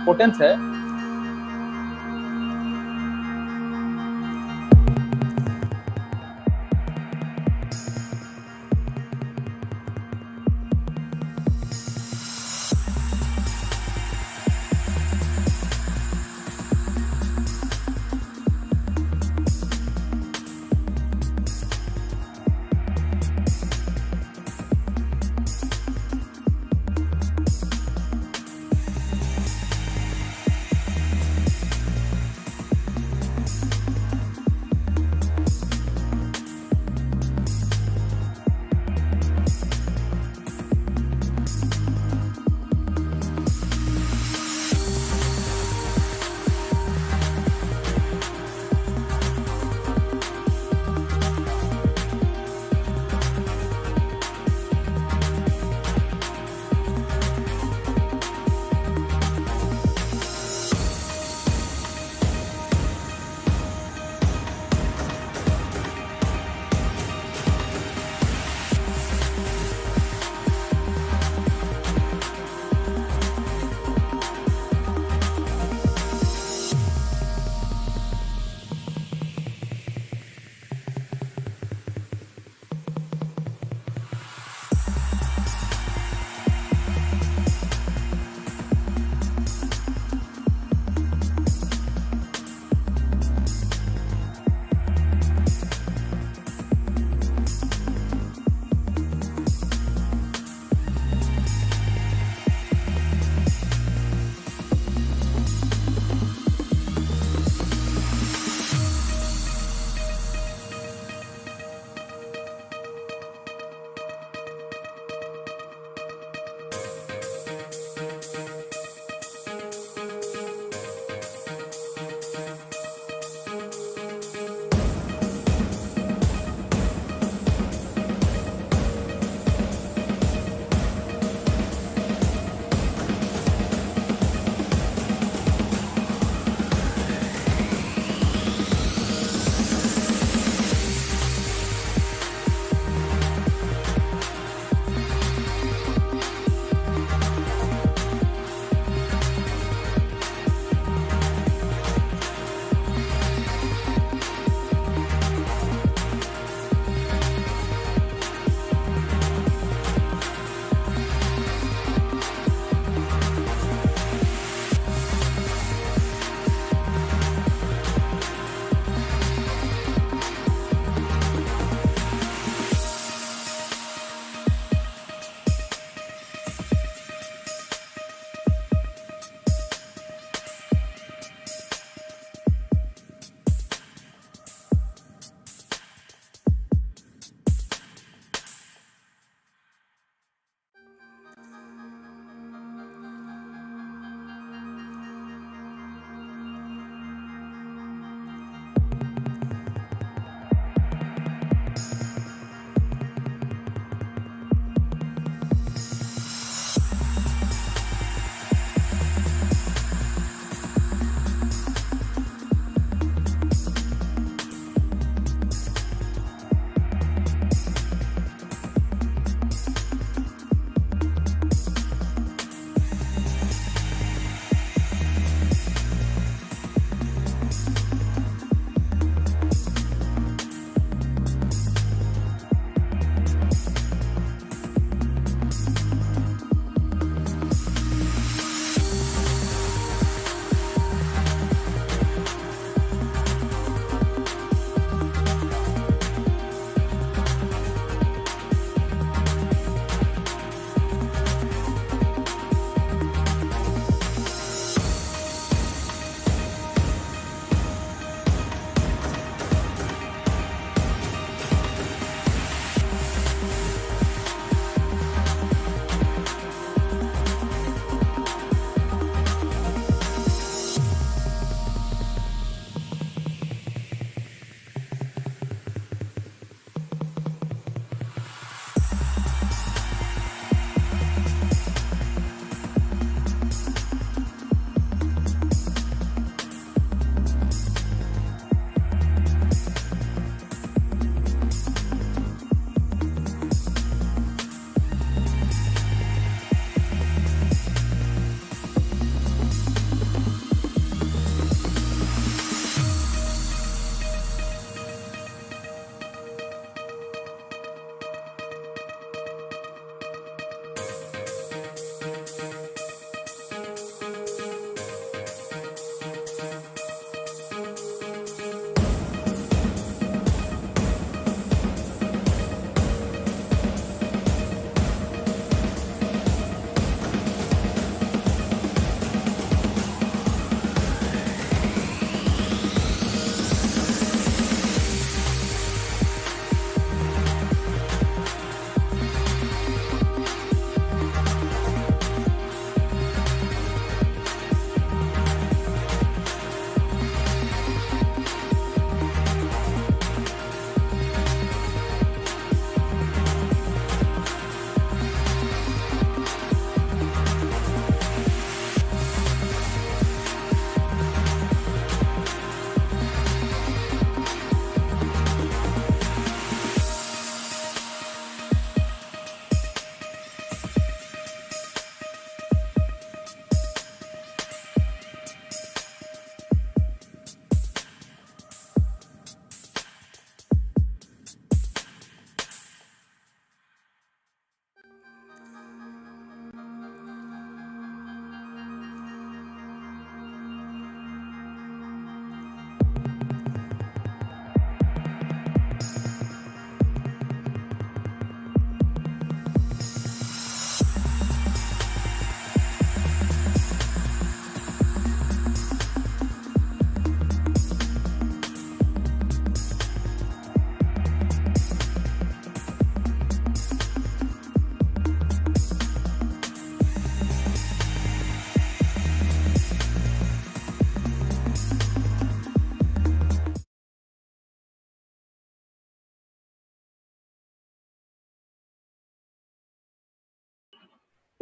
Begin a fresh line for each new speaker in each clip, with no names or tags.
Importance है।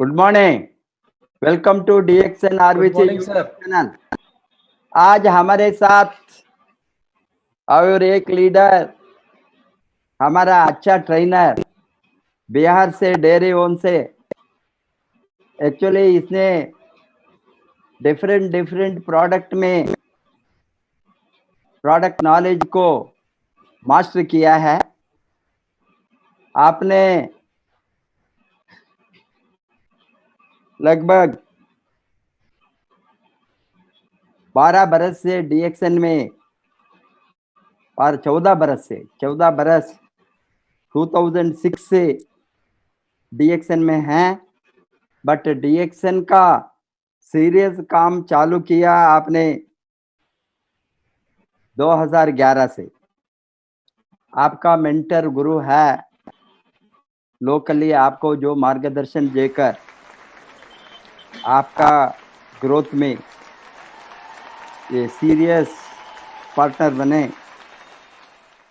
Good morning, welcome to DXN RVC channel. आज हमारे साथ और एक लीडर, हमारा अच्छा ट्रेनर, बिहार से डेयरी ओन से। एक्चुअली इसने डिफरेंट प्रोडक्ट में प्रोडक्ट नॉलेज को मास्टर किया है। आपने लगभग 12 बरस से DXN में और 14 बरस 2006 से DXN में हैं। बट DXN का सीरियस काम चालू किया आपने 2011 से। आपका मेंटर गुरु है लोकली, आपको जो मार्गदर्शन देकर आपका ग्रोथ में ये सीरियस पार्टनर बने,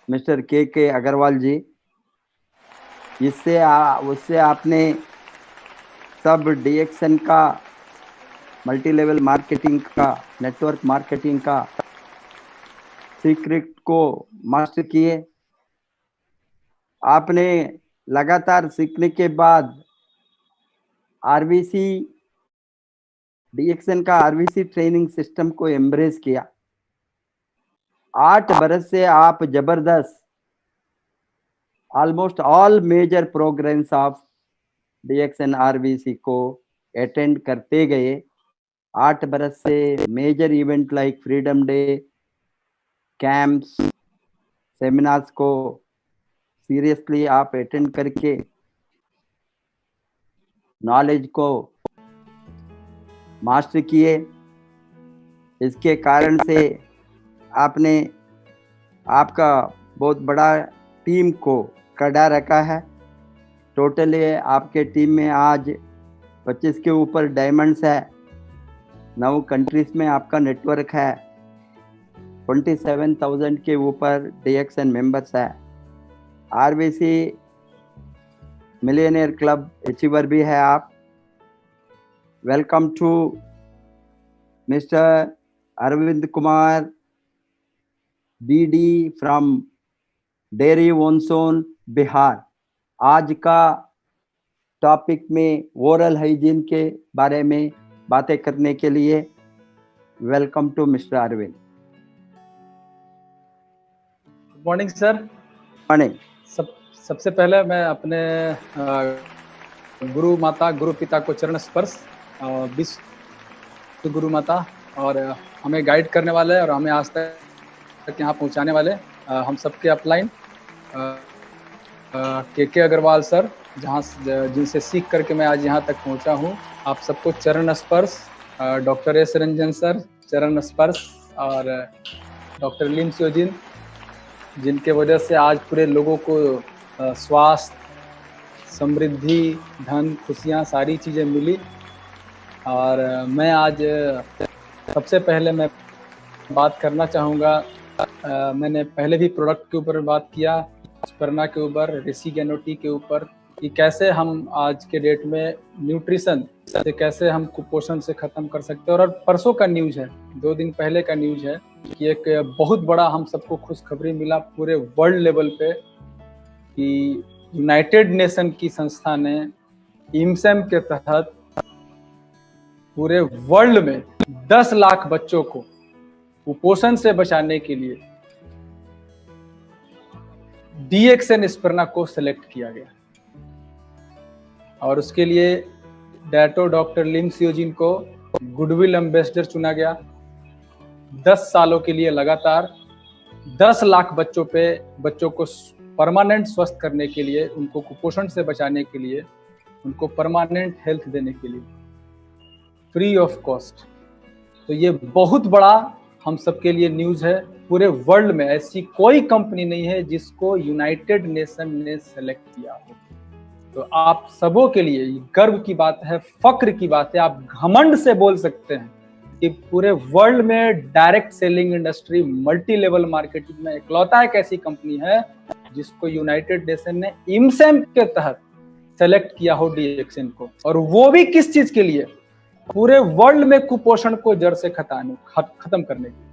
मिस्टर के अग्रवाल जी। उससे आपने सब DXN का मल्टी लेवल मार्केटिंग का, नेटवर्क मार्केटिंग का सीक्रेट को मास्टर किए। आपने लगातार सीखने के बाद DXN का RVC ट्रेनिंग सिस्टम को एम्ब्रेस किया। 8 बरस से आप जबरदस्त almost all major programs of DXN RVC को अटेंड करते गए। 8 बरस से major event like freedom day, camps, seminars को सीरियसली आप अटेंड करके नॉलेज को मास्टर किए। इसके कारण से आपने आपका बहुत बड़ा टीम को खड़ा रखा है। टोटली आपके टीम में आज 25 के ऊपर डायमंड्स है, 9 कंट्रीज में आपका नेटवर्क है, 27,000 के ऊपर DXN मेंबर्स है। RVC मिलियनियर क्लब अचीवर भी है आप। Welcome to mister Arvind Kumar DD from dairy ओनसोन Bihar. आज का टॉपिक में ओरल हाइजीन के बारे में बातें करने के लिए welcome to mister Arvind.
Good morning sir.
Morning.
सबसे पहले मैं अपने गुरु माता गुरु पिता को चरण स्पर्श, विश्व गुरु माता और हमें गाइड करने वाले और हमें आज तक यहाँ पहुँचाने वाले हम सबके अपलाइन के अग्रवाल सर, जिनसे सीख करके मैं आज यहाँ तक पहुँचा हूँ। आप सबको चरण स्पर्श, डॉक्टर एस रंजन सर चरण स्पर्श और डॉक्टर लिम सियोजिन, जिनके वजह से आज पूरे लोगों को स्वास्थ्य, समृद्धि, धन, खुशियाँ सारी चीज़ें मिली। और मैं आज सबसे पहले मैं बात करना चाहूँगा, मैंने पहले भी प्रोडक्ट के ऊपर बात किया, स्पर्ना के ऊपर, रेसिगेनोटी के ऊपर, कि कैसे हम आज के डेट में न्यूट्रिशन से कैसे हम कुपोषण से ख़त्म कर सकते हैं। और परसों का न्यूज़ है, 2 दिन पहले का न्यूज़ है कि एक बहुत बड़ा हम सबको खुशखबरी मिला पूरे वर्ल्ड लेवल पे कि यूनाइटेड नेशन की संस्था ने IMSEM के तहत पूरे वर्ल्ड में 10 लाख बच्चों को कुपोषण से बचाने के लिए DXN स्पर्ना को सिलेक्ट किया गया। और उसके लिए डॉक्टर लिम सियोजिन को गुडविल एम्बेसडर चुना गया। 10 सालों के लिए लगातार 10 लाख बच्चों को परमानेंट स्वस्थ करने के लिए, उनको कुपोषण से बचाने के लिए, उनको परमानेंट हेल्थ देने के लिए फ्री ऑफ कॉस्ट। तो ये बहुत बड़ा हम सबके लिए न्यूज़ है। पूरे वर्ल्ड में ऐसी कोई कंपनी नहीं है जिसको यूनाइटेड नेशन ने सेलेक्ट किया हो। तो आप सबों के लिए गर्व की बात है, फक्र की बात है। आप घमंड से बोल सकते हैं कि पूरे वर्ल्ड में direct selling industry, multi level marketing में इकलौता एक ऐसी कंपनी है जिसको यूनाइटेड नेशन ने इमसेम के तहत सेलेक्ट किया हो डीएक्सएन को। और वो भी किस चीज के लिए? पूरे वर्ल्ड में कुपोषण को जड़ से खत्म करने के लिए।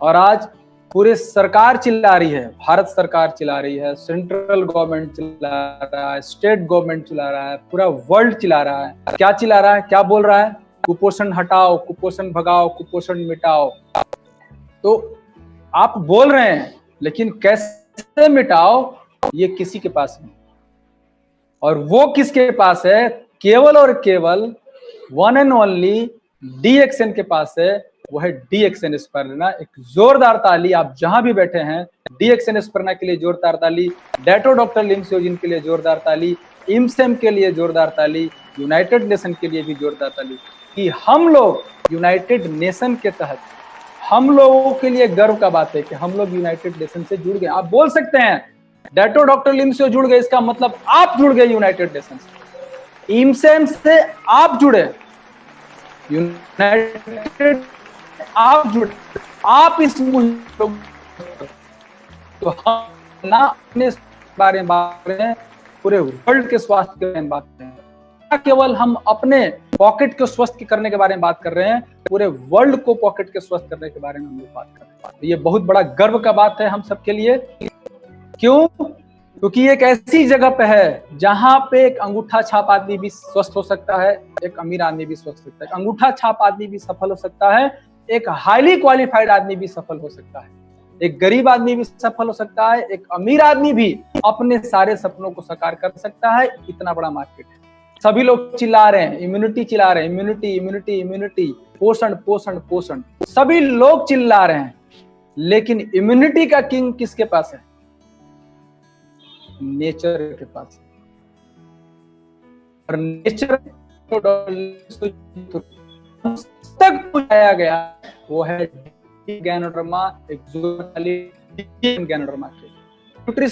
और आज पूरे सरकार चिल्ला रही है, भारत सरकार चिल्ला रही है, सेंट्रल गवर्नमेंट चिल्ला रहा है, स्टेट गवर्नमेंट चिल्ला रहा है, पूरा वर्ल्ड चिल्ला रहा है। क्या चिल्ला रहा है, क्या बोल रहा है? कुपोषण हटाओ, कुपोषण भगाओ, कुपोषण मिटाओ। तो आप बोल रहे हैं, लेकिन कैसे मिटाओ ये किसी के पास नहीं। और वो किसके पास है? केवल और केवल वन एंड ओनली डीएक्सएन के पास है। वो है डीएक्सएन एस्पर्ना। एक जोरदार ताली आप जहां भी बैठे हैं, डीएक्सएन एस्पर्ना के लिए जोरदार ताली, डेटो डॉक्टर लिम्स योजिन के लिए जोरदार ताली, इमसेम के लिए जोरदार ताली, यूनाइटेड नेशन के लिए भी जोरदार ताली कि हम लोग यूनाइटेड नेशन के तहत, हम लोगों के लिए गर्व का बात है कि हम लोग यूनाइटेड नेशन से जुड़ गए। आप बोल सकते हैं डेटो डॉक्टर लिम्स से जुड़ गए, इसका मतलब आप जुड़ गए यूनाइटेड नेशन से। इमसेम से आप जुड़े, यूनाइटेड आप जुड़े, आप इस मुहिम। तो हम ना अपने बारे में बात कर रहे हैं, पूरे वर्ल्ड के स्वास्थ्य के बारे में बात कर रहे हैं। ना केवल हम अपने पॉकेट को स्वस्थ करने के बारे में बात कर रहे हैं, पूरे वर्ल्ड को पॉकेट के स्वस्थ करने के बारे में हम लोग बात कर रहे हैं। ये बहुत बड़ा गर्व का बात है हम सबके लिए। क्यों? क्योंकि एक ऐसी जगह पे है जहां पे एक अंगूठा छाप आदमी भी स्वस्थ हो सकता है, एक अमीर आदमी भी स्वस्थ हो सकता है, अंगूठा छाप आदमी भी सफल हो सकता है, एक हाईली क्वालिफाइड आदमी भी सफल हो सकता है, एक गरीब आदमी भी सफल हो सकता है, एक अमीर आदमी भी अपने सारे सपनों को साकार कर सकता है। इतना बड़ा मार्केट है। सभी लोग चिल्ला रहे हैं, इम्यूनिटी चिल्ला रहे हैं, इम्यूनिटी इम्यूनिटी इम्यूनिटी, पोषण पोषण पोषण, सभी लोग चिल्ला रहे हैं। लेकिन इम्यूनिटी का किंग किसके पास है? नेचर के पास। और नेचर तक पहुंचाया गया वो है गैनोडर्मा गैनोडर्मा के।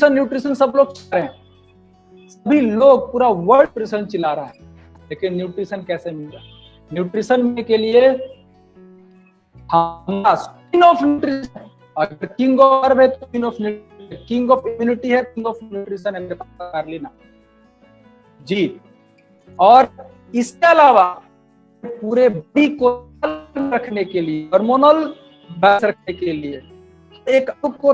न्यूट्रिशन सब लोग चिल्ला रहे हैं, सभी लोग, पूरा वर्ल्ड न्यूट्रिशन चिल्ला रहा है। लेकिन न्यूट्रिशन कैसे मिलेगा? न्यूट्रिशन में के लिए किंग ऑफ न्यूट्रिशन, अगर किंग ऑफ है तो king of king of immunity है, किंग ऑफ न्यूट्रिशन कर लेना जी। और इसके अलावा पूरे बॉडी को रखने के लिए, हार्मोनल बैलेंस रखने के लिए, एक को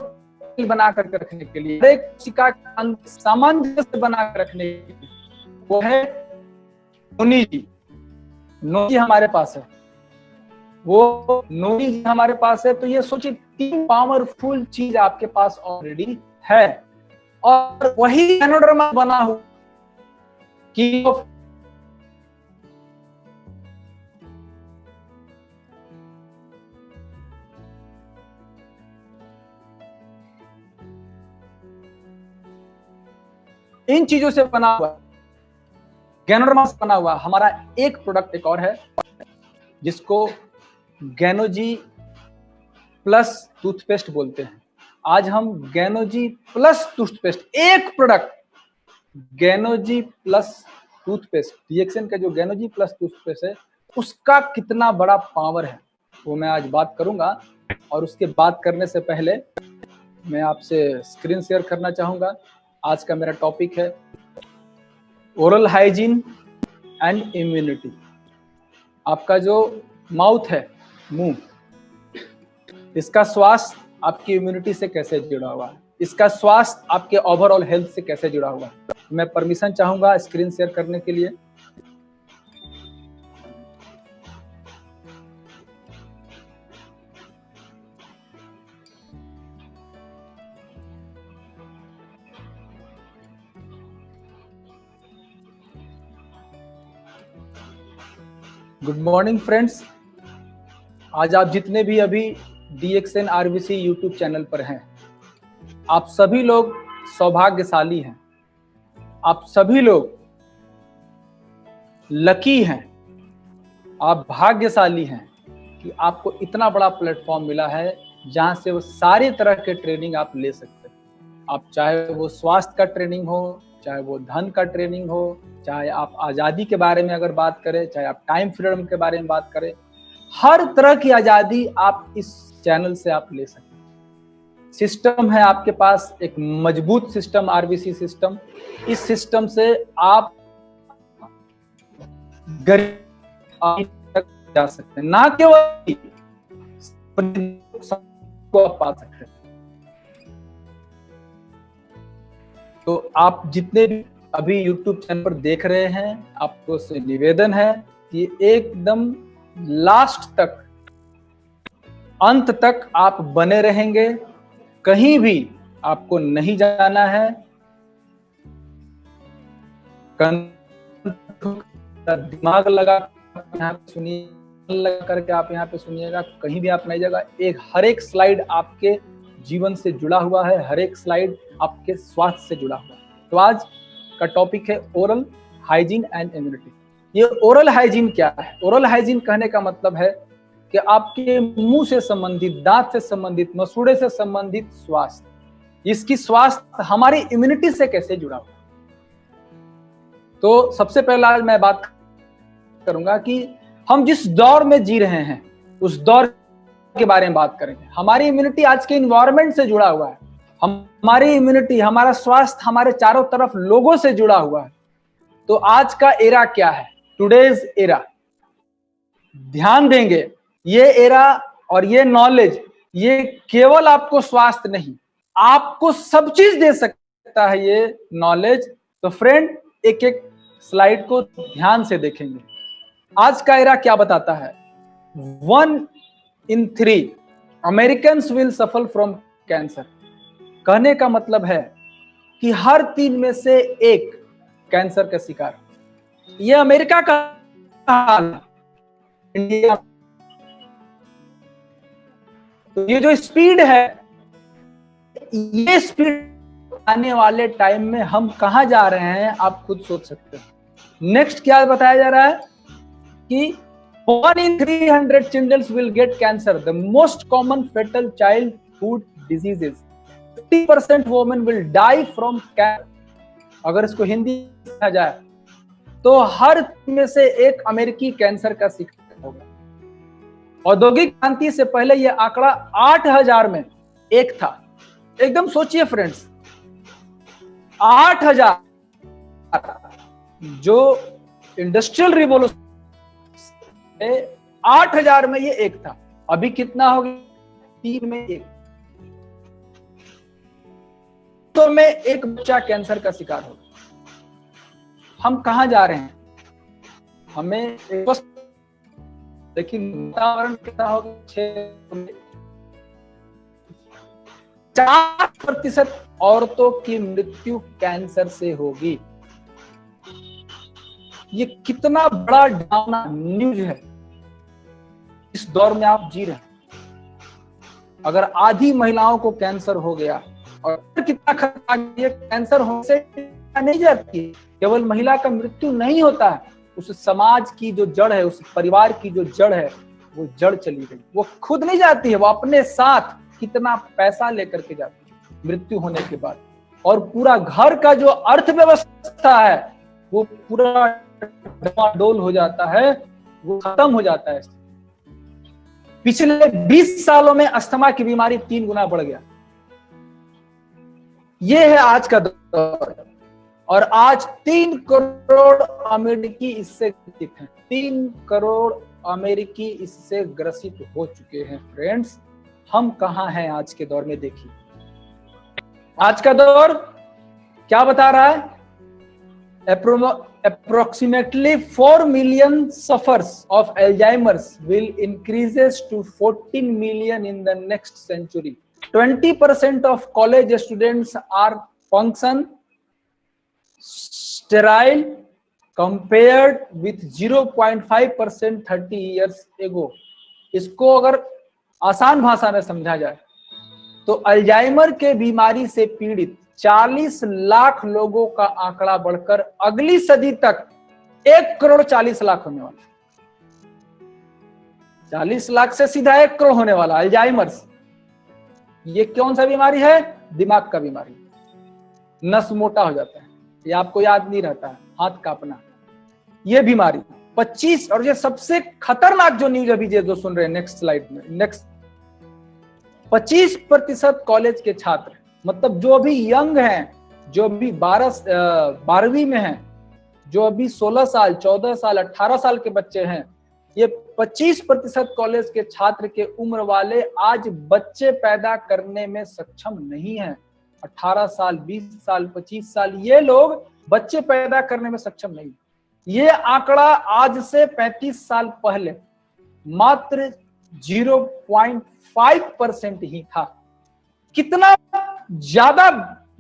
बना कर रखने के लिए, एक कोशिका का सामंजस्य बना कर रखने के लिए, वो है नोनी जी। नोनी जी हमारे पास है, वो नोनी जी हमारे पास है। तो ये सोचिए, 3 पावरफुल चीज आपके पास ऑलरेडी है। और वही गैनोडर्मा बना हुआ किंग ऑफ इन चीजों से बना हुआ, गैनोडर्मा से बना हुआ हमारा एक प्रोडक्ट एक और है जिसको गैनोजी प्लस टूथपेस्ट बोलते हैं। आज हम गैनोजी प्लस टूथपेस्ट, एक प्रोडक्ट गैनोजी प्लस टूथपेस्ट, डीएक्सएन का जो गैनोजी प्लस टूथपेस्ट है, उसका कितना बड़ा पावर है वो मैं आज बात करूंगा। और उसके बात करने से पहले मैं आपसे स्क्रीन शेयर करना चाहूंगा। आज का मेरा टॉपिक है ओरल हाइजीन एंड इम्यूनिटी। आपका जो माउथ है, मुंह, इसका स्वास्थ्य आपकी इम्यूनिटी से कैसे जुड़ा हुआ है, इसका स्वास्थ्य आपके ओवरऑल हेल्थ से कैसे जुड़ा हुआ है। मैं परमिशन चाहूंगा स्क्रीन शेयर करने के लिए। Good morning friends. आज आप जितने भी अभी DXN RBC यूट्यूब चैनल पर हैं। आप सभी लोग सौभाग्यशाली हैं, आप सभी लोग लकी हैं, आप भाग्यशाली हैं कि आपको इतना बड़ा प्लेटफॉर्म मिला है जहां से वो सारी तरह के ट्रेनिंग आप ले सकते हैं। आप चाहे वो स्वास्थ्य का ट्रेनिंग हो, चाहे वो धन का ट्रेनिंग हो, चाहे आप आज़ादी के बारे में अगर बात करें, चाहे आप टाइम फ्रीडम के बारे में बात करें, हर तरह की आज़ादी आप इस चैनल से आप ले सकते हैं। सिस्टम है आपके पास, एक मजबूत सिस्टम, RBC सिस्टम। इस सिस्टम से आप गरीब तक जा सकते हैं, ना केवल को आप पा सकते हैं। तो आप जितने भी अभी यूट्यूब चैनल पर देख रहे हैं, आपको से निवेदन है कि एकदम लास्ट तक, अंत तक आप बने रहेंगे, कहीं भी आपको नहीं जाना है। दिमाग लगा यहाँ पे सुनिए, लगा करके आप यहाँ पे सुनिएगा, कहीं भी आप नहीं जाएगा। हर एक स्लाइड आपके जीवन से जुड़ा हुआ है, हर एक स्लाइड आपके स्वास्थ्य से जुड़ा हुआ है। तो आज का टॉपिक है ओरल हाइजीन एंड इम्यूनिटी। ये ओरल हाइजीन क्या है? ओरल हाइजीन कहने का मतलब है कि आपके मुंह से संबंधित, दांत से संबंधित, मसूड़े से संबंधित स्वास्थ्य, इसकी स्वास्थ्य हमारी इम्यूनिटी से कैसे जुड़ा हुआ है। तो सबसे पहला आज मैं बात करूंगा कि हम जिस दौर में जी रहे हैं उस दौर के बारे में बात करेंगे। हमारी इम्यूनिटी आज के इन्वायरमेंट से जुड़ा हुआ है, हमारी इम्यूनिटी, हमारा स्वास्थ्य हमारे चारों तरफ लोगों से जुड़ा हुआ है। तो आज का एरा क्या है? टुडेज एरा, ध्यान देंगे, ये एरा और ये नॉलेज, ये केवल आपको स्वास्थ्य नहीं, आपको सब चीज दे सकता है ये नॉलेज। तो फ्रेंड, एक एक स्लाइड को ध्यान से देखेंगे। आज का एरा क्या बताता है? 1 in 3 Americans will suffer from cancer. कहने का मतलब है कि हर 3 में से 1 कैंसर का शिकार। यह अमेरिका का हाल है। इंडिया, तो ये जो स्पीड है, ये स्पीड आने वाले टाइम में हम कहां जा रहे हैं आप खुद सोच सकते हैं। नेक्स्ट क्या बताया जा रहा है कि 1 in 300 children will get cancer, the most common fatal childhood diseases. 50% women will die from cancer. अगर इसको हिंदी में कहा जाए तो हर में से 1 अमेरिकी कैंसर का शिकार होगा। औद्योगिक क्रांति से पहले यह आंकड़ा 8000 में 1 था। एकदम सोचिए फ्रेंड्स, 8000, जो इंडस्ट्रियल रिवॉल्यूशन 8000 में ये 1 था, अभी कितना हो गया? 3 में 1। तो में 1 बच्चा कैंसर का शिकार होगा। हम कहां जा रहे हैं? हमें लेकिन वातावरण कितना होगा? 4% औरतों की मृत्यु कैंसर से होगी। ये कितना बड़ा डरावना न्यूज है इस दौर में आप जी रहे हैं। अगर आधी महिलाओं को कैंसर हो गया, और कितना खतरनाक, ये कैंसर होने से नहीं जाती, केवल महिला का मृत्यु नहीं होता है, उस समाज की जो जड़ है, उस परिवार की जो जड़ है, वो जड़ चली गई। वो खुद नहीं जाती है, वो अपने साथ कितना पैसा लेकर के जाती है मृत्यु होने के बाद। और पूरा घर का जो अर्थव्यवस्था है वो पूरा डोल हो जाता है, वो खत्म हो जाता है। पिछले 20 सालों में अस्थमा की बीमारी 3 गुना बढ़ गया। ये है आज का दौर, और आज 3 करोड़ अमेरिकी इससे ग्रसित हैं। 3 करोड़ अमेरिकी इससे ग्रसित हो चुके हैं। फ्रेंड्स, हम कहां हैं आज के दौर में? देखिए, आज का दौर क्या बता रहा है? Approximately 4 million sufferers of Alzheimer's will increases to 14 million in the next century. 20% of college students are function sterile compared with 0.5% 30 years ago. इसको अगर आसान भाषा में समझा जाए तो अल्जाइमर के बीमारी से पीड़ित 40 लाख लोगों का आंकड़ा बढ़कर अगली सदी तक 1,40,00,000 होने वाला। 40 लाख से सीधा 1 करोड़ होने वाला अल्जाइमर्स। ये कौन सा बीमारी है? दिमाग का बीमारी। नस मोटा हो जाता है, ये आपको याद नहीं रहता है, हाथ कांपना, ये बीमारी 25। और ये सबसे खतरनाक जो न्यूज अभी जो सुन रहे हैं, नेक्स्ट स्लाइड में, नेक्स्ट 25% कॉलेज के छात्र, मतलब जो अभी यंग हैं, जो अभी 12वीं में हैं, जो अभी 16 साल 14 साल 18 साल के बच्चे हैं, ये 25% कॉलेज के छात्र के उम्र वाले आज बच्चे पैदा करने में सक्षम नहीं हैं। 18 साल 20 साल 25 साल ये लोग बच्चे पैदा करने में सक्षम नहीं। ये आंकड़ा आज से 35 साल पहले मात्र 0.5% ही था। कितना ज्यादा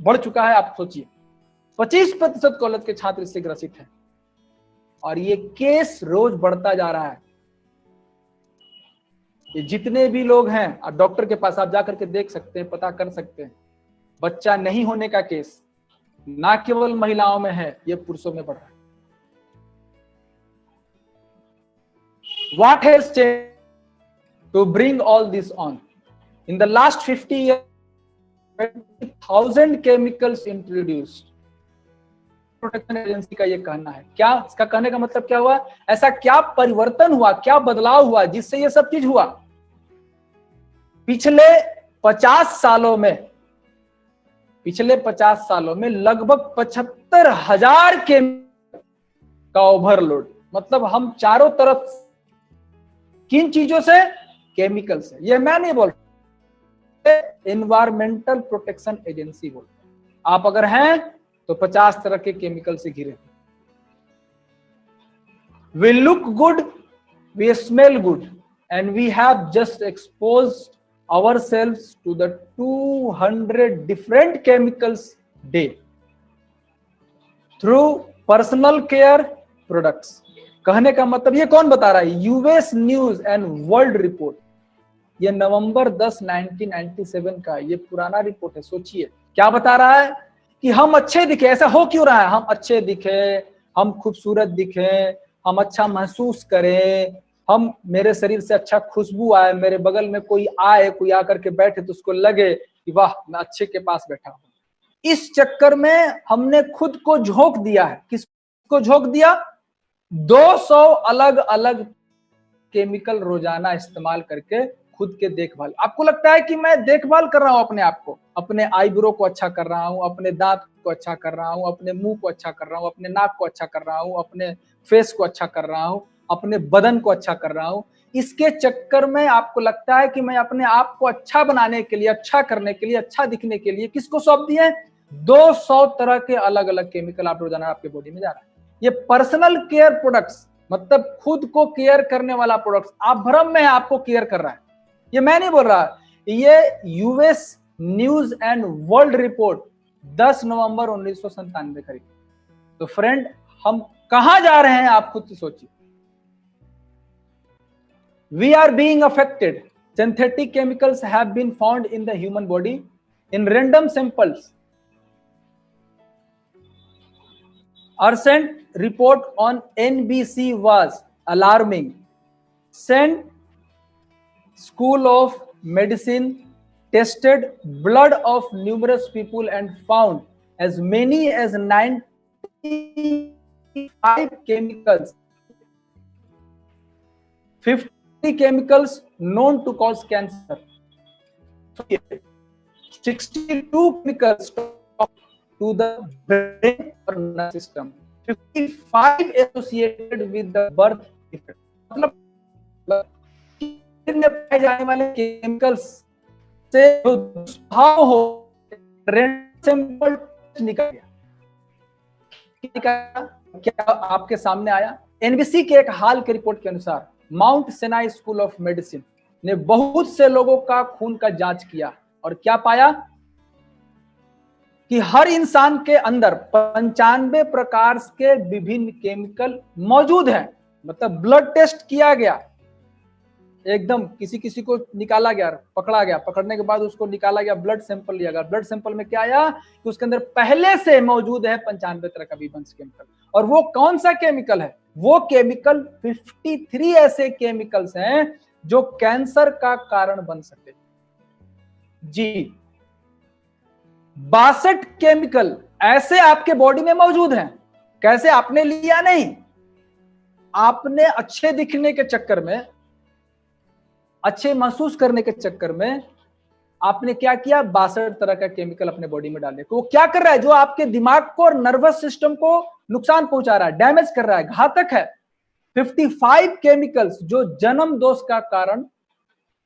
बढ़ चुका है आप सोचिए। 25% कॉलेज के छात्र इससे ग्रसित हैं और ये केस रोज बढ़ता जा रहा है। ये जितने भी लोग हैं, आप डॉक्टर के पास आप जाकर के देख सकते हैं, पता कर सकते हैं, बच्चा नहीं होने का केस ना केवल महिलाओं में है, ये पुरुषों में बढ़ रहा है। What has changed to bring all this on? In the last 50 years, 20,000 chemicals introduced. Protection agency का ये कहना है। क्या इसका कहने का मतलब क्या हुआ? ऐसा क्या परिवर्तन हुआ, क्या बदलाव हुआ जिससे ये सब चीज हुआ? पिछले 50 सालों में लगभग 75,000 केमिकल का ओवरलोड। मतलब हम चारों तरफ किन चीजों से? केमिकल से। ये मैं नहीं बोल रहा, एनवायरमेंटल प्रोटेक्शन एजेंसी बोल रहा। आप अगर हैं तो 50 तरह के केमिकल से घिरे। We look good, we smell good, and we have just exposed ourselves to the 200 different chemicals day through personal care products. कहने का मतलब ये कौन बता रहा है? US news and world report. ये नवंबर 10 1997 का ये पुराना रिपोर्ट है। सोचिए क्या बता रहा है कि हम अच्छे दिखे। ऐसा हो क्यों रहा है? हम अच्छे दिखे, हम खूबसूरत दिखे, हम अच्छा महसूस करें, हम मेरे शरीर से अच्छा खुशबू आए, मेरे बगल में कोई आए, कोई आकर के बैठे तो उसको लगे कि वाह मैं अच्छे के पास बैठा हूं। इस चक्कर में हमने खुद को झोंक दिया है। किसको झोंक दिया? 200 अलग अलग केमिकल रोजाना इस्तेमाल करके खुद के देखभाल। आपको लगता है कि मैं देखभाल कर रहा हूं अपने आप को, अपने आईब्रो को अच्छा कर रहा हूं, अपने दांत को अच्छा कर रहा हूं, अपने मुंह को अच्छा कर रहा हूं, अपने नाक को अच्छा कर रहा हूं, अपने फेस को अच्छा कर रहा हूं, अपने बदन को अच्छा कर रहा हूं। इसके चक्कर में आपको लगता है कि मैं अपने आप को अच्छा बनाने के लिए, अच्छा करने के लिए, अच्छा दिखने के लिए किसको सौंप दिए? 200 तरह के अलग अलग केमिकल आप रोजाना आपके बॉडी में जा रहा है। ये पर्सनल केयर प्रोडक्ट्स, मतलब खुद को केयर करने वाला प्रोडक्ट्स। आप भ्रम में है, आपको केयर कर रहा है। ये मैं नहीं बोल रहा, ये US news and world report 10 नवंबर 1997 करीब। तो फ्रेंड, हम कहां जा रहे हैं आप खुद से सोचिए। We are being affected. Synthetic chemicals have been found in the human body in random samples. recent report on NBC was alarming. St. School of Medicine tested blood of numerous people and found as many as 95 chemicals, 50 chemicals known to cause cancer, 62 chemicals to the brain or nervous system, 55 associated with the birth defect. मतलब में पाए जाने वाले chemicals से जो दुष्प्रभाव हो, sample निकल गया। क्या आपके सामने आया? एनबीसी के एक हाल के रिपोर्ट के अनुसार Mount Sinai school of medicine ने बहुत से लोगों का खून का जांच किया और क्या पाया कि हर इंसान के अंदर 95 प्रकार के विभिन्न केमिकल मौजूद हैं। मतलब ब्लड टेस्ट किया गया, एकदम किसी किसी को निकाला गया, पकड़ा गया, पकड़ने के बाद उसको निकाला गया, ब्लड सैंपल लिया गया, ब्लड सैंपल में क्या आया कि उसके अंदर पहले से मौजूद है 95 तरह का विवंश केमिकल। और वो कौन सा केमिकल है? वो केमिकल 53 ऐसे केमिकल्स हैं जो कैंसर का कारण बन सकते जी। 62 केमिकल ऐसे आपके बॉडी में मौजूद हैं। कैसे? आपने लिया नहीं, आपने अच्छे दिखने के चक्कर में, अच्छे महसूस करने के चक्कर में आपने क्या किया? 62 तरह का केमिकल अपने बॉडी में डाले। तो वो क्या कर रहा है? जो आपके दिमाग को और नर्वस सिस्टम को नुकसान पहुंचा रहा है, डैमेज कर रहा है, घातक है। 55 केमिकल्स जो जन्म दोष का कारण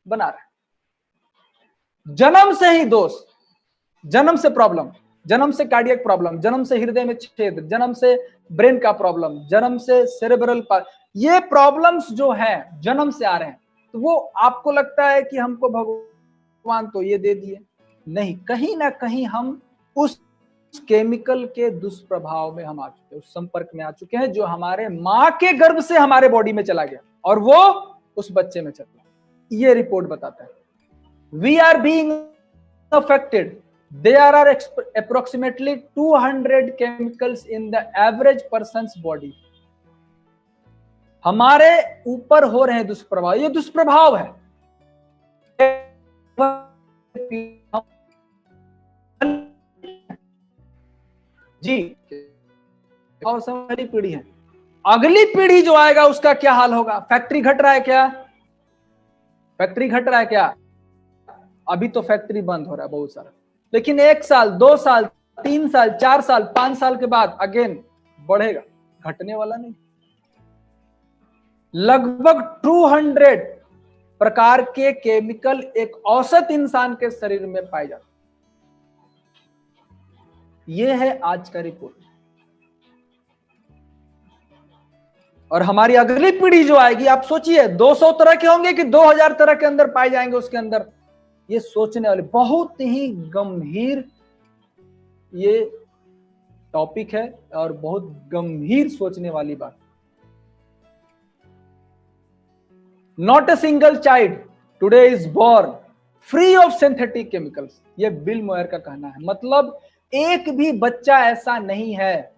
बना रहा है। जन्म से ही दोष, जन्म से प्रॉब्लम, जन्म से कार्डियक प्रॉब्लम, जन्म से हृदय में छेद, जन्म से ब्रेन का प्रॉब्लम, जन्म से सेरेब्रल, ये प्रॉब्लम्स जो हैं जन्म से आ रहे हैं। तो वो आपको लगता है कि हमको भगवान तो ये दे दिए, नहीं, कहीं ना कहीं हम उस केमिकल के दुष्प्रभाव में हम आ चुके हैं, उस संपर्क में आ चुके हैं जो हमारे मां के गर्भ से हमारे बॉडी में चला गया और वो उस बच्चे में चला। ये रिपोर्ट बताता है we are being affected. There are approximately 200 chemicals in the average person's body. हमारे ऊपर हो रहे हैं दुष्प्रभाव, ये दुष्प्रभाव है। जी, और अगली पीढ़ी है, अगली पीढ़ी जो आएगा उसका क्या हाल होगा? फैक्ट्री घट रहा है क्या? फैक्ट्री घट रहा है क्या? अभी तो फैक्ट्री बंद हो रहा है बहुत सारा, लेकिन 1 साल, 2 साल, 3 साल, 4 साल, 5 साल के बाद अगेन बढ़ेगा, घटने वाला नहीं। लगभग 200 प्रकार के केमिकल एक औसत इंसान के शरीर में पाए जाते हैं। यह है आज का रिपोर्ट। और हमारी अगली पीढ़ी जो आएगी, आप सोचिए 200 तरह के होंगे कि 2000 तरह के अंदर पाए जाएंगे उसके अंदर। ये सोचने वाले, बहुत ही गंभीर ये टॉपिक है और बहुत गंभीर सोचने वाली बात। Not a single child today is born free of synthetic chemicals, ये बिल मोयर का कहना है। मतलब एक भी बच्चा ऐसा नहीं है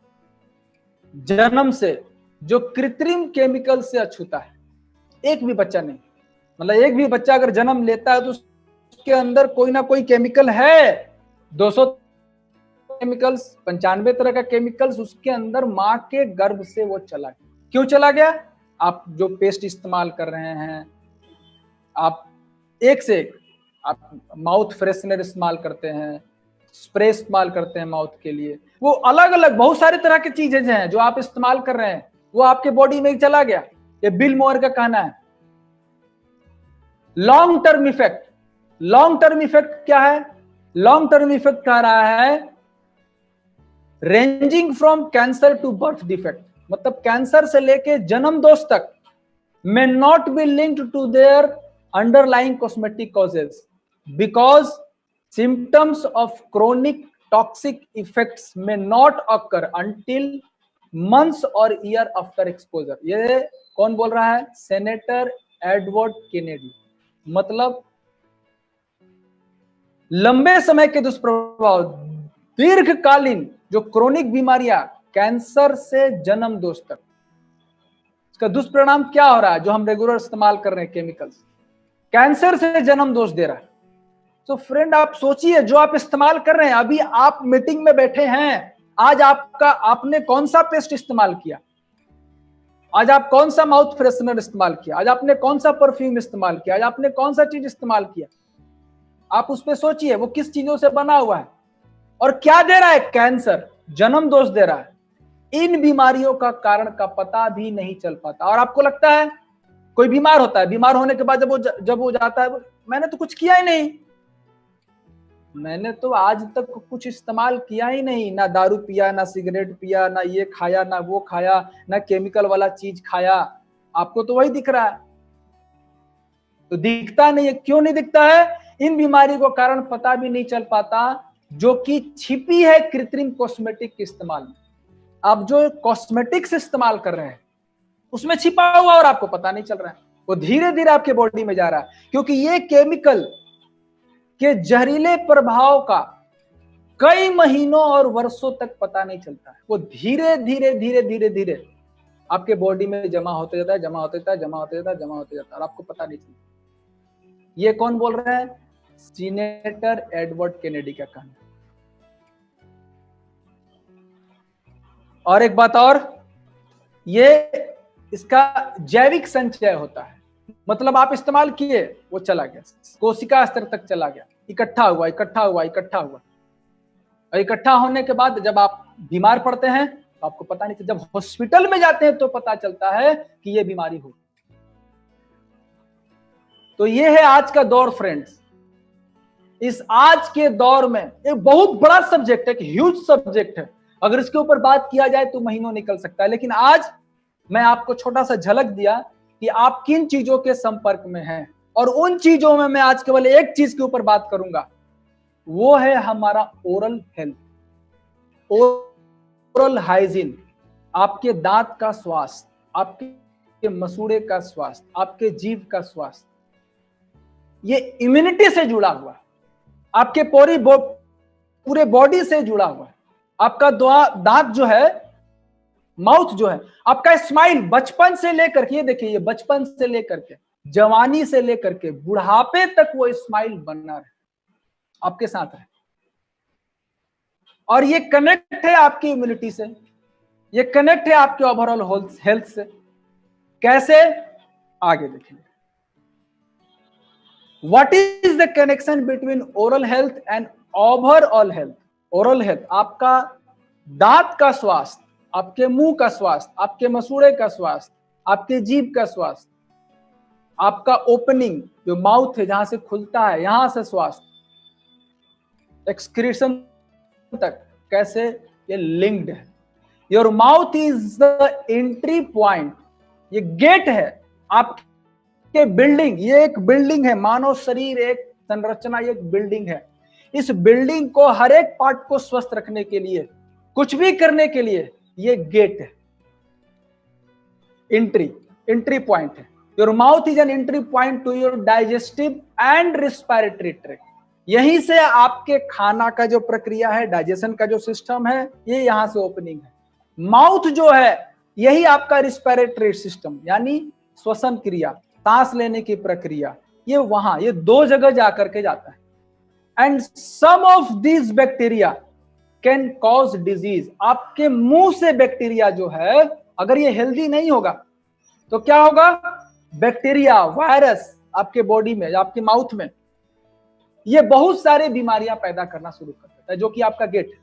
जन्म से जो कृत्रिम केमिकल से अछूता है, एक भी बच्चा नहीं। मतलब एक भी बच्चा अगर जन्म लेता है तो उसके अंदर कोई ना कोई केमिकल है। 200 केमिकल्स, 95 तरह का केमिकल्स उसके अंदर मां के गर्भ से वो चला गया। क्यों चला गया? आप जो पेस्ट इस्तेमाल कर रहे हैं, आप एक से एक, आप माउथ फ्रेशनर इस्तेमाल करते हैं, स्प्रे इस्तेमाल करते हैं माउथ के लिए, वो अलग अलग बहुत सारे तरह की चीजें हैं जो आप इस्तेमाल कर रहे हैं, वो आपके बॉडी में चला गया। ये बिल मोयर का कहना है। Long term effect, long term effect क्या है? लॉन्ग टर्म इफेक्ट कह रहा है ranging from cancer to birth defect, मतलब कैंसर से लेके जन्म दोष तक may not be linked to their underlying cosmetic causes because symptoms of chronic toxic effects may not occur until months or year after exposure। ये कौन बोल रहा है? Senator Edward Kennedy. मतलब लंबे समय के दुष्प्रभाव, दीर्घकालीन जो क्रोनिक बीमारियां, कैंसर से जन्म दोष तक, इसका दुष्परिणाम क्या हो रहा है? जो हम रेगुलर इस्तेमाल कर रहे हैं केमिकल्स, कैंसर से जन्म दोष दे रहा है। तो फ्रेंड आप सोचिए, जो आप इस्तेमाल कर रहे हैं, अभी आप मीटिंग में बैठे हैं, आज आपने कौन सा पेस्ट इस्तेमाल किया? आज आप कौन सा माउथ फ्रेशनर इस्तेमाल किया? आज आपने कौन सा परफ्यूम इस्तेमाल किया? आज आपने कौन सा चीज इस्तेमाल किया? आप उस पर सोचिए, वो किस चीजों से बना हुआ है और क्या दे रहा है? कैंसर, जन्म दोष दे रहा है। इन बीमारियों का कारण का पता भी नहीं चल पाता। और आपको लगता है कोई बीमार होता है, बीमार होने के बाद जब वो जाता है, मैंने तो कुछ किया ही नहीं, मैंने तो आज तक कुछ इस्तेमाल किया ही नहीं, ना दारू पिया, ना सिगरेट पिया, ना ये खाया, ना वो खाया, ना केमिकल वाला चीज खाया। आपको तो वही दिख रहा है, तो दिखता नहीं है। क्यों नहीं दिखता है? इन बीमारी को कारण पता भी नहीं चल पाता, जो कि छिपी है कृत्रिम कॉस्मेटिक के इस्तेमाल में। आप जो कॉस्मेटिक्स इस्तेमाल कर रहे हैं उसमें छिपा हुआ और आपको पता नहीं चल रहा है। वो धीरे धीरे आपके बॉडी में जा रहा है, क्योंकि ये केमिकल के जहरीले प्रभाव का कई महीनों और वर्षों तक पता नहीं चलता है। वो धीरे धीरे धीरे धीरे धीरे आपके बॉडी में जमा होते जाता है, जमा होते जाता है, जमा होते जाता है, जमा होते जाता है, और आपको पता नहीं चलता। ये कौन बोल रहा है? सीनेटर एडवर्ड केनेडी का कहना। और एक बात और, ये इसका जैविक संचय होता है, मतलब आप इस्तेमाल किए, वो चला गया, कोशिका स्तर तक चला गया, इकट्ठा हुआ इकट्ठा हुआ इकट्ठा हुआ, और इकट्ठा होने के बाद जब आप बीमार पड़ते हैं तो आपको पता नहीं चलता। जब हॉस्पिटल में जाते हैं तो पता चलता है कि ये बीमारी हो। तो ये है आज का दौर फ्रेंड्स। इस आज के दौर में एक बहुत बड़ा सब्जेक्ट है, एक ह्यूज सब्जेक्ट है, अगर इसके ऊपर बात किया जाए तो महीनों निकल सकता है, लेकिन आज मैं आपको छोटा सा झलक दिया कि आप किन चीजों के संपर्क में हैं, और उन चीजों में मैं आज केवल एक चीज के ऊपर बात करूंगा, वो है हमारा ओरल हेल्थ, ओरल हाइजीन। आपके दांत का स्वास्थ्य, आपके मसूड़े का स्वास्थ्य, आपके जीभ का स्वास्थ्य, ये इम्यूनिटी से जुड़ा हुआ है, आपके पूरे बॉडी से जुड़ा हुआ है। आपका दांत जो है, माउथ जो है, आपका स्माइल बचपन से लेकर के, ये देखिए, ये बचपन से लेकर के जवानी से लेकर के बुढ़ापे तक वो स्माइल बनना रहे, आपके साथ रहे, और ये कनेक्ट है आपकी इम्यूनिटी से, ये कनेक्ट है आपके ओवरऑल हेल्थ से। कैसे? आगे देखेंगे। What is the connection between oral health and overall health? Oral health, आपका दांत का स्वास्थ्य, आपके मुंह का स्वास्थ्य, आपके मसूड़े का स्वास्थ्य, आपके जीभ का स्वास्थ्य, आपका ओपनिंग जो माउथ है जहां से खुलता है, यहां से स्वास्थ्य, एक्सक्रीशन तक, कैसे ये लिंक्ड है। Your mouth is the entry point, ये गेट है आपके बिल्डिंग। ये एक बिल्डिंग है, मानव शरीर एक संरचना, ये एक बिल्डिंग है। इस बिल्डिंग को, हर एक पार्ट को स्वस्थ रखने के लिए, कुछ भी करने के लिए, ये गेट है, एंट्री पॉइंट है। Your mouth is an entry point two your digestive and respiratory tract. यहीं से आपके खाना का जो प्रक्रिया है, डाइजेशन का जो सिस्टम है, ये यहां से ओपनिंग है। माउथ जो है, यही आपका रिस्पायरेटरी सिस्टम, यानी श्वसन क्रिया, सांस लेने की प्रक्रिया, ये वहां, ये दो जगह जाकर के जाता है। And some of these bacteria can cause disease. आपके मुंह से बैक्टीरिया जो है, अगर ये हेल्दी नहीं होगा तो क्या होगा? बैक्टीरिया, वायरस आपके बॉडी में, आपके माउथ में, ये बहुत सारे बीमारियां पैदा करना शुरू कर देता है, जो कि आपका गेट है।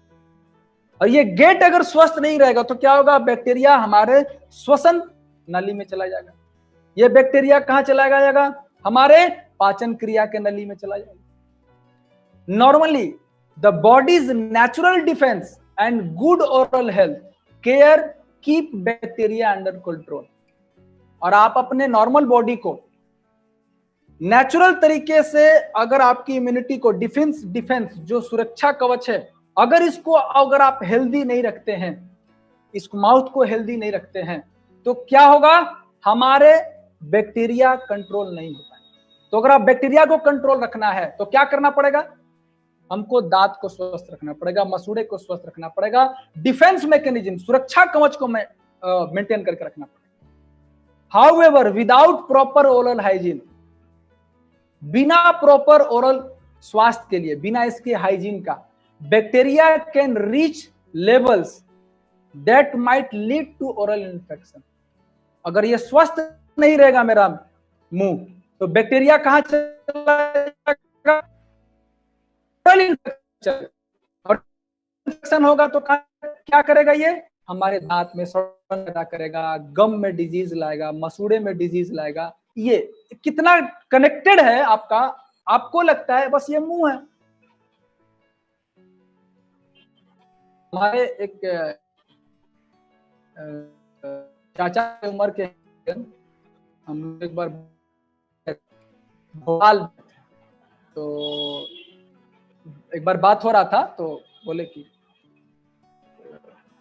और ये गेट अगर स्वस्थ नहीं रहेगा तो क्या होगा? बैक्टीरिया हमारे श्वसन नली में चला जाएगा। ये बैक्टीरिया कहां चला जाएगा? हमारे पाचन क्रिया के नली में चला जाएगा। Normally the bodies natural defence and good oral health care keep bacteria under control. और आप अपने नॉर्मल बॉडी को नेचुरल तरीके से, अगर आपकी इम्यूनिटी को, डिफेंस जो सुरक्षा कवच है, अगर आप हेल्दी नहीं रखते हैं, इस माउथ को हेल्दी नहीं रखते हैं, तो क्या होगा? हमारे बैक्टीरिया कंट्रोल नहीं होता है। तो अगर आप बैक्टीरिया को कंट्रोल रखना है तो क्या करना पड़ेगा? हमको दांत को स्वस्थ रखना पड़ेगा, मसूड़े को स्वस्थ रखना पड़ेगा, डिफेंस मैकेनिज्म, सुरक्षा कवच को मेंटेन करके रखना पड़ेगा। However without proper oral hygiene, बिना प्रॉपर ओरल स्वास्थ्य के लिए, बिना इसके हाइजीन का, bacteria can reach levels that might lead to oral infection. अगर ये स्वस्थ नहीं रहेगा मेरा मुंह, तो बैक्टीरिया कहां चला जाएगा? Oral infection. और इन्फेक्शन होगा तो क्या करेगा? ये हमारे दांत में सड़न पैदा करेगा, गम में डिजीज लाएगा, मसूड़े में डिजीज लाएगा। ये कितना कनेक्टेड है आपका, आपको लगता है बस ये मुंह है। हमारे एक चाचा की उम्र के, हम एक बार भोपाल, तो एक बार बात हो रहा था, तो बोले कि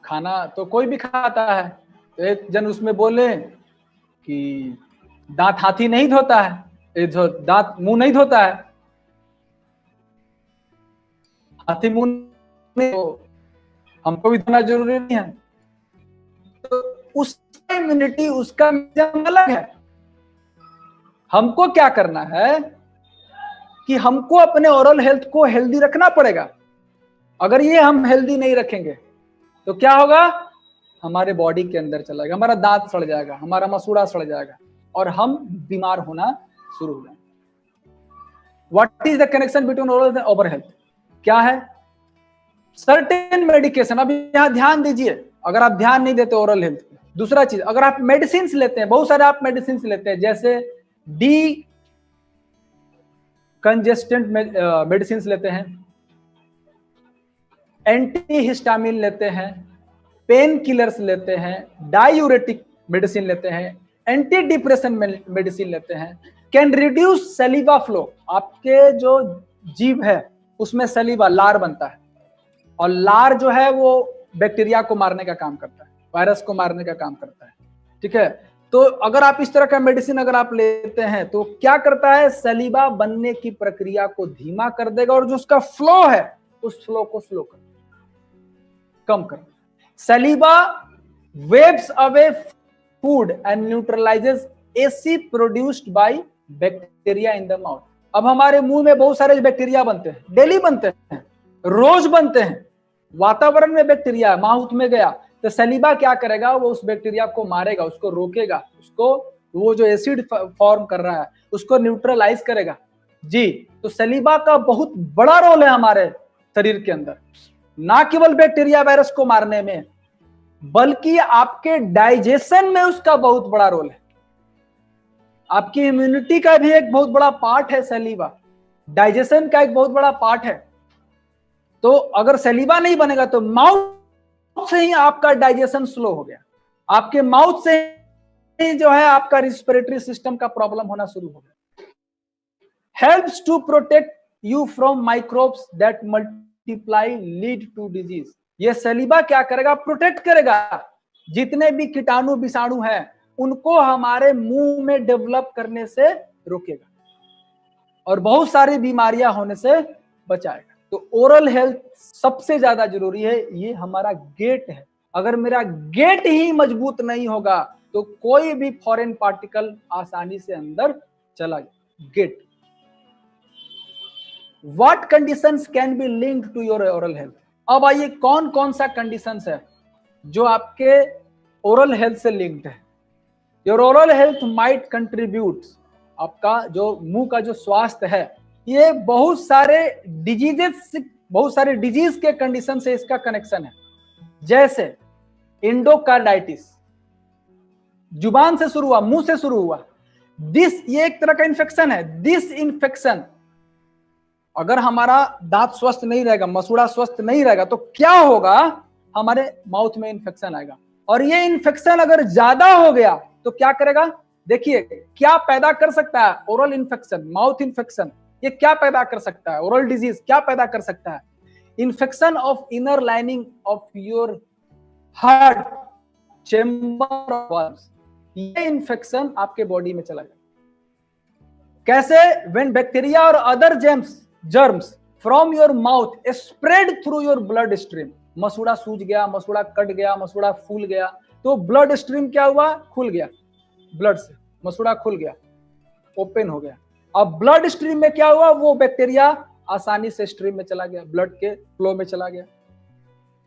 खाना तो कोई भी खाता है, तो एक जन उसमें बोले कि दांत हाथी नहीं धोता है, ये जो दांत मुंह नहीं धोता है, हाथी मुंह नहीं, तो हमको भी धोना जरूरी नहीं है। तो उसका इम्यूनिटी, उसका मेकैनिज्म अलग है। हमको क्या करना है कि हमको अपने ओरल हेल्थ को हेल्दी रखना पड़ेगा। अगर ये हम हेल्दी नहीं रखेंगे तो क्या होगा, हमारे बॉडी के अंदर चला जाएगा, हमारा दांत सड़ जाएगा, हमारा मसूड़ा सड़ जाएगा और हम बीमार होना शुरू हो जाएंगे। What is the connection between oral and over health? क्या है? Certain medication. अब यहां ध्यान दीजिए, अगर आप ध्यान नहीं देते ओरल हेल्थ पे। दूसरा चीज, अगर आप मेडिसिन लेते हैं, बहुत सारे आप मेडिसिन लेते हैं, जैसे डी कंजेस्टेंट मेडिसिन लेते हैं, एंटी हिस्टामिन लेते हैं, पेन किलर्स लेते हैं, डायूरेटिक मेडिसिन लेते हैं, एंटी डिप्रेशन मेडिसिन लेते हैं, कैन रिड्यूस सलीवा फ्लो। आपके जो जीभ है उसमें सलीवा, लार बनता है, और लार जो है वो बैक्टीरिया को मारने का काम करता है, वायरस को मारने का काम करता है। ठीक है, तो अगर आप इस तरह का मेडिसिन अगर आप लेते हैं तो क्या करता है, सलीवा बनने की प्रक्रिया को धीमा कर देगा और जो उसका फ्लो है उस फ्लो को स्लो कर, कम कर। सलीवा waves away food and neutralises acid produced by bacteria in the mouth. अब हमारे मुंह में बहुत सारे बैक्टीरिया बनते हैं, डेली बनते हैं, रोज बनते हैं। वातावरण में बैक्टीरिया माउथ में गया तो सलीवा क्या करेगा, वो उस बैक्टीरिया को मारेगा, उसको रोकेगा, उसको वो जो एसिड फॉर्म कर रहा है उसको न्यूट्रलाइज करेगा। जी, तो सलीवा का बहुत बड़ा रोल है हमारे शरीर के अंदर, ना केवल बैक्टीरिया वायरस को मारने में बल्कि आपके डाइजेशन में उसका बहुत बड़ा रोल है। आपकी इम्यूनिटी का भी एक बहुत बड़ा पार्ट है सलीवा, डाइजेशन का एक बहुत बड़ा पार्ट है। तो अगर सलीवा नहीं बनेगा तो माउथ से ही आपका डाइजेशन स्लो हो गया, आपके माउथ से ही जो है आपका रिस्पिरेटरी सिस्टम का प्रॉब्लम होना शुरू हो गया। Helps to protect you from microbes that multiply lead to disease. ये सलीवा क्या करेगा, प्रोटेक्ट करेगा, जितने भी कीटाणु विषाणु हैं उनको हमारे मुंह में डेवलप करने से रोकेगा और बहुत सारी बीमारियां होने से बचाएगा। तो ओरल हेल्थ सबसे ज्यादा जरूरी है, ये हमारा गेट है। अगर मेरा गेट ही मजबूत नहीं होगा तो कोई भी फॉरेन पार्टिकल आसानी से अंदर चला जाए। Get. What conditions can be linked to your oral health? अब आइए कौन कौन सा कंडीशंस है जो आपके ओरल हेल्थ से लिंक्ड है। Your oral health might contribute, आपका जो मुंह का जो स्वास्थ्य है ये बहुत सारे डिजीज के कंडीशन से इसका कनेक्शन है। जैसे इंडोकार्डाइटिस, जुबान से शुरू हुआ, मुंह से शुरू हुआ, ये एक तरह का इन्फेक्शन है। दिस इन्फेक्शन, अगर हमारा दांत स्वस्थ नहीं रहेगा, मसूड़ा स्वस्थ नहीं रहेगा तो क्या होगा, हमारे माउथ में इन्फेक्शन आएगा। और ये इन्फेक्शन अगर ज्यादा हो गया तो क्या करेगा, देखिए क्या पैदा कर सकता है ओरल इन्फेक्शन, माउथ इन्फेक्शन, ये क्या पैदा कर सकता है, ओरल डिजीज क्या पैदा कर सकता है, infection of inner lining of your heart chamber of worms. ये इन्फेक्शन आपके बॉडी में चला जाए। कैसे, व्हेन बैक्टीरिया और other germs from your mouth spread through your blood stream. मसूड़ा सूज गया, मसूड़ा कट गया, मसूड़ा फूल गया, तो ब्लड स्ट्रीम क्या हुआ, खुल गया, ब्लड से मसूड़ा खुल गया, ओपन हो गया। अब ब्लड स्ट्रीम में क्या हुआ, वो बैक्टीरिया आसानी से स्ट्रीम में चला गया, ब्लड के फ्लो में चला गया।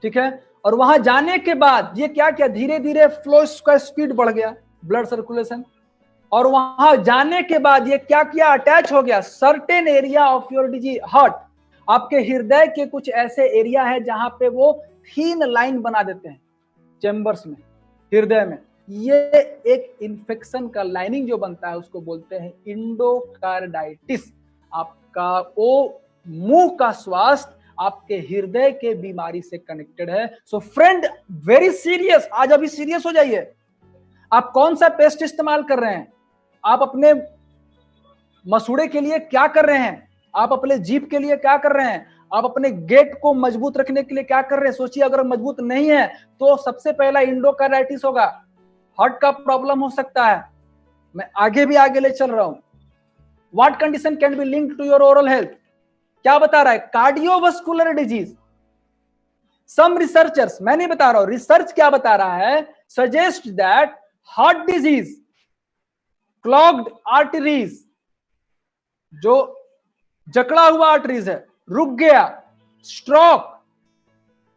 ठीक है, और वहां जाने के बाद ये क्या किया, धीरे धीरे फ्लो का स्पीड बढ़ गया, ब्लड सर्कुलेशन। और वहां जाने के बाद ये क्या किया, अटैच हो गया certain area of your disease heart. आपके हृदय के कुछ ऐसे एरिया है जहां पे वो थीन लाइन बना देते हैं चेम्बर्स में, हृदय में। ये एक इन्फेक्शन का लाइनिंग जो बनता है उसको बोलते हैं इंडोकार्डाइटिस। आपका वो मुंह का स्वास्थ्य आपके हृदय के बीमारी से कनेक्टेड है। सो फ्रेंड, वेरी सीरियस, आज अभी सीरियस हो जाइए। आप कौन सा पेस्ट इस्तेमाल कर रहे हैं, आप अपने मसूड़े के लिए क्या कर रहे हैं, आप अपने जीभ के लिए क्या कर रहे हैं, आप अपने गेट को मजबूत रखने के लिए क्या कर रहे हैं। सोचिए, अगर मजबूत नहीं है तो सबसे पहला इंडोकार्डाइटिस होगा, हार्ट का प्रॉब्लम हो सकता है, मैं आगे भी आगे ले चल रहा हूं। What condition can be linked to your oral health? क्या बता रहा है? Cardiovascular disease. सम रिसर्चर्स, मैं नहीं बता रहा हूं, रिसर्च क्या बता रहा है, suggest that heart disease, clogged arteries, जो जकड़ा हुआ आर्टरीज है, रुक गया, stroke,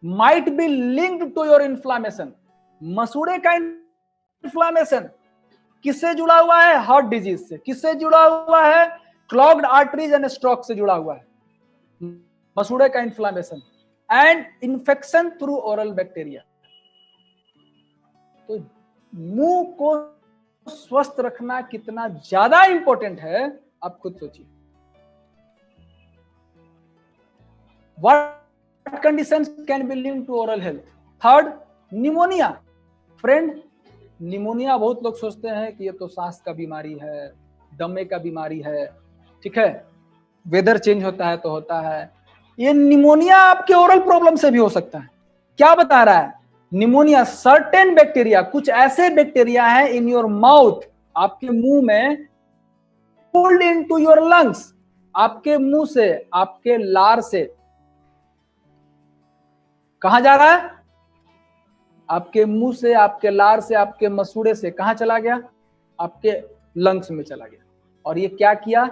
might be linked to your inflammation. मसूड़े का इन्फ्लामेशन किससे जुड़ा हुआ है? हार्ट डिजीज से। किससे जुड़ा हुआ है? क्लॉग्ड आर्टरीज एंड स्ट्रोक से जुड़ा हुआ है मसूड़े का inflammation and infection through oral bacteria. तो मुंह को स्वस्थ रखना कितना ज्यादा इंपॉर्टेंट है, आप खुद सोचिए। What conditions can be linked to oral health? Third, pneumonia. Friend, pneumonia बहुत लोग सोचते हैं कि ये तो सांस का बीमारी है, दमे का बीमारी है, ठीक है, वेदर चेंज होता है तो होता है। ये निमोनिया आपके ओरल प्रॉब्लम से भी हो सकता है। क्या बता रहा है? निमोनिया सर्टेन बैक्टीरिया, कुछ ऐसे बैक्टीरिया है इन योर माउथ, आपके मुंह में, पुल्ड इनटू योर लंग्स, आपके मुंह से, आपके लार से कहां जा रहा है? आपके मुंह से, आपके लार से, आपके मसूड़े से कहां चला गया? आपके लंग्स में चला गया। और ये क्या किया?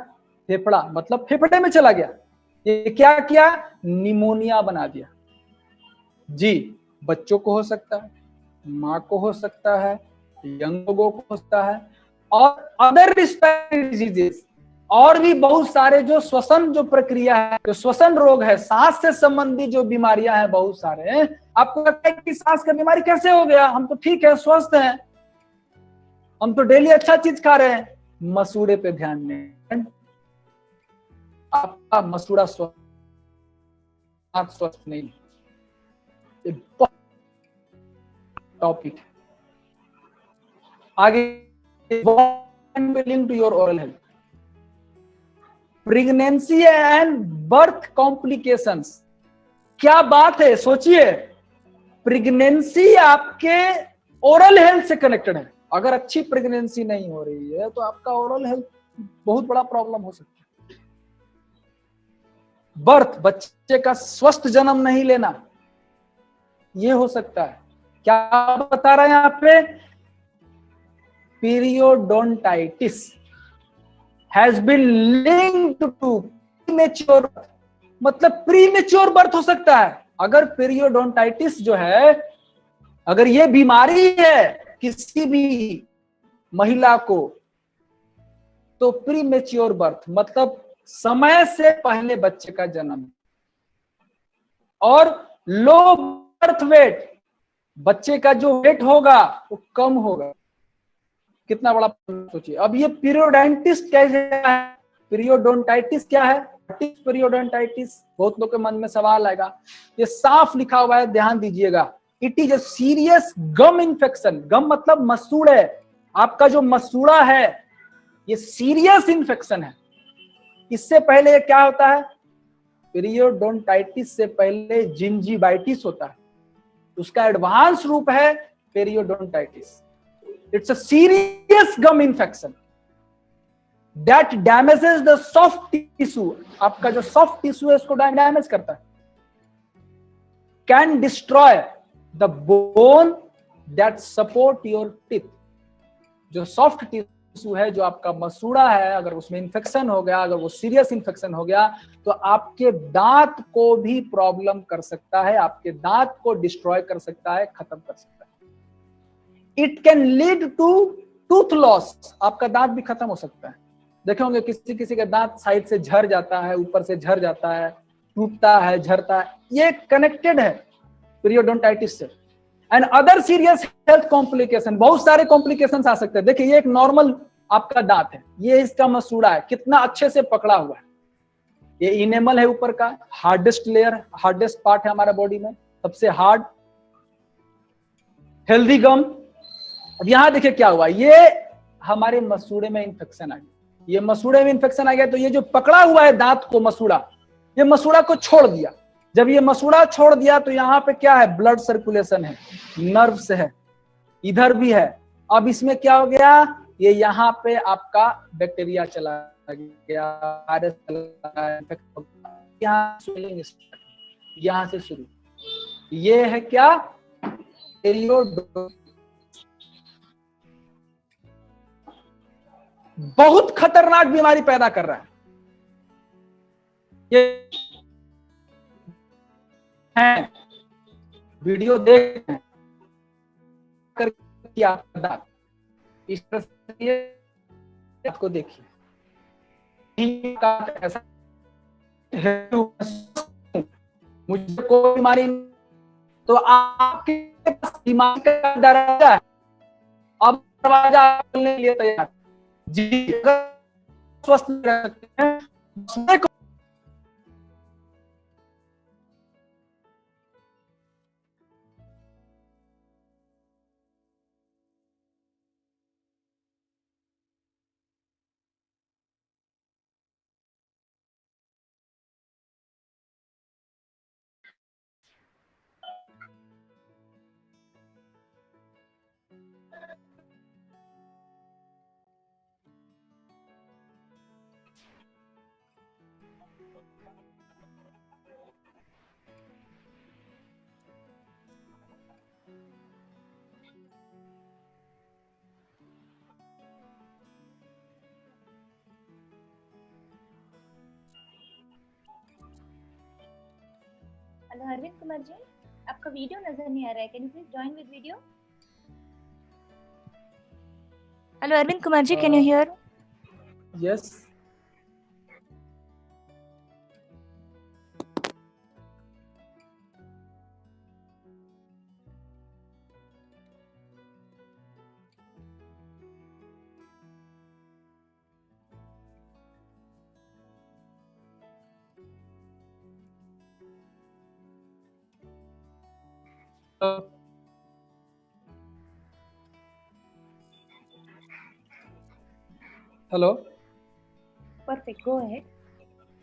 फेफड़ा, मतलब फेफड़े में चला गया। ये क्या किया? निमोनिया बना दिया। जी, बच्चों को हो सकता है, माँ को हो सकता है, यंग लोगों को हो सकता है, और अदर रिस्पिरेटरी डिजीजेस, और भी बहुत सारे जो श्वसन जो प्रक्रिया है, जो श्वसन रोग है, सांस से संबंधित जो बीमारियां हैं बहुत सारे। आपको लगता है कि सांस का बीमारी कैसे हो गया? हम तो ठीक है, स्वस्थ हैं, हम तो डेली अच्छा चीज खा रहे हैं। मसूड़े पे ध्यान दें, आपका मसूड़ा स्वस्थ नहीं। टॉपिक आगे, link to your oral health, pregnancy and birth complications. क्या बात है, सोचिए, प्रेगनेंसी आपके ओरल हेल्थ से कनेक्टेड है। अगर अच्छी प्रेगनेंसी नहीं हो रही है तो आपका ओरल हेल्थ बहुत बड़ा प्रॉब्लम हो सकता है। बर्थ, बच्चे का स्वस्थ जन्म नहीं लेना, यह हो सकता है। क्या बता रहा है यहां पे? Periodontitis has been linked to premature, मतलब प्रीमेच्योर बर्थ हो सकता है। अगर पीरियोडोंटाइटिस जो है, अगर ये बीमारी है किसी भी महिला को, तो प्रीमेच्योर बर्थ मतलब समय से पहले बच्चे का जन्म। और लो बर्थ वेट, बच्चे का जो वेट होगा वो कम होगा। कितना बड़ा सोचिए। अब ये पीरियोडोंटाइटिस कैसे है? पीरियोडोंटाइटिस क्या है? पीरियोडोंटाइटिस, बहुत लोग के मन में सवाल आएगा। ये साफ लिखा हुआ है, ध्यान दीजिएगा। It is a serious gum infection. Gum मतलब मसूड़े, आपका जो मसूड़ा है ये सीरियस इन्फेक्शन है। इससे पहले ये क्या होता है? पीरियोडोंटाइटिस से पहले जिंजीवाइटिस होता है, उसका एडवांस रूप है periodontitis. It's a serious gum infection that damages the soft tissue. आपका जो सॉफ्ट टिश्यू है उसको डैमेज करता है। Can destroy the bone that support your teeth. जो सॉफ्ट टिश्यू है, जो आपका मसूड़ा है, अगर उसमें इंफेक्शन हो गया, अगर वो सीरियस इंफेक्शन हो गया तो आपके दांत को भी प्रॉब्लम कर सकता है, आपके दांत को डिस्ट्रॉय कर सकता है, खत्म कर सकता है। It can lead to tooth loss, आपका दांत भी खत्म हो सकता है। देखे होंगे किसी किसी का दांत साइड से झड़ जाता है, ऊपर से झड़ जाता है, टूटता है, झड़ता है। ये कनेक्टेड है पीरियोडोंटाइटिस से। And other serious health complication, बहुत सारे कॉम्प्लिकेशन आ सकते हैं। देखिए, ये एक नॉर्मल आपका दांत है, ये इसका मसूड़ा है, कितना अच्छे से पकड़ा हुआ है। ये इनेमल है ऊपर का, हार्डेस्ट लेयर, हार्डेस्ट पार्ट है हमारा बॉडी में, सबसे हार्ड हेल्दी गम। अब यहां देखिए क्या हुआ, ये हमारे मसूड़े में इंफेक्शन आ गया। ये मसूड़े में इंफेक्शन आ गया तो ये जो पकड़ा हुआ है दांत को मसूड़ा, ये मसूड़ा को छोड़ दिया। जब ये मसूड़ा छोड़ दिया तो यहाँ पे क्या है? ब्लड सर्कुलेशन है, नर्व्स है, इधर भी है। अब इसमें क्या हो गया? ये यहाँ पे आपका बैक्टीरिया चला गया, वायरस चला गया, इन्फेक्ट हो गया, यहाँ स्वेलिंग स्टार्ट, यहाँ से शुरू। ये है क्या, पेरियोडोंटिटिस। बहुत खतरनाक बीमारी पैदा कर रहा है ये है। वीडियो देख कर इस तरह से आपको देखिए, ऐसा मुझे कोई बीमारी नहीं, तो आपके पास बीमारी का दरवाजा है, अब दरवाजा खोलने के लिए तैयार जी। अगर स्वस्थ रह सकते हैं
हेलो अरविंद कुमार जी, आपका वीडियो नजर नहीं आ रहा है, can you please join with video? Hello Arvind Kumar ji, can you hear?
Yes. Hello.
Perfect, go ahead,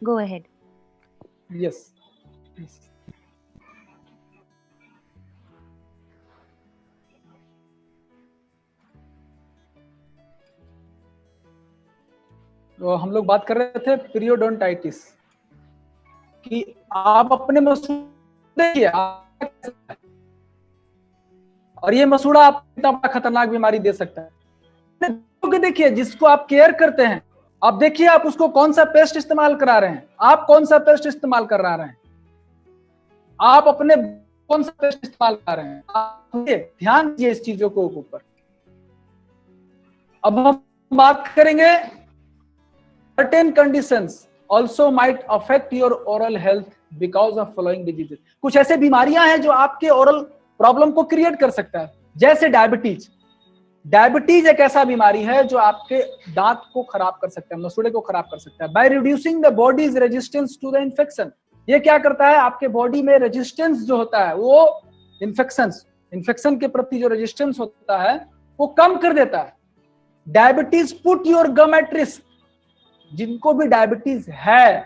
go ahead.
Yes. तो हम लोग बात कर रहे थे पीरियोडोंटाइटिस कि आप अपने मसूड़े देखिए, और ये मसूड़ा आप इतना बड़ा खतरनाक बीमारी दे सकता है। देखिए, जिसको आप केयर करते हैं, आप देखिए आप उसको कौन सा पेस्ट इस्तेमाल करा रहे हैं, आप कौन सा पेस्ट इस्तेमाल करा रहे हैं, आप अपने कौन सा पेस्ट इस्तेमाल कर रहे हैं, आप ध्यान दीजिए इस चीजों को ऊपर। अब हम बात करेंगे certain conditions also might affect your oral health because of following diseases। कुछ ऐसे बीमारियां हैं जो आपके ओरल प्रॉब्लम को क्रिएट कर सकता है, जैसे डायबिटीज। डायबिटीज एक ऐसा बीमारी है जो आपके दांत को खराब कर सकता है, मसूड़े को खराब कर सकता है। By reducing the body's resistance to the infection, ये क्या करता है, आपके बॉडी में रेजिस्टेंस जो होता है वो इन्फेक्शन के प्रति जो रेजिस्टेंस होता है वो कम कर देता है। Diabetes put your gum at risk. जिनको भी डायबिटीज है,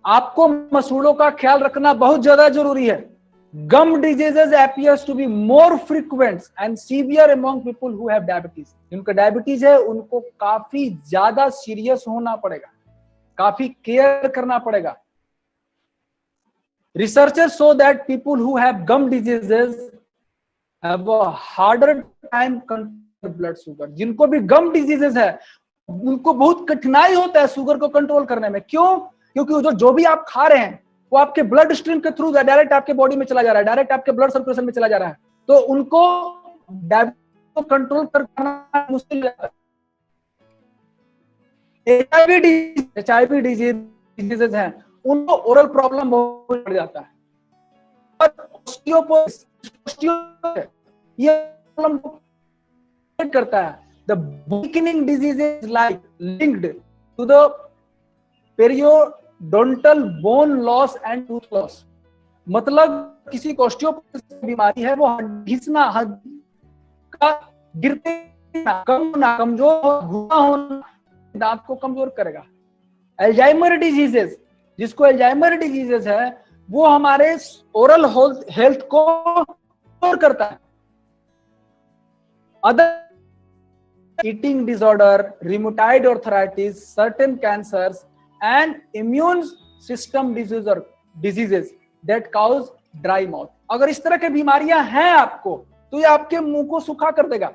आपको मसूड़ों का ख्याल रखना बहुत ज्यादा जरूरी है। गम diseases appears to be more frequent and severe among people who have diabetes। जिनको डायबिटीज है उनको काफी ज्यादा सीरियस होना पड़ेगा, काफी केयर करना पड़ेगा। Researchers show that people who have gum diseases have a harder time controlling blood sugar। जिनको भी गम डिजीजेस है उनको बहुत कठिनाई होता है शुगर को कंट्रोल करने में। क्यों? क्योंकि जो भी आप खा रहे हैं वो आपके ब्लड स्ट्रीम के थ्रू डायरेक्ट आपके बॉडी में चला जा रहा है, डायरेक्ट आपके ब्लड सर्कुलेशन में चला जा रहा है, तो उनको डायबिटीज को कंट्रोल करना मुश्किल है। HIV डिजीजेस हैं उनको ओरल प्रॉब्लम बहुत बढ़ जाता है। ये प्रॉब्लम करता है। The weakening disease is like linked to the periodontal bone loss and tooth loss। मतलब किसी को ऑस्टियोपोरोसिस बीमारी है, वो घिसना का गिरते कमजोर होना दांत को कमजोर करेगा। एल्जाइमर डिजीजेस, जिसको एल्जाइमर डिजीजेस है वो हमारे ओरल हेल्थ को कमजोर करता है। Other eating disorder, rheumatoid arthritis, certain cancers, and immune system diseases that cause dry mouth. अगर इस तरह की बीमारियां हैं आपको, तो ये आपके मुंह को सूखा कर देगा,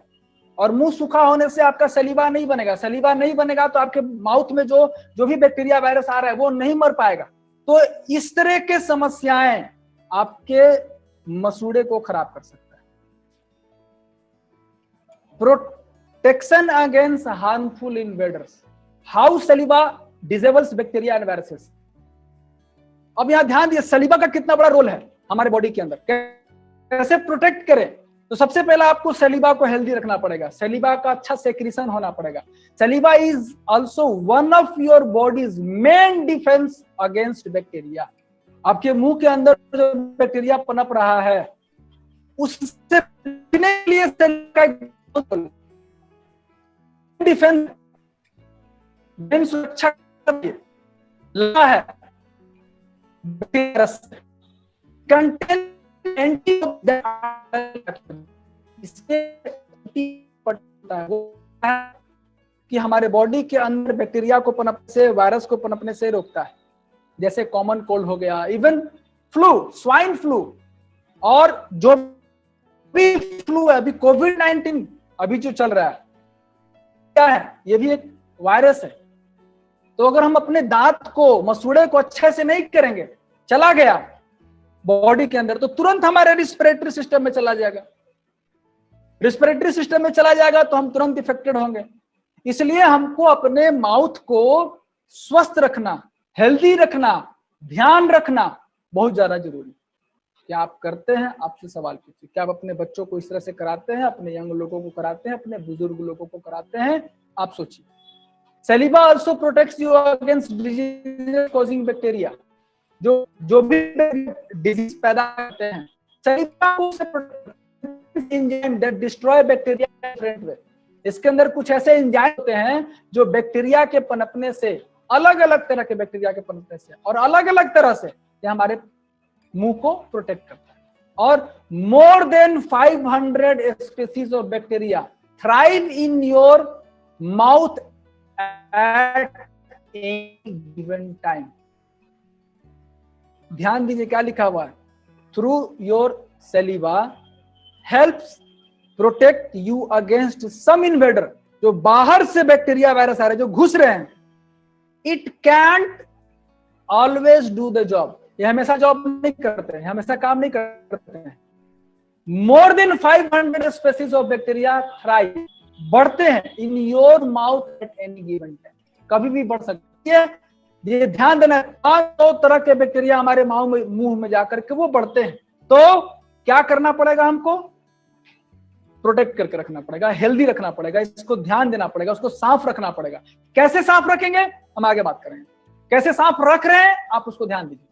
और मुंह सूखा होने से आपका सलीवा नहीं बनेगा। सलीवा नहीं बनेगा तो आपके माउथ में जो भी बैक्टीरिया वायरस आ रहा है वो नहीं मर पाएगा। तो इस तरह के समस्याएं आपके मसूड़े को खराब कर सकता है। Protection against harmful invaders, how सलीवा disables bacteria and viruses. अब यहां ध्यान दिए सलीवा का कितना बड़ा रोल है हमारे बॉडी के अंदर, कैसे प्रोटेक्ट करें। तो सबसे पहला आपको सलीवा को हेल्दी रखना पड़ेगा, सलीवा का अच्छा सेक्रीशन होना पड़ेगा। सलीवा is also one of your bodies main defence against bacteria. आपके मुंह के अंदर जो बैक्टीरिया पनप रहा है उससे बचने के लिए डिफेंस सुरक्षा लगा है। कंटेन इससे पड़ता है वो कि हमारे बॉडी के अंदर बैक्टीरिया को पनपने से, वायरस को पनपने से रोकता है। जैसे कॉमन कोल्ड हो गया, इवन फ्लू, स्वाइन फ्लू, और जो भी फ्लू है, अभी कोविड-19 अभी जो चल रहा है, क्या है, ये भी एक वायरस है। तो अगर हम अपने दांत को, मसूड़े को अच्छे से नहीं करेंगे, चला गया बॉडी के अंदर, तो तुरंत हमारे रिस्पिरेटरी सिस्टम में चला जाएगा। रिस्पिरेटरी सिस्टम में चला जाएगा तो हम तुरंत इफेक्टेड होंगे। इसलिए हमको अपने माउथ को स्वस्थ रखना, हेल्दी रखना, ध्यान रखना बहुत ज्यादा जरूरी है। क्या आप करते हैं? आपसे सवाल पूछिए, क्या आप अपने बच्चों को इस तरह से कराते हैं, अपने यंग लोगों को कराते हैं, अपने बुजुर्ग लोगों को कराते हैं? आप सोचिए। सलीवा also protects you against disease causing bacteria, जो भी डिजीज पैदा करते हैं, सलीवा enzyme that destroy bacteria different way. इसके अंदर कुछ ऐसे एंजाइम होते हैं जो बैक्टीरिया के पनपने से, अलग अलग तरह के बैक्टीरिया के पनपने से और अलग अलग तरह से, ये हमारे मुंह को प्रोटेक्ट करता है। और more than 500 species of bacteria thrive in your mouth at any given time. ध्यान दीजिए क्या लिखा हुआ है, through your saliva helps protect you against some invader, जो बाहर से बैक्टीरिया वायरस आ रहे हैं, जो घुस रहे हैं। It cantt always do the job, ये हमेशा जॉब नहीं करते हैं, हमेशा काम नहीं करते हैं। मोर than 500 species of bacteria thrive, बढ़ते हैं इन your mouth at any given time, कभी भी बढ़ सकती है। ये ध्यान देना, 500 तरह के बैक्टीरिया हमारे मुंह में जाकर के वो बढ़ते हैं। तो क्या करना पड़ेगा हमको? प्रोटेक्ट करके रखना पड़ेगा, हेल्दी रखना पड़ेगा, इसको ध्यान देना पड़ेगा, उसको साफ रखना पड़ेगा। कैसे साफ रखेंगे हम आगे बात करेंगे, कैसे साफ रख रहे हैं आप उसको ध्यान दीजिए।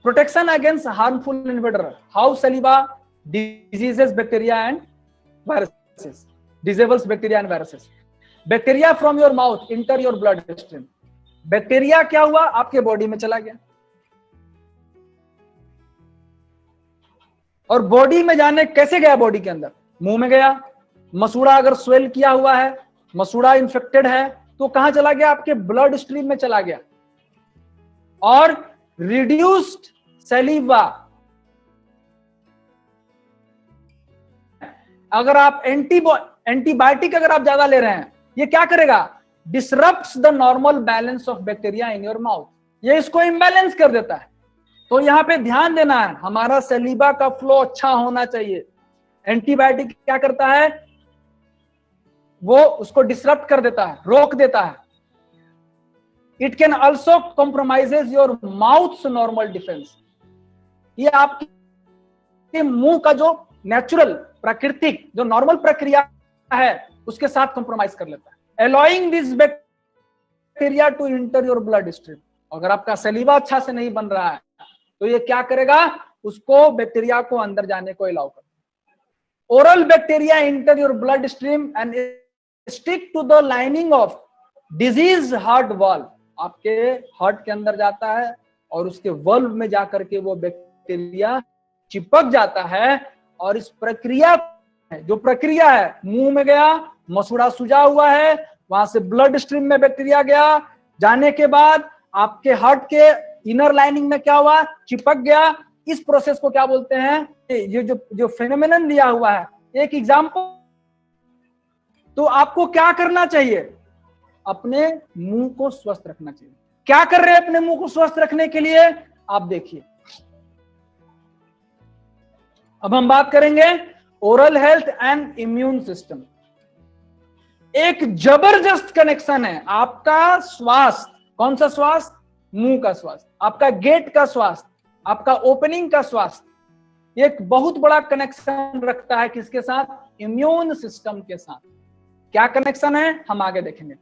Protection against harmful invader, how सलीवा diseases bacteria and viruses, disables bacteria and viruses. Bacteria from your mouth inter your blood stream. Bacteria क्या हुआ, आपके बॉडी में चला गया, और बॉडी में जाने कैसे गया, बॉडी के अंदर मुंह में गया। मसूड़ा अगर स्वेल किया हुआ है, मसूड़ा इंफेक्टेड है, तो कहां चला गया? आपके ब्लड स्ट्रीम में चला गया। और रिड्यूस्ड सलीवा, अगर आप एंटीबायोटिक अगर आप ज्यादा ले रहे हैं, ये क्या करेगा? Disrupts the normal balance of bacteria in your mouth, ये इसको इम्बैलेंस कर देता है। तो यहां पे ध्यान देना है, हमारा सलीवा का फ्लो अच्छा होना चाहिए। एंटीबायोटिक क्या करता है? वो उसको डिसरप्ट कर देता है, रोक देता है। It can also compromises your mouth normal defence, ये आपके मुंह का जो नेचुरल, प्राकृतिक, जो नॉर्मल प्रक्रिया है उसके साथ कॉम्प्रोमाइज कर लेता है। Allowing this bacteria to enter your blood stream. अगर आपका सलीवा अच्छा से नहीं बन रहा है तो ये क्या करेगा? उसको, बैक्टीरिया को अंदर जाने को अलाउ कर। Oral bacteria enter your blood stream and stick to the lining of disease heart valve. आपके हार्ट के अंदर जाता है और उसके वल्व में जाकर के वो बैक्टीरिया चिपक जाता है, और इस प्रक्रिया जो प्रक्रिया है, मुंह में गया, मसूड़ा सूजा हुआ है, वहां से ब्लड स्ट्रीम में बैक्टीरिया गया, जाने के बाद आपके हार्ट के इनर लाइनिंग में क्या हुआ, चिपक गया। इस प्रोसेस को क्या बोलते हैं, ये जो फेनोमेनन दिया हुआ है, एक एग्जांपल। तो आपको क्या करना चाहिए, अपने मुंह को स्वस्थ रखना चाहिए। क्या कर रहे हैं अपने मुंह को स्वस्थ रखने के लिए, आप देखिए। अब हम बात करेंगे oral health and immune system. एक जबरदस्त कनेक्शन है आपका स्वास्थ्य। कौन सा स्वास्थ्य, मुंह का स्वास्थ्य, आपका गेट का स्वास्थ्य, आपका ओपनिंग का स्वास्थ्य, एक बहुत बड़ा कनेक्शन रखता है किसके साथ, इम्यून सिस्टम के साथ। क्या कनेक्शन है, हम आगे देखेंगे।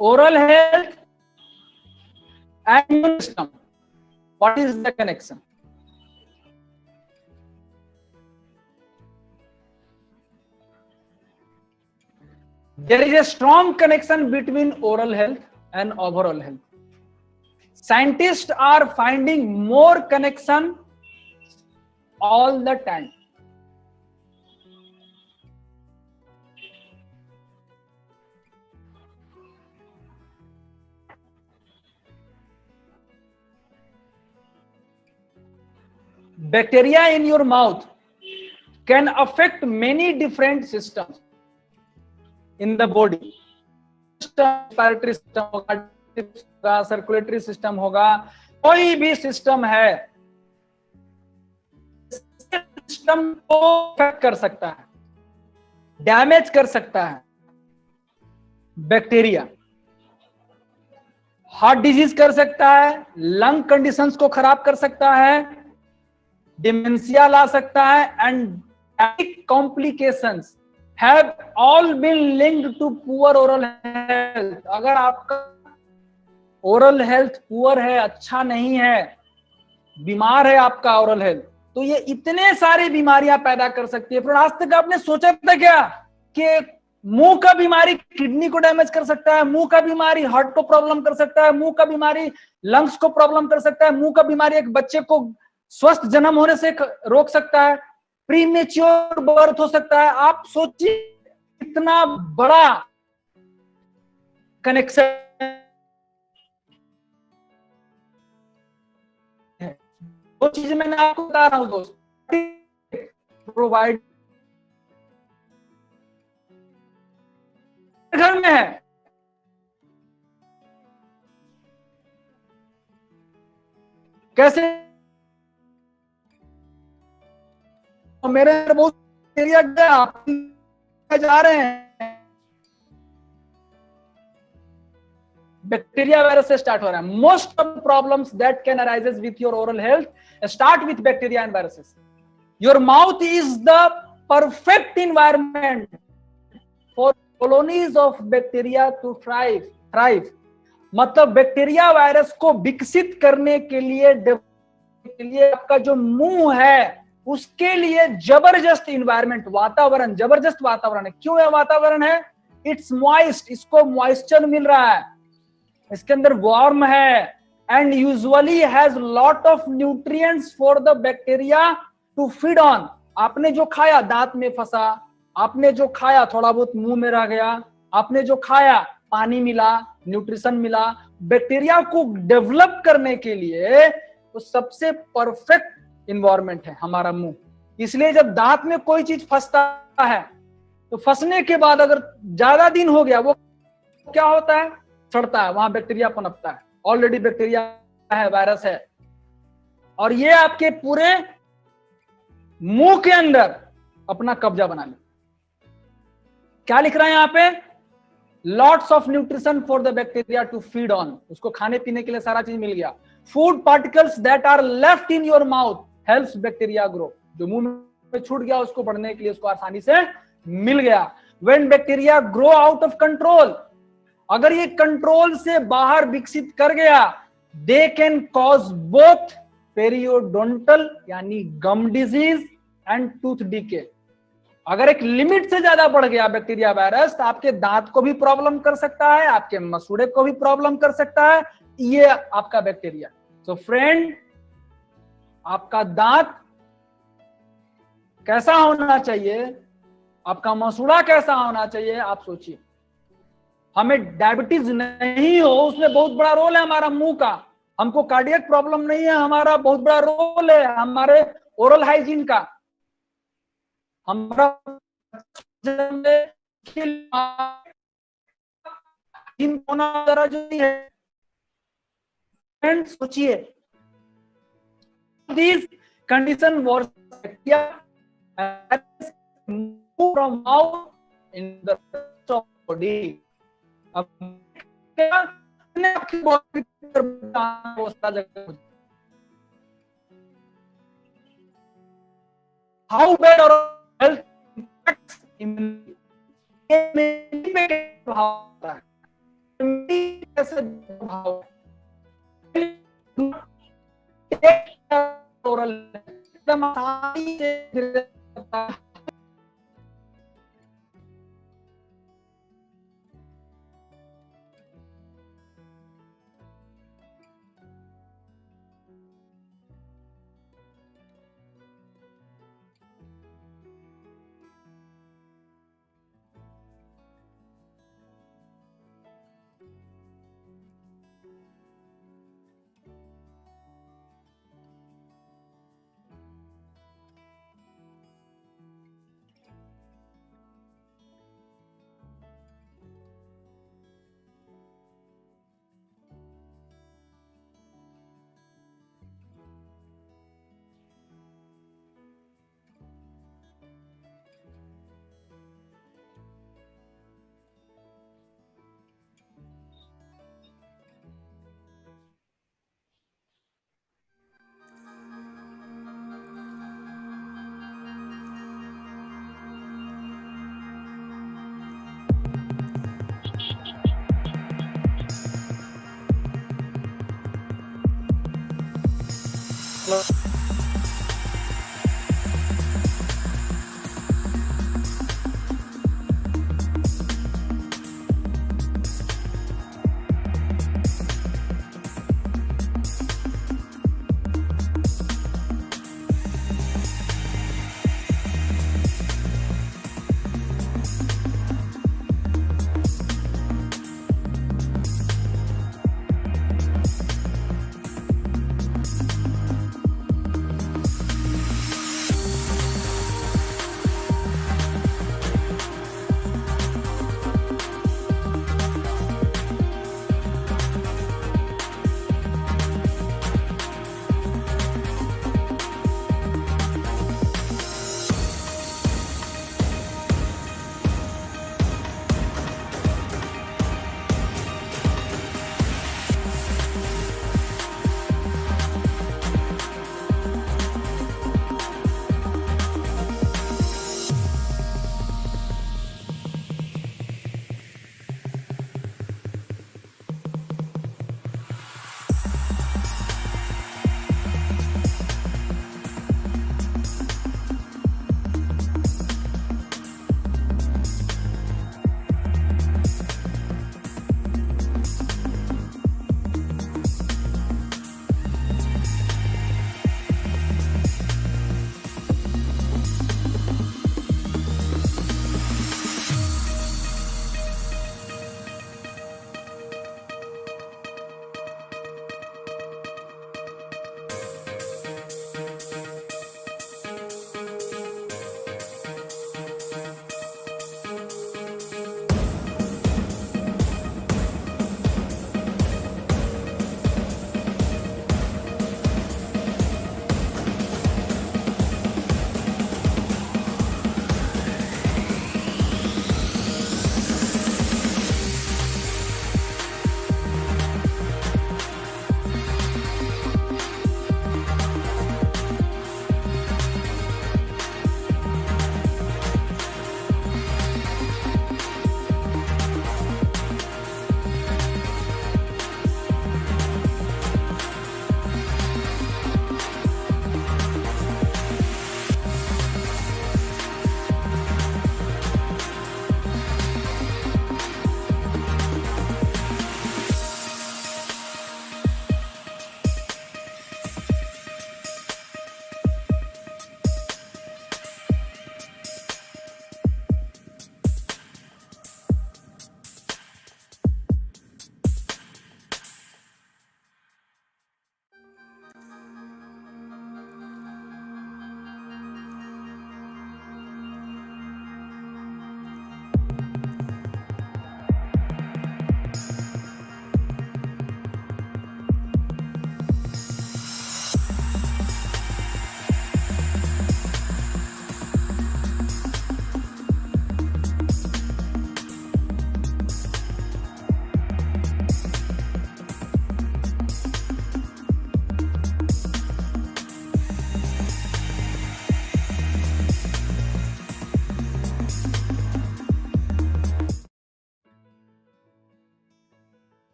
Oral health and immune system. What is the connection? There is a strong connection between oral health and overall health. Scientists are finding more connection all the time. Bacteria in your mouth can affect many different systems in the body. Respiratory system होगा, circulatory system होगा, कोई भी system है, system को affect कर सकता है, damage कर सकता है बैक्टीरिया। हार्ट डिजीज कर सकता है, लंग कंडीशंस को खराब कर सकता है, डिमेंशिया ला सकता है, and complications have all been linked to poor oral health. अगर आपका ओरल हेल्थ पुअर है, अच्छा नहीं है, बीमार है आपका ओरल हेल्थ, तो ये इतने सारी बीमारियां पैदा कर सकती है। फिर आज तक आपने सोचा था क्या कि मुंह का बीमारी किडनी को डैमेज कर सकता है, मुंह का बीमारी हार्ट को प्रॉब्लम कर सकता है, मुंह का बीमारी लंग्स को प्रॉब्लम कर सकता है, मुंह का बीमारी एक बच्चे को स्वस्थ जन्म होने से रोक सकता है, प्रीमेच्योर बर्थ हो सकता है। आप सोचिए इतना बड़ा कनेक्शन है। वो चीज मैंने आपको बता रहा हूं दोस्त, प्रोवाइड घर में है, कैसे मेरे बहुत एरिया जा रहे हैं, बैक्टीरिया वायरस से स्टार्ट हो रहा है। Most of problems that can arises with your oral health start with bacteria and viruses. Your mouth is the perfect environment for colonies of bacteria to thrive. मतलब bacteria virus को विकसित करने के लिए आपका जो मुंह है उसके लिए जबरदस्त इन्वायरमेंट, वातावरण, जबरदस्त वातावरण है। क्यों है वातावरण है, इट्स मॉइस्ट, इसको मॉइस्चर मिल रहा है, इसके अंदर वार्म है, and usually has lot of nutrients for the bacteria to feed on. आपने जो खाया दांत में फंसा, आपने जो खाया थोड़ा बहुत मुंह में रह गया, आपने जो खाया पानी मिला, न्यूट्रिशन मिला। बैक्टीरिया को डेवलप करने के लिए तो सबसे परफेक्ट इन्वायरमेंट है हमारा मुंह। इसलिए जब दांत में कोई चीज फंसता है तो फंसने के बाद अगर ज्यादा दिन हो गया वो क्या होता है, सड़ता है, वहां बैक्टीरिया पनपता है। ऑलरेडी बैक्टीरिया है, वायरस है, और ये आपके पूरे मुंह के अंदर अपना कब्जा बना ले। क्या लिख रहा है यहाँ पे, lots of nutrition for the bacteria to feed on, उसको खाने पीने के लिए सारा चीज मिल गया। Food particles that are left in your mouth helps bacteria grow, जो मुंह में छूट गया उसको बढ़ने के लिए उसको आसानी से मिल गया। When bacteria grow out of control, अगर ये कंट्रोल से बाहर विकसित कर गया, they can cause both periodontal यानी गम डिजीज एंड टूथ डीके। अगर एक लिमिट से ज्यादा बढ़ गया बैक्टीरिया वायरस तो आपके दांत को भी प्रॉब्लम कर सकता है, आपके मसूड़े को भी प्रॉब्लम कर सकता है, ये आपका बैक्टीरिया। तो फ्रेंड, आपका दांत कैसा होना चाहिए, आपका मसूड़ा कैसा होना चाहिए, आप सोचिए। हमें डायबिटीज नहीं हो, उसमें बहुत बड़ा रोल है हमारा मुंह का। हमको कार्डियक प्रॉब्लम नहीं है, हमारा बहुत बड़ा रोल है हमारे ओरल हाइजीन का। हमारा होना जरा जरूरी है। फ्रेंड्स, सोचिए, this condition was from mouth in the rest of body. अब क्या आपकी body how bad our health impacts immunity भाव है, कैसे भाव ओरल एकदम आसानी से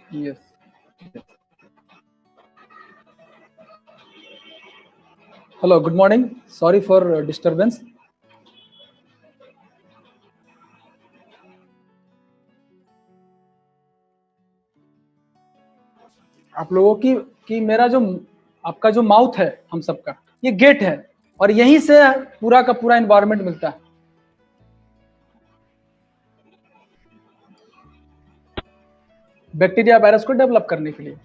Yes. Hello, good morning. Sorry for disturbance. आप लोगों की मेरा जो आपका जो माउथ है, हम सबका ये गेट है, और यहीं से पूरा का पूरा एनवायरनमेंट मिलता है। बैक्टीरिया वायरस को डेवलप करने के लिए।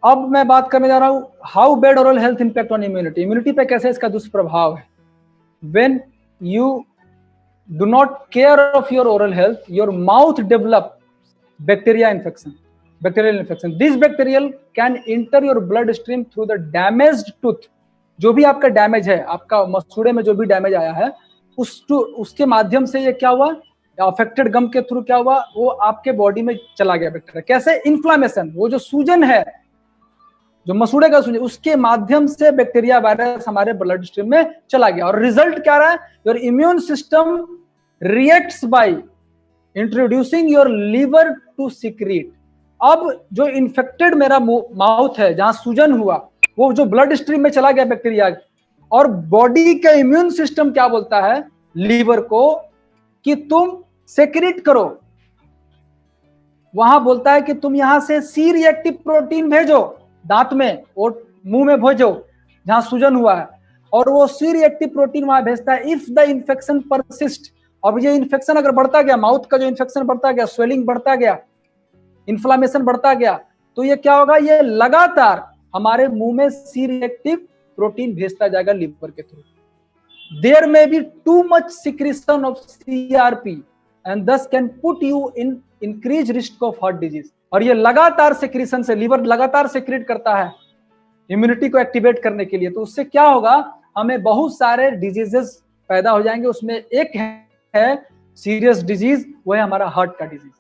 अब मैं बात करने जा रहा हूं how bad oral health impact on immunity. Immunity पे कैसे इसका दुष्प्रभाव है। When you do not care of your oral health, your mouth develop bacteria infection, bacterial infection. This bacterial can inter your blood stream through the damaged tooth. जो भी आपका damage है, आपका मसूड़े में जो भी डैमेज आया है, उसके माध्यम से ये क्या हुआ, अफेक्टेड गम के थ्रू क्या हुआ, वो आपके बॉडी में चला गया बैक्टीरिया। कैसे? इन्फ्लामेशन, वो जो सूजन है, जो मसूड़े का सूजन, उसके माध्यम से बैक्टीरिया वायरस हमारे ब्लड स्ट्रीम में चला गया। और रिजल्ट क्या रहा है? Your immune system reacts by introducing your liver to secret. अब जो इन्फेक्टेड मेरा माउथ है, जहां सूजन हुआ, वो जो ब्लड स्ट्रीम में चला गया बैक्टीरिया, और बॉडी का इम्यून सिस्टम क्या बोलता है लीवर को कि तुम सेक्रेट करो। वहां बोलता है कि तुम यहां से सी रिएक्टिव प्रोटीन भेजो दांत में और मुंह में भेजो जहां सूजन हुआ है, और वो सी रिएक्टिव प्रोटीन वहां भेजता है इफ द इन्फेक्शन परसिस्ट। अब ये इन्फेक्शन अगर बढ़ता गया, माउथ का जो इन्फेक्शन बढ़ता गया, स्वेलिंग बढ़ता गया, इन्फ्लामेशन बढ़ता गया, तो ये क्या होगा, ये लगातार हमारे मुंह में सी रिएक्टिव प्रोटीन भेजता जाएगा लिवर के through. There may be too much secretion of CRP and this can put you in increase risk of heart disease. और ये लगातार सिक्रीशन से, लिवर लगातार सिक्रीट करता है इम्यूनिटी को एक्टिवेट करने के लिए, तो उससे क्या होगा, हमें बहुत सारे डिजीजेस पैदा हो जाएंगे। उसमें एक है सीरियस डिजीज, वो है हमारा हार्ट का डिजीज,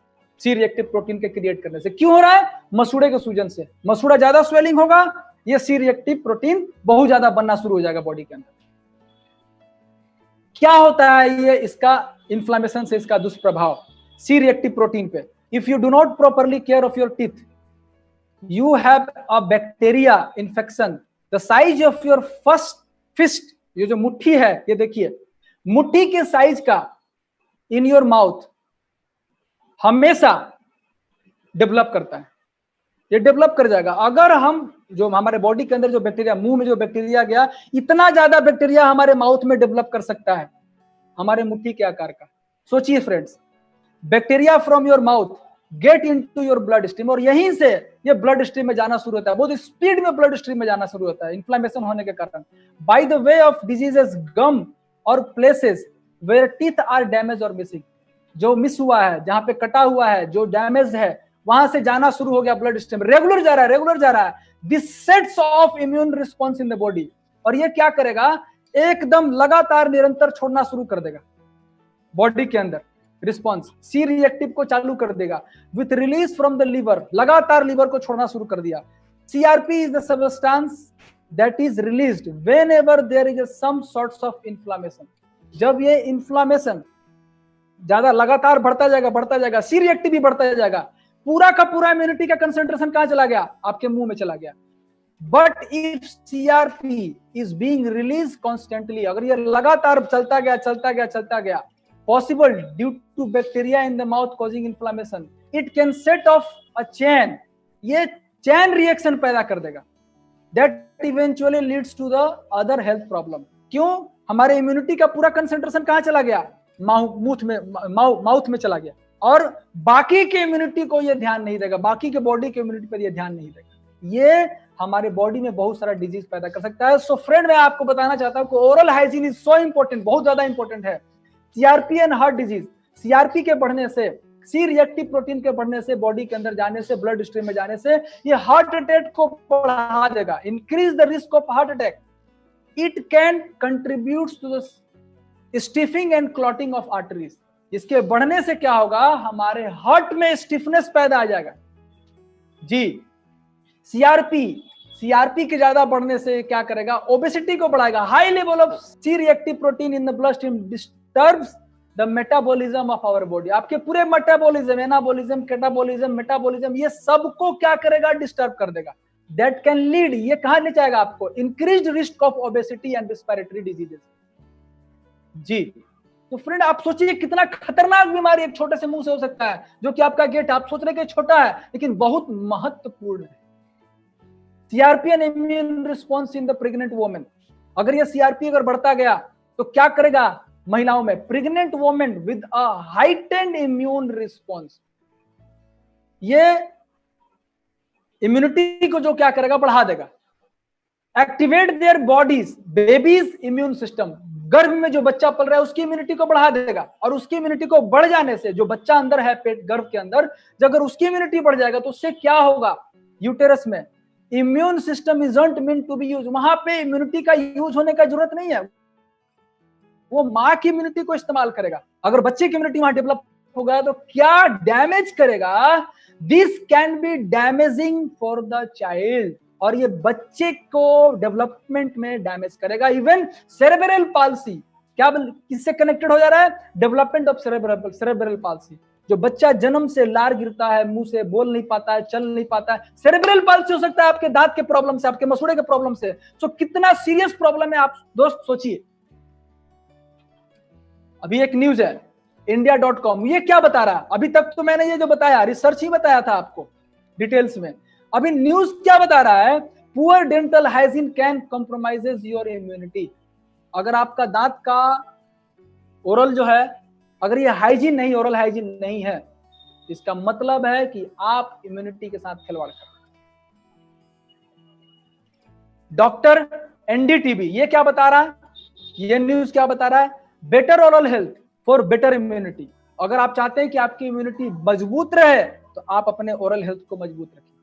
सी रिएक्टिव प्रोटीन के क्रिएट करने से। क्यों हो रहा है? मसूड़े के सूजन से। मसूड़ा ज्यादा स्वेलिंग होगा, ये सी रिएक्टिव प्रोटीन बहुत ज्यादा बनना शुरू हो जाएगा बॉडी के अंदर। क्या होता है ये इसका इन्फ्लामेशन से इसका दुष्प्रभाव सी रिएक्टिव प्रोटीन पे? If you do not properly care of your teeth, you have a bacteria infection the size of your first fist। ये जो मुट्ठी है, ये देखिए मुट्ठी के साइज का in your mouth हमेशा डेवलप करता है, ये डेवलप कर जाएगा। अगर हम जो हमारे बॉडी के अंदर जो बैक्टीरिया, मुंह में जो बैक्टीरिया गया, इतना ज्यादा बैक्टीरिया हमारे माउथ में डेवलप कर सकता है हमारे मुट्ठी के आकार का। सोचिए friends, bacteria from your mouth get into your blood stream, और यहीं से ये ब्लड स्ट्रीम में जाना शुरू होता है, बहुत स्पीड में ब्लड स्ट्रीम में जाना शुरू होता है इन्फ्लामेशन होने के कारण। By the way of diseases gum और places where teeth are damage और मिसिंग। जो मिस हुआ है, जहां पे कटा हुआ है, जो डैमेज है, वहां से जाना शुरू हो गया ब्लड स्ट्रीम, रेगुलर जा रहा है, रेगुलर जा रहा है। This sets of immune response in the body, और ये क्या करेगा, एकदम लगातार निरंतर छोड़ना शुरू कर देगा बॉडी के अंदर रिस्पॉन्स, सी रिएक्टिव को चालू कर देगा with release from the liver, लगातार लिवर को छोड़ना शुरू कर दिया। CRP is the substance that is released whenever there is some sorts of inflammation. जब ये इन्फ्लामेशन ज्यादा लगातार बढ़ता जाएगा, सी रिएक्टिव भी बढ़ता जाएगा, पूरा का पूरा इम्यूनिटी का कंसेंट्रेशन कहां चला गया, आपके मुंह में चला गया। But if CRP is being release constantly, अगर ये लगातार चलता गया possible due to bacteria in the mouth causing inflammation, it can set off a chain, ये chain reaction पैदा कर देगा that eventually leads to the other health problem। क्यों? हमारे इम्यूनिटी का पूरा कंसेंट्रेशन कहां चला गया, माउथ में चला गया, और बाकी के इम्यूनिटी को ये ध्यान नहीं देगा, बाकी के बॉडी के इम्यूनिटी पर ये ध्यान नहीं देगा। ये हमारे बॉडी में बहुत सारा डिजीज पैदा कर सकता है। सो फ्रेंड, मैं आपको बताना चाहता हूं कि oral hygiene is so important, बहुत ज्यादा इंपॉर्टेंट है। CRP and heart disease, CRP के बढ़ने से, सी रिएक्टिव प्रोटीन के बढ़ने से, बॉडी के अंदर जाने से, ब्लड स्ट्रीम में जाने से ये हार्ट अटैक को बढ़ा देगा, increase the risk of heart attack. It can contribute to the stiffening and clotting of arteries. इसके बढ़ने से क्या होगा, हमारे हार्ट में स्टिफनेस पैदा आ जाएगा जी। सीआरपी के ज्यादा बढ़ने से क्या करेगा, ओबेसिटी को बढ़ाएगा। High level of C reactive protein in the blood stream disturbs the metabolism of our body. आपके पूरे मेटाबॉलिज्म, एनाबॉलिज्म, कैटाबॉलिज्म, मेटाबॉलिज्म, ये सबको क्या करेगा? डिस्टर्ब कर देगा। दैट कैन लीड, ये कहां ले जाएगा आपको? Increased risk of obesity and respiratory diseases. जी, तो फ्रेंड आप सोचिए कितना खतरनाक बीमारी एक छोटे से मुंह से हो सकता है, जो कि आपका गेट आप सोच रहे कि छोटा है लेकिन बहुत महत्वपूर्ण है। CRP and immune response in the pregnant women. अगर ये सीआरपी अगर बढ़ता गया तो क्या करेगा महिलाओं में? Pregnant women with a heightened immune response, ये इम्यूनिटी को जो क्या करेगा? बढ़ा देगा। Activate their bodies, babies immune system, गर्भ में जो बच्चा पल रहा है उसकी इम्यूनिटी को बढ़ा देगा। और उसकी इम्यूनिटी को बढ़ जाने से, जो बच्चा अंदर है पेट गर्भ के अंदर, अगर उसकी इम्यूनिटी बढ़ जाएगा तो उससे क्या होगा? यूटेरस में immune system isn't meant to be use, वहां पे इम्यूनिटी का यूज होने का जरूरत नहीं है, वो मां की इम्यूनिटी को इस्तेमाल करेगा। अगर बच्चे की इम्यूनिटी वहां डेवलप हो गया तो क्या डैमेज करेगा? This can be damaging for the child, और ये बच्चे को डेवलपमेंट में डैमेज करेगा। इवन सेरेब्रल पाल्सी, क्या किससे कनेक्टेड हो जा रहा है? Development of cerebral palsy. जो बच्चा जन्म से लार गिरता है, मुंह से बोल नहीं पाता है, चल नहीं पाता है, सेरेब्रल पाल्सी हो सकता है आपके दांत के प्रॉब्लम से, आपके मसूड़े के प्रॉब्लम से। तो कितना सीरियस प्रॉब्लम है आप दोस्त सोचिए। अभी एक न्यूज है india.com, ये क्या बता रहा है? अभी तक तो मैंने ये जो बताया रिसर्च ही बताया था आपको डिटेल्स में। अभी न्यूज क्या बता रहा है? Poor dental hygiene can compromises your immunity. अगर आपका दांत का ओरल जो है, अगर ये हाइजीन नहीं, ओरल हाइजीन नहीं है, इसका मतलब है कि आप इम्यूनिटी के साथ खिलवाड़ कर रहे हैं। डॉक्टर एनडीटीबी ये क्या बता रहा है? ये न्यूज क्या बता रहा है? Better oral health for better immunity. अगर आप चाहते हैं कि आपकी इम्यूनिटी मजबूत रहे तो आप अपने ओरल हेल्थ को मजबूत रखिए।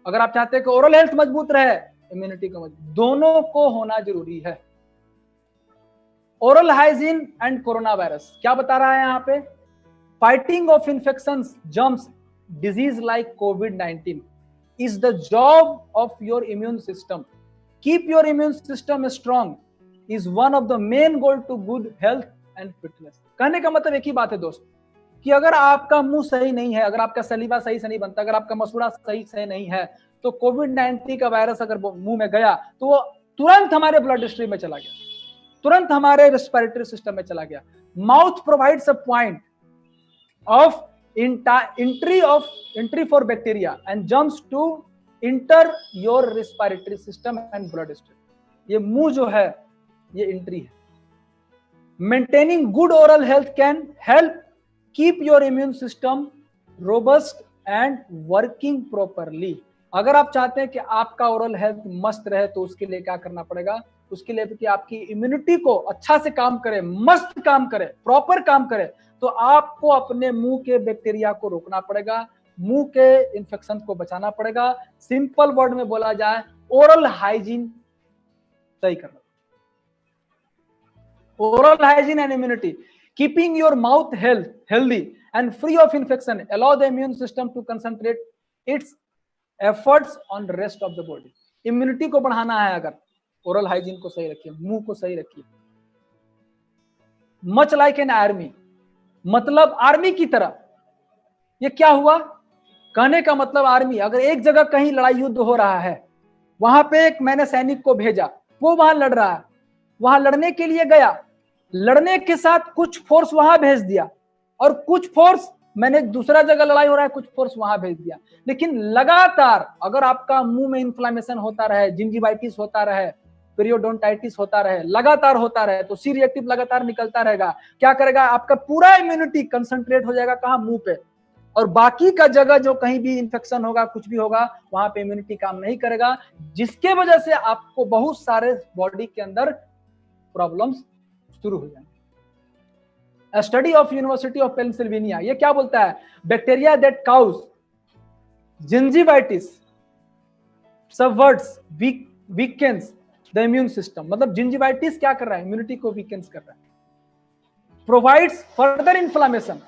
अगर आप चाहते हैं कि ओरल हेल्थ मजबूत रहे, इम्यूनिटी को मजबूत, दोनों को होना जरूरी है। Oral hygiene and corona virus क्या बता रहा है यहाँ पे? Fighting off infections, germs, disease like कोविड-19 is the job of your immune system. Keep your immune system strong is one of the main goal to good health and fitness. कहने का मतलब एक ही बात है दोस्त, कि अगर आपका मुंह सही नहीं है, अगर आपका सलीवा सही से नहीं बनता, अगर आपका मसूड़ा सही से नहीं है, तो कोविड-19 का वायरस अगर मुंह में गया तो वो तुरंत हमारे ब्लड स्ट्रीम में चला गया, तुरंत हमारे रेस्पिरेटरी सिस्टम में चला गया। Mouth provides a point of entry for bacteria and germs to enter your respiratory system and blood stream. ये मुंह जो है ये एंट्री है। Maintaining good oral health can help keep your immune system robust and working properly. अगर आप चाहते हैं कि आपका ओरल हेल्थ मस्त रहे तो उसके लिए क्या करना पड़ेगा? उसके लिए कि आपकी इम्यूनिटी को अच्छा से काम करे, मस्त काम करे, प्रॉपर काम करे, तो आपको अपने मुंह के बैक्टीरिया को रोकना पड़ेगा, मुंह के इंफेक्शन को बचाना पड़ेगा। सिंपल वर्ड में बोला जाए, ओरल हाइजीन सही करना। Oral hygiene and immunity, keeping your mouth healthy and free of infection allow the immune system to concentrate its efforts on the rest of the body। Immunity को बढ़ाना है, अगर oral hygiene को सही रखिए, मुंह को सही रखिए। मच लाइक एन आर्मी, मतलब आर्मी की तरह। ये क्या हुआ? कहने का मतलब आर्मी, अगर एक जगह कहीं लड़ाई युद्ध हो रहा है, वहां पे एक मैंने सैनिक को भेजा, वो वहां लड़ रहा है, वहां लड़ने के लिए गया, लड़ने के साथ कुछ फोर्स वहां भेज दिया और कुछ फोर्स मैंने दूसरा जगह लड़ाई हो रहा है, कुछ फोर्स वहां भेज दिया। लेकिन लगातार अगर आपका मुंह में इन्फ्लेमेशन होता रहे, जिंजिवाइटिस होता रहे, पीरियोडोंटाइटिस होता रहे, लगातार होता रहे, तो सी रिएक्टिव लगातार निकलता रहेगा, क्या करेगा? आपका पूरा इम्यूनिटी कंसंट्रेट हो जाएगा कहां? मुंह पे। और बाकी का जगह जो कहीं भी इंफेक्शन होगा, कुछ भी होगा, वहां पे इम्यूनिटी काम नहीं करेगा, जिसके वजह से आपको बहुत सारे बॉडी के अंदर प्रॉब्लम्स शुरू हो जाएंगे। Study of University of Pennsylvania ये क्या बोलता है? Bacteria that cause gingivitis subverts weakens the immune system. मतलब जिंजिवाइटिस क्या कर रहा है? इम्यूनिटी को वीकेंस कर रहा है। प्रोवाइड्स फर्दर इन्फ्लेमेशन,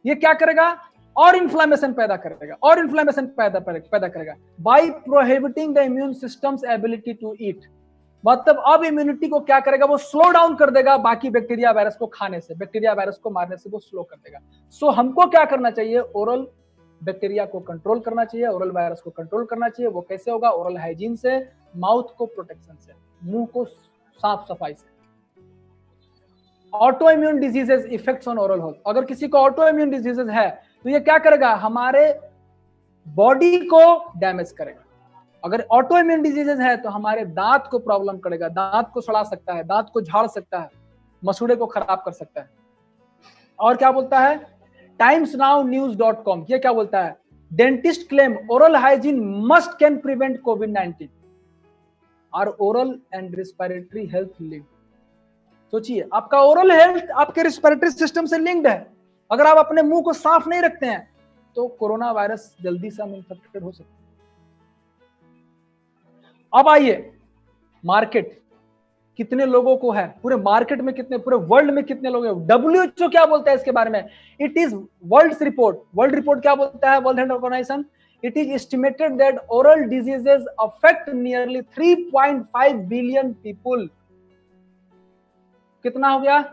ये क्या करेगा? और इन्फ्लेमेशन पैदा करेगा, और इन्फ्लेमेशन पैदा करेगा by prohibiting the immune system's ability to eat. मतलब अब इम्यूनिटी को क्या करेगा, वो स्लो डाउन कर देगा बाकी बैक्टीरिया वायरस को खाने से, बैक्टीरिया वायरस को मारने से वो स्लो कर देगा। सो हमको क्या करना चाहिए, ओरल बैक्टीरिया को कंट्रोल करना चाहिए, ओरल वायरस को कंट्रोल करना चाहिए। वो कैसे होगा, ओरल हाइजीन से, माउथ को प्रोटेक्शन से, मुंह को साफ सफाई से। Auto immune diseases effects on oral health, अगर किसी को ऑटो इम्यून डिजीजेस है तो ये क्या करेगा, हमारे बॉडी को डैमेज करेगा। अगर ऑटो इम्यून डिजीजेस है तो हमारे दांत को प्रॉब्लम करेगा, दांत को सड़ा सकता है, दांत को झाड़ सकता है, मसूड़े को खराब कर सकता है। और क्या बोलता है timesnownews.com, ये क्या बोलता है, dentist claim oral hygiene must can prevent कोविड-19 और oral and respiratory health linked. सोचिए, आपका ओरल हेल्थ आपके रेस्पिरेटरी सिस्टम से लिंक्ड है। अगर आप अपने मुंह को साफ नहीं रखते हैं तो कोरोना वायरस जल्दी से हम इन्फेक्टेड हो सकते हैं। अब आइए, मार्केट कितने लोगों को है, पूरे मार्केट में कितने, पूरे वर्ल्ड में कितने लोग हैं। WHO क्या बोलता है इसके बारे में, इट इज वर्ल्ड रिपोर्ट क्या बोलता है, world health organization, it is estimated that oral diseases affect nearly 3.5 billion people. कितना हो गया,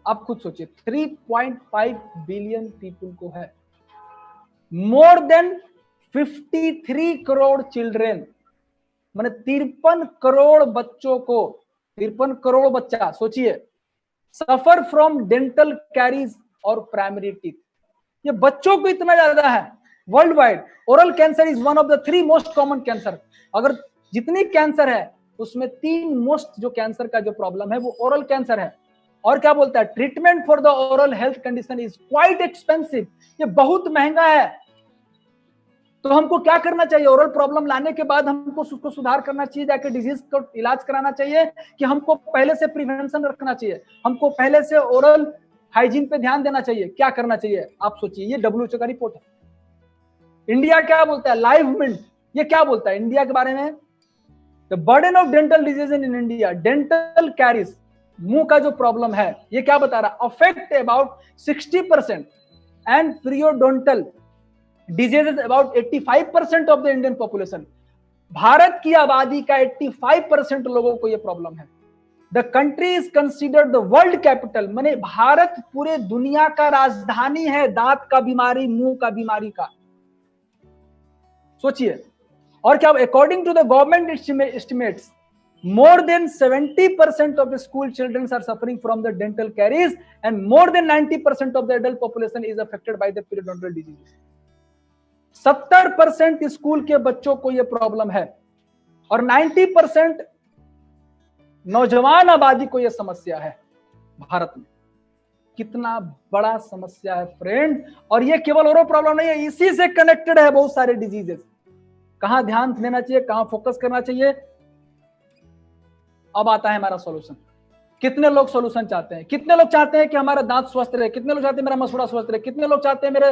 आप खुद सोचिए, 3.5 बिलियन पीपुल को है। मोर देन 53 करोड़ चिल्ड्रेन, माने 53 करोड़ बच्चों को, 53 करोड़ बच्चा, सोचिए, सफर फ्रॉम डेंटल कैरीज और प्राइमरी टीथ। ये बच्चों को इतना ज्यादा है world wide. Oral cancer is one of the 3 most common cancer. अगर जितनी कैंसर है उसमें 3 मोस्ट जो कैंसर का जो प्रॉब्लम है वो ओरल कैंसर है। और क्या बोलता है, treatment for the oral health condition is quite expensive, ये बहुत महंगा है। तो हमको क्या करना चाहिए, ओरल प्रॉब्लम लाने के बाद हमको उसको सुधार करना चाहिए, जाके डिजीज को इलाज कराना चाहिए, कि हमको पहले से प्रिवेंशन रखना चाहिए, हमको पहले से ओरल हाइजीन पे ध्यान देना चाहिए। क्या करना चाहिए, आप सोचिए, ये WHO का रिपोर्ट है। इंडिया क्या बोलता है, लाइव मिंट ये क्या बोलता है इंडिया के बारे में, the burden of dental disease in India, dental caries, मुंह का जो प्रॉब्लम है, ये क्या बता रहा, affect about 60% and periodontal diseases about 85% of the Indian population. Bharat की आबादी का 85% लोगों को यह प्रॉब्लम है। The country is considered the world capital, माने भारत पूरे दुनिया का राजधानी है दांत का बीमारी, मुंह का बीमारी का। सोचिए, और क्या, according to the government estimates more than 70% of the school children are suffering from the dental caries and more than 90% of the adult population is affected by the periodontal disease। 70% school के बच्चों को यह problem है और 90% नौजवान आबादी को यह समस्या है भारत में। कितना बड़ा समस्या है फ्रेंड, और यह केवल ओरल प्रॉब्लम नहीं है, इसी से कनेक्टेड है बहुत सारे डिजीजेस। कहां ध्यान देना चाहिए, कहां फोकस करना चाहिए। अब आता है हमारा सॉल्यूशन। कितने लोग सॉल्यूशन चाहते हैं, कितने लोग चाहते हैं कि हमारा दांत स्वस्थ रहे, कितने लोग चाहते हैं मेरा मसूड़ा स्वस्थ रहे, कितने लोग चाहते हैं मेरे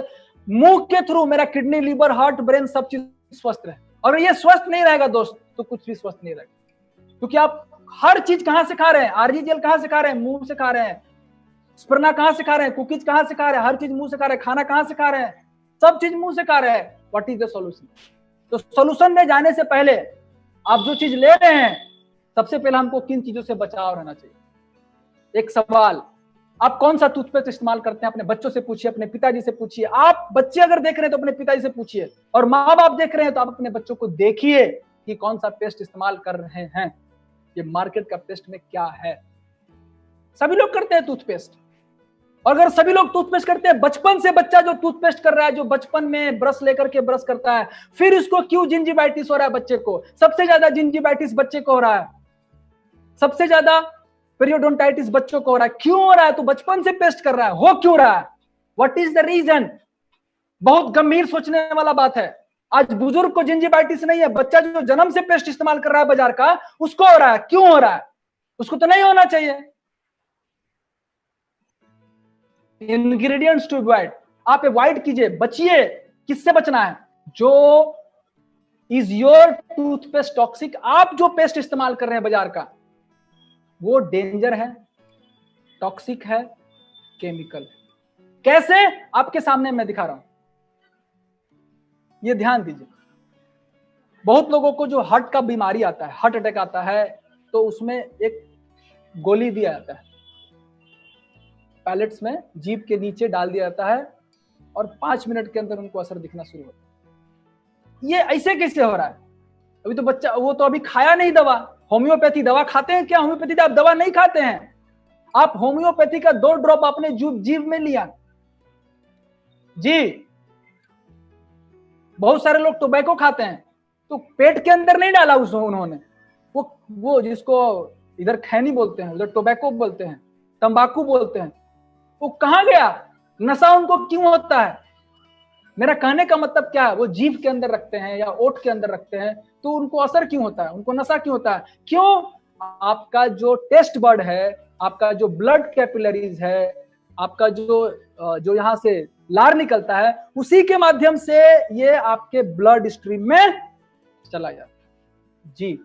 मुंह के थ्रू मेरा किडनी, लीवर, हार्ट, ब्रेन सब चीज स्वस्थ रहे। अगर ये स्वस्थ नहीं रहेगा दोस्त तो कुछ भी स्वस्थ नहीं रहेगा, क्योंकि आप हर चीज कहां से खा रहे हैं, RGGL कहां से खा रहे हैं, मुंह से खा रहे हैं, स्पर्ना कहां से खा रहे हैं, कुकीज कहां से खा रहे हैं, हर चीज मुंह से खा रहे हैं, खाना कहां से खा रहे हैं, सब चीज मुंह से खा रहे हैं। What is the solution? तो सॉल्यूशन में जाने से पहले आप जो चीज ले रहे हैं, सबसे पहले हमको किन चीजों से बचाव रहना चाहिए। एक सवाल, आप कौन सा टूथपेस्ट इस्तेमाल करते हैं, अपने बच्चों से पूछिए, अपने पिताजी से पूछिए। आप बच्चे अगर देख रहे हैं तो अपने पिताजी से पूछिए, और माँ बाप देख रहे हैं तो आप अपने बच्चों को देखिए कि कौन सा पेस्ट इस्तेमाल कर रहे हैं, ये मार्केट का पेस्ट में क्या है। सभी लोग करते हैं टूथपेस्ट, और अगर सभी लोग टूथपेस्ट करते हैं, बचपन से बच्चा जो टूथपेस्ट कर रहा है, जो बचपन में ब्रश लेकर के ब्रश करता है, फिर इसको क्यों जिंजिवाइटिस हो रहा है बच्चे को? सबसे ज्यादा जिंजिवाइटिस बच्चे को हो रहा है, सबसे ज्यादा पेरियोडोंटाइटिस बच्चों को हो रहा है। क्यों हो रहा है? तो बचपन से पेस्ट कर रहा है। हो क्यों रहा है? What is the reason? बहुत गंभीर सोचने वाला बात है। आज बुजुर्ग को जिंजिवाइटिस नहीं है, बच्चा जो जन्म से पेस्ट इस्तेमाल कर रहा है बाजार का, उसको हो रहा है। क्यों हो रहा है? उसको तो नहीं होना चाहिए। इंग्रेडिएंट्स टू अवॉइड, आप अवॉइड कीजिए, बचिए। किससे बचना है? जो इज योर टूथपेस्ट टॉक्सिक, आप जो पेस्ट इस्तेमाल कर रहे हैं बाजार का, वो डेंजर है, टॉक्सिक है, केमिकल है। कैसे? आपके सामने मैं दिखा रहा हूं, ये ध्यान दीजिए। बहुत लोगों को जो हार्ट का बीमारी आता है, हार्ट अटैक आता है, तो उसमें एक गोली दिया जाता है, पैलेट्स में जीभ के नीचे डाल दिया जाता है और 5 मिनट के अंदर उनको असर दिखना शुरू होता है। ये ऐसे कैसे हो रहा है? अभी तो बच्चा, वो तो अभी खाया नहीं दवा। होम्योपैथी दवा खाते हैं क्या? होम्योपैथी आप दवा नहीं खाते हैं। आप होम्योपैथी का 2 ड्रॉप अपने जीभ में लिया जी। बहुत सारे लोग टोबैको खाते हैं, तो पेट के अंदर नहीं डाला उन्होंने, वो जिसको इधर खैनी बोलते हैं, उधर टोबैको बोलते हैं, तंबाकू बोलते हैं, वो कहां गया? नशा उनको क्यों होता है? मेरा कहने का मतलब क्या है, वो जीभ के अंदर रखते हैं या ओठ के अंदर रखते हैं, तो उनको असर क्यों होता है? उनको नशा क्यों होता है? क्यों? आपका जो टेस्ट बर्ड है, आपका जो ब्लड कैपिलरीज है, आपका जो यहाँ से लार निकलता है, उसी के माध्यम से ये आपके ब्लड स्ट्रीम में चला जाता है जी।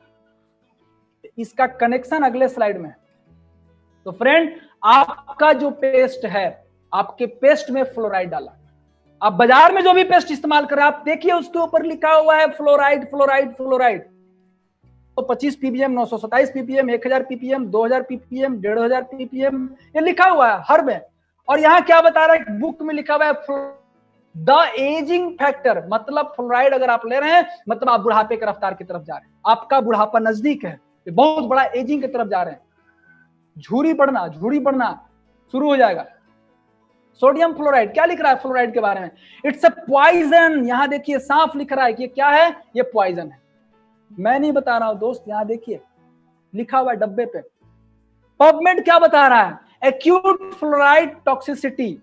इसका कनेक्शन अगले स्लाइड में। तो फ्रेंड, आपका जो पेस्ट है, आपके पेस्ट में फ्लोराइड डाला। आप बाजार में जो भी पेस्ट इस्तेमाल कर रहे हैं, आप देखिए उसके ऊपर लिखा हुआ है फ्लोराइड फ्लोराइड फ्लोराइड। तो 25 ppm, 927 ppm, 1000 ppm, 2000 ppm, 1500 ppm, ये लिखा हुआ है हर में। और यहां क्या बता रहा है, बुक में लिखा हुआ है द एजिंग फैक्टर, मतलब फ्लोराइड अगर आप ले रहे हैं, मतलब आप बुढ़ापे के रफ्तार की तरफ जा रहे हैं, आपका बुढ़ापा नजदीक है, बहुत बड़ा एजिंग की तरफ जा रहे हैं, झुर्री बढ़ना शुरू हो जाएगा। सोडियम फ्लोराइड क्या लिख रहा है फ्लोराइड के बारे में? It's a poison. यहां देखिए साफ लिख रहा है कि क्या है, ये पॉइजन है। मैं नहीं बता रहा हूं दोस्त, यहां देखिए लिखा हुआ है डब्बे पे। पबमेड क्या बता रहा है? Acute fluoride toxicity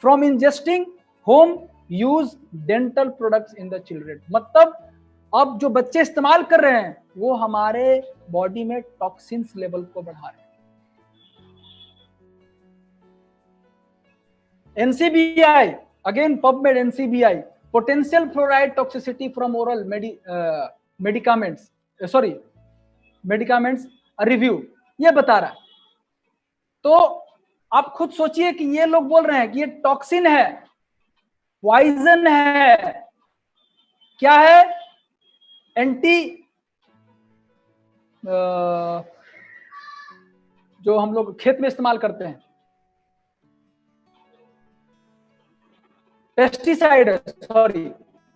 from ingesting home use dental products in the children. मतलब अब जो बच्चे इस्तेमाल कर रहे हैं, वो हमारे बॉडी में टॉक्सिन्स लेवल को बढ़ा रहे हैं। NCBI, again PubMed NCBI, potential fluoride toxicity from oral medicaments review, ये बता रहा है। तो आप खुद सोचिए कि ये लोग बोल रहे हैं कि ये टॉक्सिन है, पॉइजन है, क्या है? जो हम लोग खेत में इस्तेमाल करते हैं, पेस्टिसाइड है,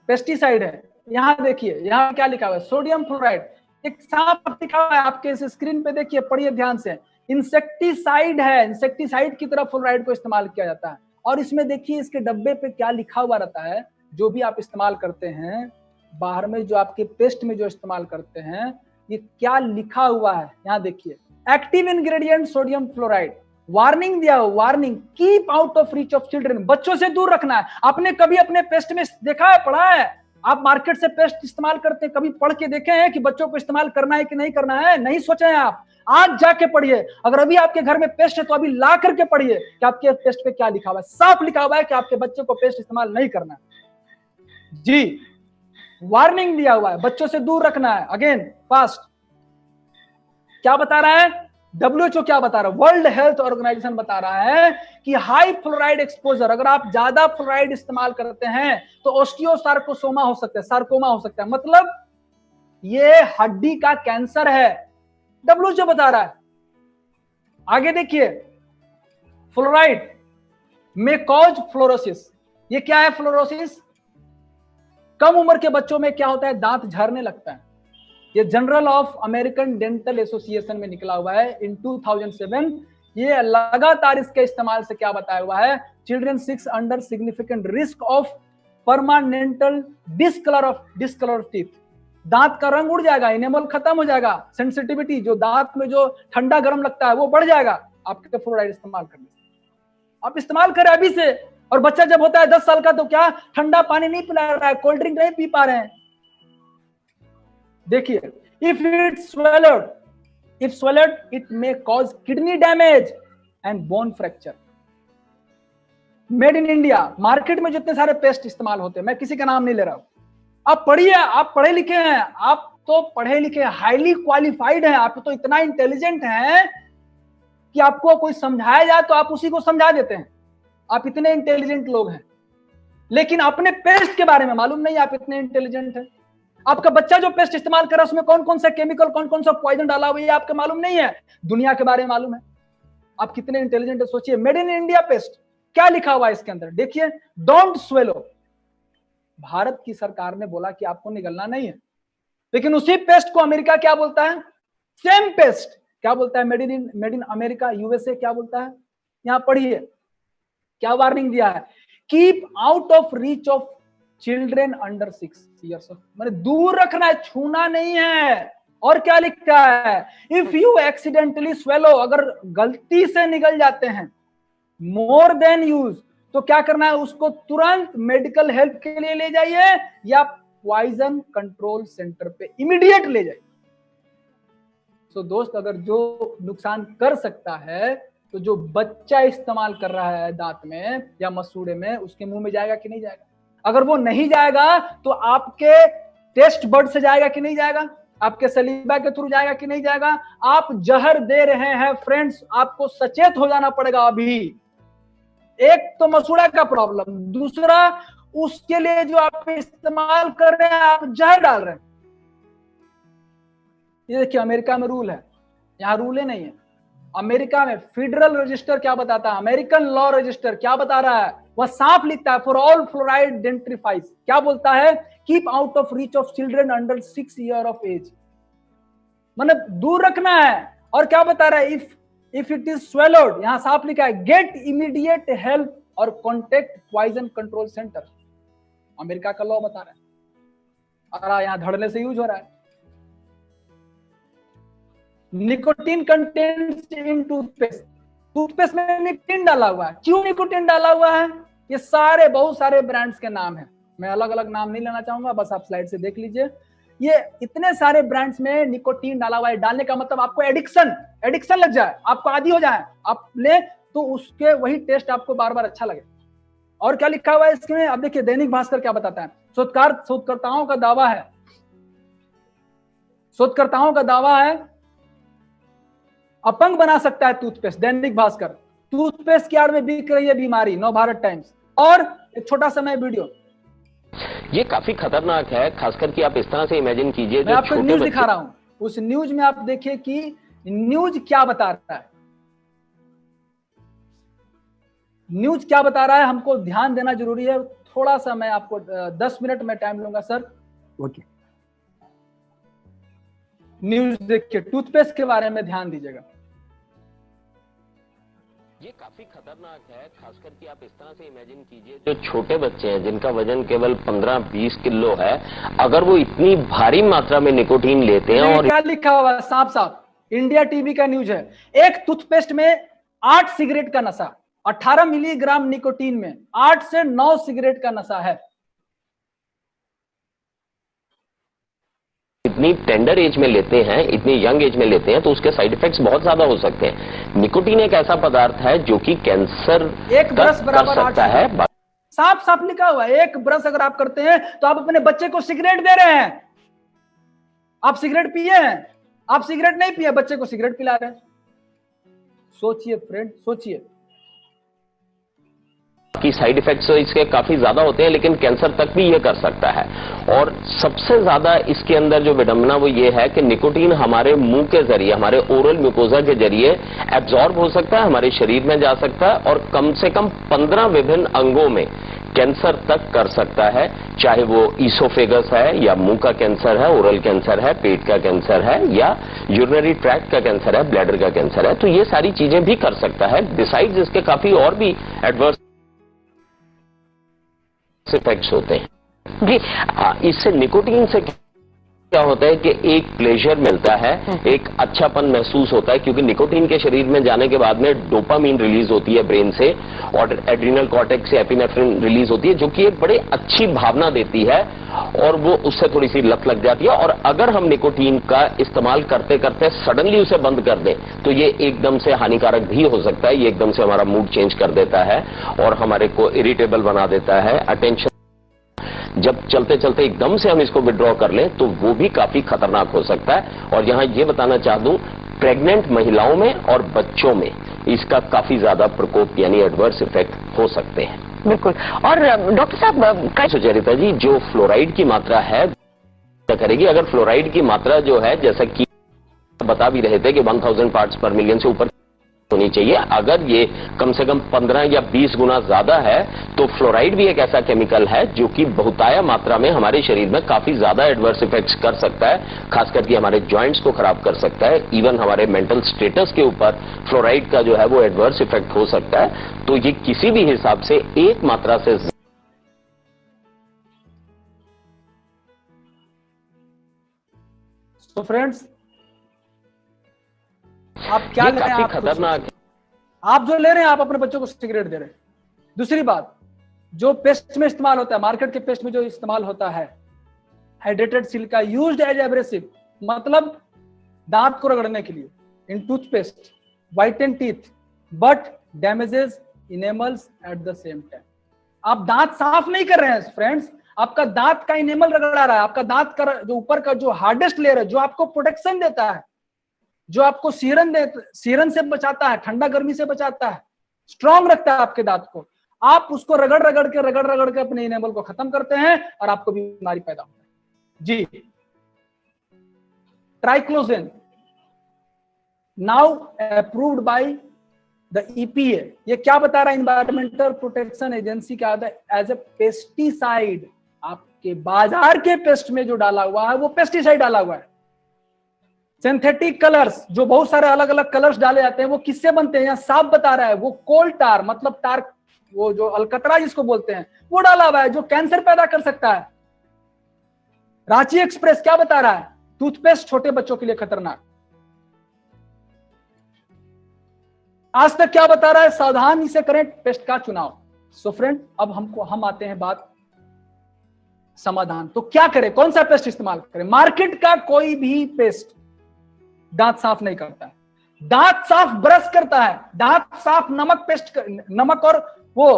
पेस्टिसाइड है। यहां देखिए, यहां क्या लिखा हुआ है? सोडियम फ्लोराइड, एक साफ लिखा हुआ है आपके इस स्क्रीन पे, देखिए पढ़िए ध्यान से। इंसेक्टिसाइड है, इंसेक्टिसाइड की तरह फ्लोराइड को इस्तेमाल किया जाता है। और इसमें देखिए इसके डब्बे पे क्या लिखा हुआ रहता है, जो भी आप इस्तेमाल करते हैं बाहर में, जो आपके पेस्ट में जो इस्तेमाल करते हैं, ये क्या लिखा हुआ है यहाँ देखिए। Active ingredient sodium fluoride, warning दिया हो, warning, keep out of reach of children, बच्चों से दूर रखना है। आपने कभी अपने पेस्ट में देखा है, पढ़ा है? आप मार्केट से पेस्ट इस्तेमाल करते हैं, कभी पढ़ के देखे हैं कि बच्चों को इस्तेमाल करना है कि नहीं करना है? नहीं सोचे हैं आप? आज जाके पढ़िए। अगर अभी आपके घर में पेस्ट है तो अभी ला करके पढ़िए कि आपके पेस्ट पे क्या लिखा हुआ है। साफ लिखा हुआ है कि आपके बच्चे को पेस्ट इस्तेमाल नहीं करना है जी। वार्निंग दिया हुआ है, बच्चों से दूर रखना है। अगेन फास्ट, क्या बता रहा है? WHO क्या बता रहा है? वर्ल्ड हेल्थ ऑर्गेनाइजेशन बता रहा है कि हाई फ्लोराइड एक्सपोजर, अगर आप ज्यादा फ्लोराइड इस्तेमाल करते हैं तो ऑस्टियोसार्कोसोमा हो सकता है, सार्कोमा हो सकता है, मतलब ये हड्डी का कैंसर है। WHO बता रहा है। आगे देखिए, फ्लोराइड में कॉज फ्लोरोसिस। ये क्या है फ्लोरोसिस? कम उम्र के बच्चों में क्या होता है? दांत झड़ने लगता है। ये journal of American dental association में निकला हुआ है इन 2007। ये लगातार इसके इस्तेमाल से क्या बताया हुआ है? Children 6 under significant risk of permanent discolour of teeth. दांत का रंग उड़ जाएगा, इनेमल खत्म हो जाएगा, सेंसिटिविटी, जो दांत में जो ठंडा गर्म लगता है वो बढ़ जाएगा आपके फ्लोराइड इस्तेमाल करने से। आप इस्तेमाल करें अभी से। और बच्चा जब होता है 10 साल का तो क्या ठंडा पानी नहीं पिला रहा है, कोल्ड ड्रिंक नहीं पी पा रहे हैं। देखिए, if swallowed it may cause kidney damage and bone fracture। Made in India, market में जितने सारे पेस्ट इस्तेमाल होते हैं, मैं किसी का नाम नहीं ले रहा हूं, आप पढ़िए, आप पढ़े लिखे हैं, आप तो पढ़े लिखे हाईली क्वालिफाइड हैं, आप तो इतना इंटेलिजेंट हैं कि आपको कोई समझाया जाए तो आप उसी को समझा देते हैं। आप इतने इंटेलिजेंट लोग हैं, लेकिन अपने पेस्ट के बारे में मालूम नहीं आप इतने इंटेलिजेंट हैं। आपका बच्चा जो पेस्ट इस्तेमाल कर रहा है उसमें कौन कौन सा केमिकल, कौन कौन सा पॉइजन डाला हुआ है आपको मालूम नहीं है, दुनिया के बारे में मालूम है। आप कितने इंटेलिजेंट है सोचिए। मेड इन इंडिया पेस्ट, क्या लिखा हुआ है इसके अंदर देखिए, डोंट स्वेलो। भारत की सरकार ने बोला कि आपको निगलना नहीं है, लेकिन उसी पेस्ट को अमेरिका क्या बोलता है, सेम पेस्ट क्या बोलता है, मेड इन अमेरिका, यूएसए क्या बोलता है, यहां पढ़िए क्या वार्निंग दिया है, keep out of reach of children under 6 years of, मैंने दूर रखना है, छूना नहीं है। और क्या लिखा है, इफ यू एक्सीडेंटली स्वेलो, अगर गलती से निकल जाते हैं मोर देन यूज, तो क्या करना है, उसको तुरंत मेडिकल हेल्प के लिए ले जाइए या पॉइजन कंट्रोल सेंटर पे इमीडिएट ले जाइए। तो दोस्त, अगर जो नुकसान कर सकता है तो जो बच्चा इस्तेमाल कर रहा है दांत में या मसूड़े में, उसके मुंह में जाएगा कि नहीं जाएगा? अगर वो नहीं जाएगा तो आपके टेस्ट बर्ड से जाएगा कि नहीं जाएगा, आपके सलीबा के थ्रू जाएगा कि नहीं जाएगा? आप जहर दे रहे हैं फ्रेंड्स, आपको सचेत हो जाना पड़ेगा अभी। एक तो मसूड़ा का प्रॉब्लम, दूसरा उसके लिए जो आप इस्तेमाल कर रहे हैं आप जहर डाल रहे हैं। ये देखिए अमेरिका में रूल है, यहां रूल ही नहीं है। अमेरिका में फेडरल रजिस्टर क्या बताता है, अमेरिकन लॉ रजिस्टर क्या बता रहा है, वह साफ लिखता है फॉर ऑल फ्लोराइड डेंट्रीफाइज, क्या बोलता है, keep out of reach of children under 6 years of age, मतलब दूर रखना है। और क्या बता रहा है, इफ इट इज स्वेलोड, यहां साफ लिखा है गेट इमीडिएट हेल्प और contact poison control center, America का लॉ बता रहा है। और यहां धड़ल्ले से यूज हो रहा है। निकोटीन कंटेंट्स इन टूथपेस्ट, टूथपेस्ट में निकोटीन डाला हुआ है। क्यों निकोटीन डाला हुआ है? ये सारे बहुत सारे ब्रांड्स के नाम हैं, मैं अलग अलग नाम नहीं लेना चाहूंगा, बस आप स्लाइड से देख लीजिए। ये इतने सारे ब्रांड्स में निकोटीन डाला हुआ है। डालने का मतलब आपको एडिक्शन लग जाए, आपको आदी हो जाए, आप ले तो उसके वही टेस्ट आपको बार बार अच्छा लगे। और क्या लिखा हुआ है इसमें, अब देखिए दैनिक भास्कर क्या बताता है, शोधकर्ताओं का दावा है अपंग बना सकता है टूथपेस्ट। दैनिक भास्कर, टूथपेस्ट की आड़ में बिक रही है बीमारी, नवभारत टाइम्स। और एक छोटा सा मैं वीडियो,
ये काफी खतरनाक है, खासकर कि आप इस तरह से इमेजिन कीजिए,
मैं आपको न्यूज दिखा रहा हूं, उस न्यूज में आप देखिए कि न्यूज क्या बता रहा है, न्यूज क्या बता रहा है, हमको ध्यान देना जरूरी है। थोड़ा सा मैं आपको 10 मिनट में टाइम लूंगा सर।
ओके,
न्यूज देखिए, टूथपेस्ट के बारे में ध्यान दीजिएगा।
ये काफी खतरनाक है, खासकर कि आप इस तरह से इमेजिन कीजिए, जो छोटे बच्चे हैं जिनका वजन केवल 15-20 किलो है, अगर वो इतनी भारी मात्रा में निकोटीन लेते हैं। और
क्या लिखा हुआ साफ इंडिया टीवी का न्यूज है, एक टूथपेस्ट में 8 सिगरेट का नशा, 18 मिलीग्राम निकोटीन में 8 से 9 सिगरेट का नशा है।
इतनी टेंडर एज में लेते हैं, इतनी यंग एज में लेते हैं, तो उसके साइड इफेक्ट्स बहुत ज्यादा हो सकते हैं। निकोटीन एक ऐसा पदार्थ है जो कि कैंसर
एक ब्रश बराबर
कर सकता है।
साफ लिखा हुआ है, एक ब्रश अगर आप करते हैं तो आप अपने बच्चे को सिगरेट दे रहे हैं। आप सिगरेट पिए हैं, आप सिगरेट नहीं पिए, बच्चे को सिगरेट पिला रहे हैं। सोचिए फ्रेंड, सोचिए
कि साइड इफेक्ट्स इसके काफी ज्यादा होते हैं, लेकिन कैंसर तक भी ये कर सकता है। और सबसे ज्यादा इसके अंदर जो विडंबना वो ये है कि निकोटीन हमारे मुंह के जरिए, हमारे ओरल म्यूकोजा के जरिए एब्जॉर्ब हो सकता है, हमारे शरीर में जा सकता है और कम से कम 15 विभिन्न अंगों में कैंसर तक कर सकता है, चाहे वो ईसोफेगस है या मुंह का कैंसर है, ओरल कैंसर है, पेट का कैंसर है या यूरिनरी ट्रैक्ट का कैंसर है, ब्लैडर का कैंसर है। तो ये सारी चीजें भी कर सकता है। बिसाइड्स इसके काफी और भी एडवर्स इफेक्ट्स होते हैं जी। इससे निकोटीन से क्या होता है कि एक प्लेजर मिलता है, एक अच्छापन महसूस होता है, क्योंकि निकोटीन के शरीर में जाने के बाद में डोपामीन रिलीज होती है ब्रेन से और एड्रिनल कॉर्टेक्स से एपिनेफ्रिन रिलीज होती है, जो कि एक बड़े अच्छी भावना देती है और वो उससे थोड़ी सी लत लग जाती है। और अगर हम निकोटीन का इस्तेमाल करते करते सडनली उसे बंद कर दें तो ये एकदम से हानिकारक भी हो सकता है। ये एकदम से हमारा मूड चेंज कर देता है और हमारे को इरिटेबल बना देता है। अटेंशन जब चलते चलते एकदम से हम इसको विड्रॉ कर लें तो वो भी काफी खतरनाक हो सकता है। और यहां ये बताना चाह दूं, प्रेग्नेंट महिलाओं में और बच्चों में इसका काफी ज्यादा प्रकोप यानी एडवर्स इफेक्ट हो सकते हैं।
बिल्कुल। और डॉक्टर साहब,
सुचरिता जी, जो फ्लोराइड की मात्रा है करेगी। अगर फ्लोराइड की मात्रा जो है, जैसा कि बता भी रहे थे कि 1000 पार्ट्स पर मिलियन से ऊपर होनी चाहिए, अगर ये कम से कम 15 या 20 गुना ज्यादा है तो फ्लोराइड भी एक ऐसा केमिकल है जो कि बहुताया मात्रा में हमारे शरीर में काफी ज्यादा एडवर्स इफेक्ट्स कर सकता है, खास करके हमारे जॉइंट्स को खराब कर सकता है, इवन हमारे मेंटल स्टेटस के ऊपर फ्लोराइड का जो है वो एडवर्स इफेक्ट हो सकता है। तो ये किसी भी हिसाब से एक मात्रा से
तो फ्रेंड्स आप क्या ले रहे हैं,
काफी खतरनाक।
आप जो ले रहे हैं आप अपने बच्चों को सिगरेट दे रहे हैं। दूसरी बात, जो पेस्ट में इस्तेमाल होता है, मार्केट के पेस्ट में जो इस्तेमाल होता है hydrated silica used as abrasive, मतलब दांत को रगड़ने के लिए, in toothpaste whiten teeth but damages enamels at the same time. आप दांत साफ नहीं कर रहे हैं फ्रेंड्स, आपका दांत का इनेमल रगड़ा रहा है, आपका दांत का जो ऊपर का जो हार्डेस्ट लेयर है, जो आपको प्रोटेक्शन देता है, जो आपको सीरन से बचाता है, ठंडा गर्मी से बचाता है, स्ट्रांग रखता है आपके दांत को, आप उसको रगड़ रगड़ के अपने इनेमल को खत्म करते हैं और आपको बीमारी पैदा होता है। जी, triclosan now approved by the EPA, ये क्या बता रहा है, इन्वायरमेंटल प्रोटेक्शन एजेंसी क्या होता है, एज ए पेस्टिसाइड। आपके बाजार के पेस्ट में जो डाला हुआ है वो पेस्टिसाइड डाला हुआ है। सिंथेटिक कलर्स, जो बहुत सारे अलग अलग कलर्स डाले जाते हैं, वो किससे बनते हैं, यहाँ साफ बता रहा है, वो कोल टार, मतलब टार, वो जो अलकतरा जिसको बोलते हैं, वो डाला हुआ है, जो कैंसर पैदा कर सकता है। रांची एक्सप्रेस क्या बता रहा है, टूथपेस्ट छोटे बच्चों के लिए खतरनाक। आज तक क्या बता रहा है, सावधानी से करें पेस्ट का चुनाव। सो फ्रेंड, अब हम आते हैं बात समाधान। तो क्या करें, कौन सा पेस्ट इस्तेमाल करें। मार्केट का कोई भी पेस्ट दांत साफ नहीं करता है, दांत साफ ब्रश करता है, दांत साफ नमक और वो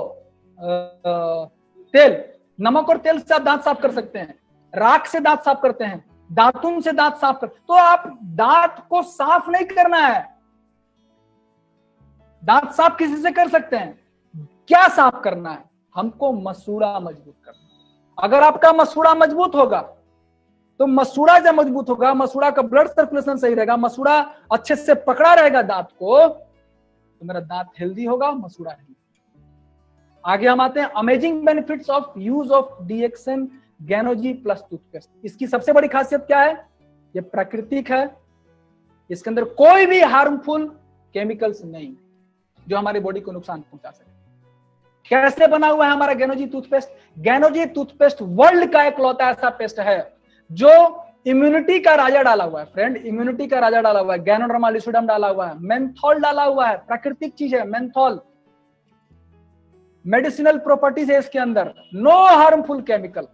तेल, नमक और तेल से आप दांत साफ कर सकते हैं, राख से दांत साफ करते हैं, दातुन से दांत साफ कर, तो आप दांत को साफ नहीं करना है। दांत साफ किसी से कर सकते हैं, क्या साफ करना है, हमको मसूड़ा मजबूत करना है। अगर आपका मसूड़ा मजबूत होगा तो मसूड़ा जब मजबूत होगा, मसूड़ा का ब्लड सर्कुलेशन सही रहेगा, मसूड़ा अच्छे से पकड़ा रहेगा दांत को, तो मेरा दांत हेल्दी होगा, मसूड़ा हेल्दी। आगे हम आते हैं amazing benefits of use of DXN Ganozhi plus toothpaste. इसकी सबसे बड़ी खासियत क्या है, ये प्राकृतिक है, इसके अंदर कोई भी हार्मफुल केमिकल्स नहीं जो हमारी बॉडी को नुकसान पहुंचा सके। कैसे बना हुआ है हमारा गैनोजी टूथपेस्ट। गैनोजी टूथपेस्ट वर्ल्ड का इकलौता ऐसा पेस्ट है जो इम्यूनिटी का राजा डाला हुआ है। फ्रेंड, इम्यूनिटी का राजा डाला हुआ है, गैनोडर्मा लिसिडम डाला हुआ है, मेंथॉल डाला हुआ है, प्राकृतिक चीज है मेंथॉल, मेडिसिनल प्रॉपर्टीज है इसके अंदर, no harmful chemical,